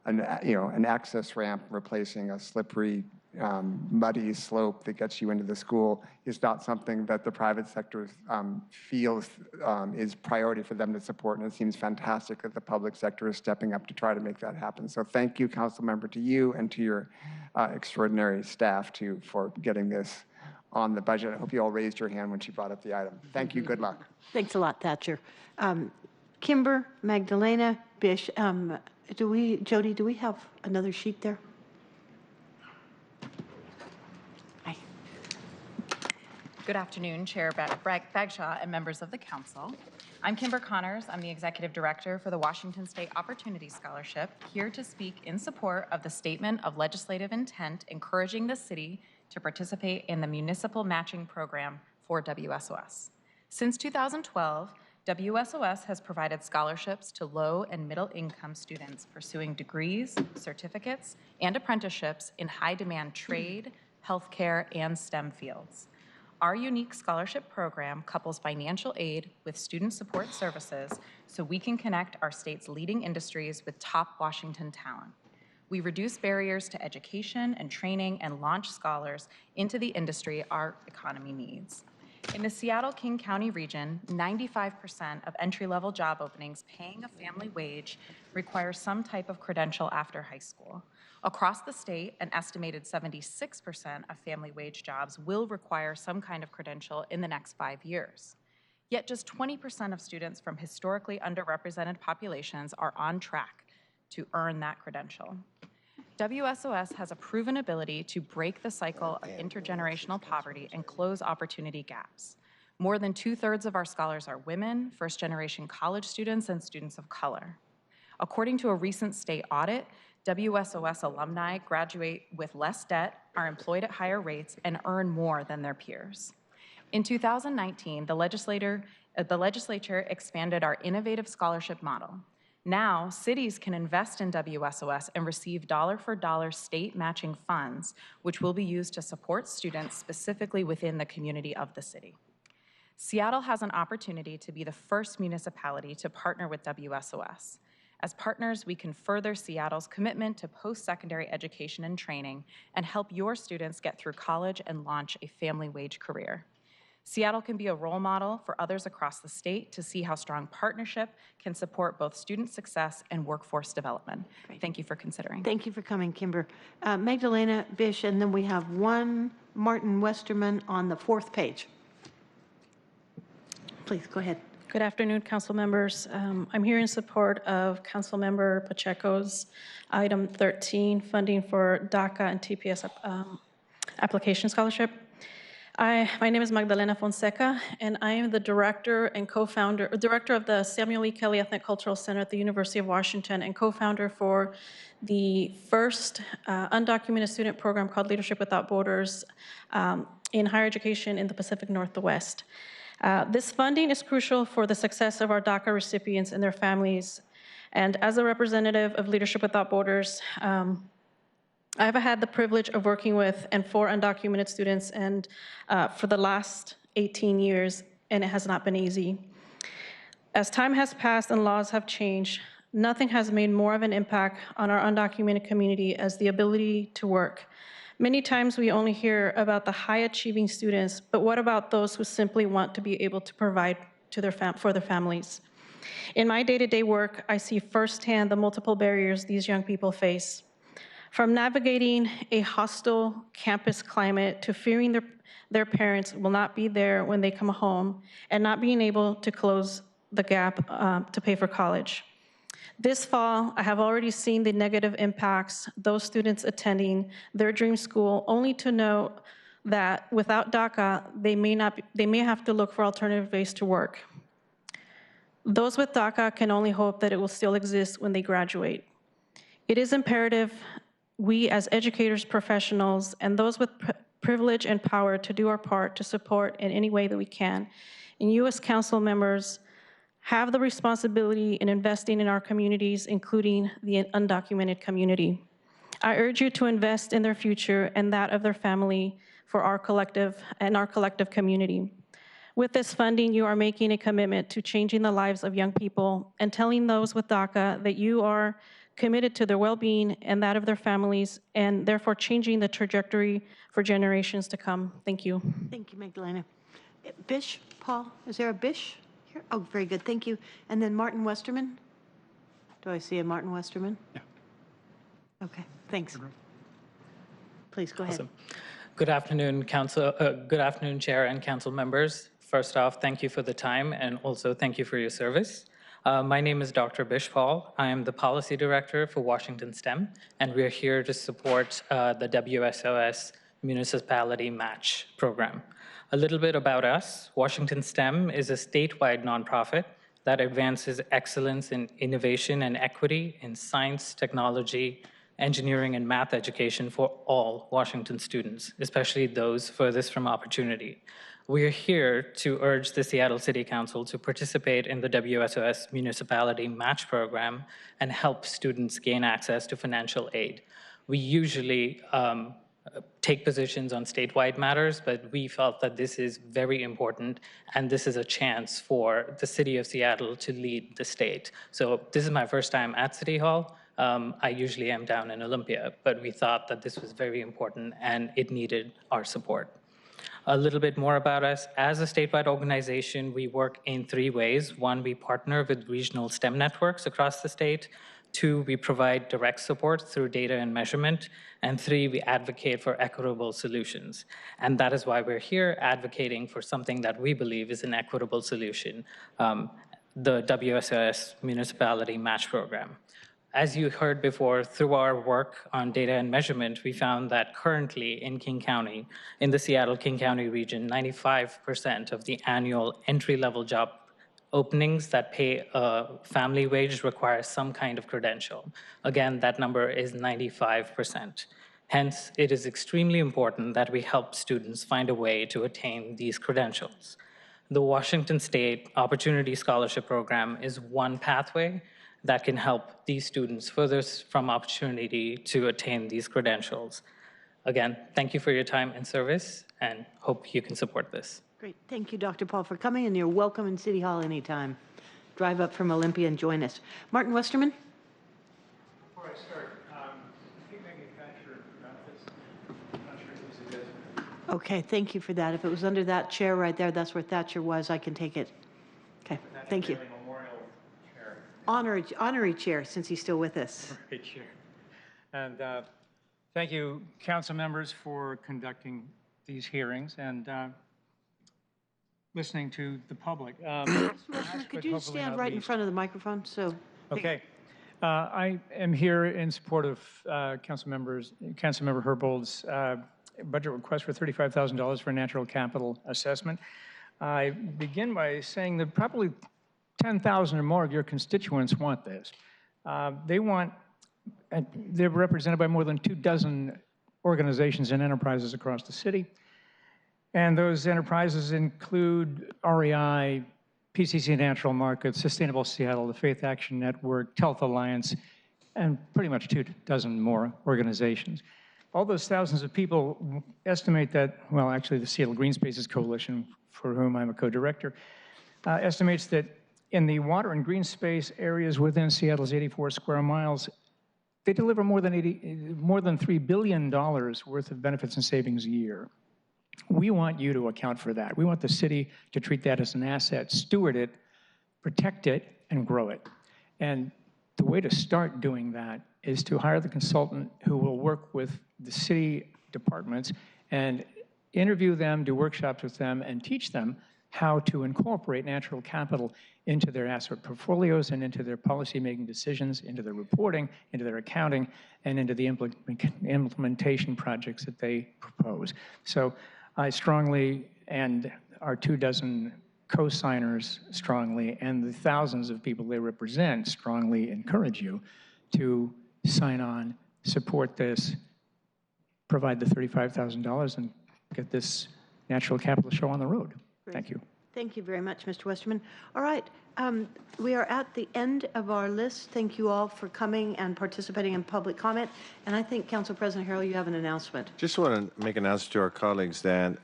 an access ramp replacing a slippery, muddy slope that gets you into the school is not something that the private sector feels is priority for them to support, and it seems fantastic that the public sector is stepping up to try to make that happen. So thank you, Council Member, to you and to your extraordinary staff for getting this on the budget. I hope you all raised your hand when she brought up the item. Thank you, good luck. Thanks a lot, Thatcher. Kimber, Magdalena, Bish, Jody, do we have another sheet there? Good afternoon, Chair Bagshaw and members of the Council. I'm Kimber Connors. I'm the Executive Director for the Washington State Opportunity Scholarship, here to speak in support of the Statement of Legislative Intent encouraging the city to participate in the Municipal Matching Program for WSOS. Since 2012, WSOS has provided scholarships to low and middle income students pursuing degrees, certificates, and apprenticeships in high-demand trade, healthcare, and STEM fields. Our unique scholarship program couples financial aid with student support services so we can connect our state's leading industries with top Washington talent. We reduce barriers to education and training and launch scholars into the industry our economy needs. In the Seattle-King County region, 95% of entry-level job openings paying a family wage require some type of credential after high school. Across the state, an estimated 76% of family wage jobs will require some kind of credential in the next 5 years. Yet just 20% of students from historically underrepresented populations are on track to earn that credential. WSOS has a proven ability to break the cycle of intergenerational poverty and close opportunity gaps. More than 2/3 of our scholars are women, first-generation college students, and students of color. According to a recent state audit, WSOS alumni graduate with less debt, are employed at higher rates, and earn more than their peers. In 2019, the legislature expanded our innovative scholarship model. Now, cities can invest in WSOS and receive dollar-for-dollar state matching funds, which will be used to support students specifically within the community of the city. Seattle has an opportunity to be the first municipality to partner with WSOS. As partners, we can further Seattle's commitment to post-secondary education and training and help your students get through college and launch a family wage career. Seattle can be a role model for others across the state to see how strong partnership can support both student success and workforce development. Thank you for considering. Thank you for coming, Kimber. Magdalena Bish, and then we have one Martin Westerman on the 4th page. Please, go ahead. Good afternoon, council members. I'm here in support of Council Member Pacheco's item 13, funding for DACA and TPS application scholarship. My name is Magdalena Fonseca, and I am the director and director of the Samuel E. Kelly Ethnic Cultural Center at the University of Washington and co-founder for the first undocumented student program called Leadership Without Borders in higher education in the Pacific Northwest. This funding is crucial for the success of our DACA recipients and their families. And as a representative of Leadership Without Borders, I've had the privilege of working with and for undocumented students and for the last 18 years, and it has not been easy. As time has passed and laws have changed, nothing has made more of an impact on our undocumented community as the ability to work. Many times we only hear about the high-achieving students, but what about those who simply want to be able to provide to for their families? In my day-to-day work, I see firsthand the multiple barriers these young people face. From navigating a hostile campus climate to fearing their parents will not be there when they come home and not being able to close the gap to pay for college. This fall, I have already seen the negative impacts those students attending their dream school, only to know that without DACA, they may have to look for alternative ways to work. Those with DACA can only hope that it will still exist when they graduate. It is imperative we as educators, professionals, and those with privilege and power to do our part to support in any way that we can. And you as council members have the responsibility in investing in our communities, including the undocumented community. I urge you to invest in their future and that of their family for our collective community. With this funding, you are making a commitment to changing the lives of young people and telling those with DACA that you are committed to their well-being and that of their families, and therefore changing the trajectory for generations to come. Thank you. Thank you, Magdalena. Bish, Paul, is there a Bish? Here? Oh, very good, thank you. And then Martin Westerman? Do I see a Martin Westerman? Yeah. Okay, thanks. Please, go ahead. Awesome. Good afternoon, good afternoon, Chair and Council members. First off, thank you for the time, and also thank you for your service. My name is Dr. Bish Paul. I am the Policy Director for Washington STEM, and we are here to support the WSOS Municipality Match Program. A little bit about us. Washington STEM is a statewide nonprofit that advances excellence in innovation and equity in science, technology, engineering, and math education for all Washington students, especially those furthest from opportunity. We are here to urge the Seattle City Council to participate in the WSOS Municipality Match Program and help students gain access to financial aid. We usually take positions on statewide matters, but we felt that this is very important, and this is a chance for the city of Seattle to lead the state. So this is my first time at City Hall. I usually am down in Olympia, but we thought that this was very important and it needed our support. A little bit more about us. As a statewide organization, we work in 3 ways. 1, we partner with regional STEM networks across the state. 2, we provide direct support through data and measurement. And 3, we advocate for equitable solutions. And that is why we're here advocating for something that we believe is an equitable solution, the WSOS Municipality Match Program. As you heard before, through our work on data and measurement, we found that currently in King County, in the Seattle-King County region, 95% of the annual entry-level job openings that pay a family wage require some kind of credential. Again, that number is 95%. Hence, it is extremely important that we help students find a way to attain these credentials. The Washington State Opportunity Scholarship Program is one pathway that can help these students furthest from opportunity to attain these credentials. Again, thank you for your time and service, and hope you can support this. Great. Thank you, Dr. Paul, for coming, and you're welcome in City Hall anytime. Drive up from Olympia and join us. Martin Westerman? Before I start, state manufacturer benefits, I'm not sure whose it is. Okay, thank you for that. If it was under that chair right there, that's where Thatcher was, I can take it. Okay, thank you. Memorial chair. Honorary chair, since he's still with us. Right, chair. And thank you, council members, for conducting these hearings and listening to the public. Could you stand right in front of the microphone? So. Okay. I am here in support of Councilmember Herbold's budget request for $35,000 for natural capital assessment. I begin by saying that probably 10,000 or more of your constituents want this. They're represented by more than 24 organizations and enterprises across the city. And those enterprises include REI, PCC Natural Markets, Sustainable Seattle, the Faith Action Network, Health Alliance, and pretty much 24 more organizations. All those thousands of people estimate that, well, actually the Seattle Green Spaces Coalition, for whom I'm a co-director, estimates that in the water and green space areas within Seattle's 84 square miles, they deliver more than $3 billion worth of benefits and savings a year. We want you to account for that. We want the city to treat that as an asset, steward it, protect it, and grow it. And the way to start doing that is to hire the consultant who will work with the city departments and interview them, do workshops with them, and teach them how to incorporate natural capital into their asset portfolios and into their policy-making decisions, into their reporting, into their accounting, and into the implementation projects that they propose. So I strongly, and our 24 co-signers strongly, and the thousands of people they represent strongly encourage you to sign on, support this, provide the $35,000, and get this natural capital show on the road. Great. Thank you. Thank you very much, Mr. Westerman. All right, we are at the end of our list. Thank you all for coming and participating in public comment. And I think, Council President Harrell, you have an announcement. Just want to make an announcement to our colleagues that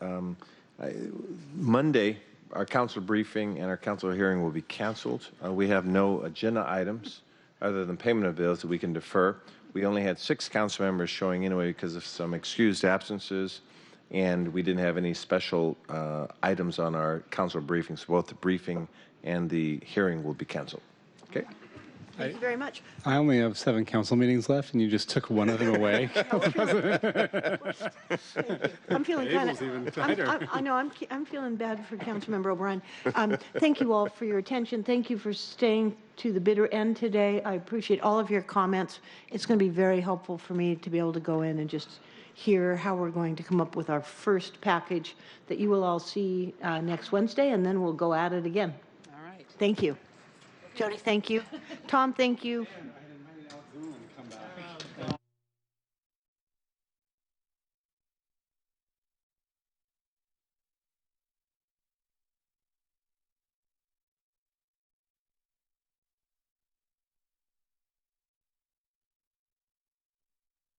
Monday, our council briefing and our council hearing will be canceled. We have no agenda items other than payment of bills that we can defer. We only had 6 council members showing anyway because of some excused absences, and we didn't have any special items on our council briefings. Both the briefing and the hearing will be canceled. Okay? Thank you very much. I only have 7 council meetings left, and you just took one of them away. I'm feeling kind of. I know. I'm feeling bad for Councilmember O'Brien. Thank you all for your attention. Thank you for staying to the bitter end today. I appreciate all of your comments. It's going to be very helpful for me to be able to go in and just hear how we're going to come up with our first package that you will all see next Wednesday, and then we'll go at it again. All right. Thank you. Jody, thank you. Tom, thank you.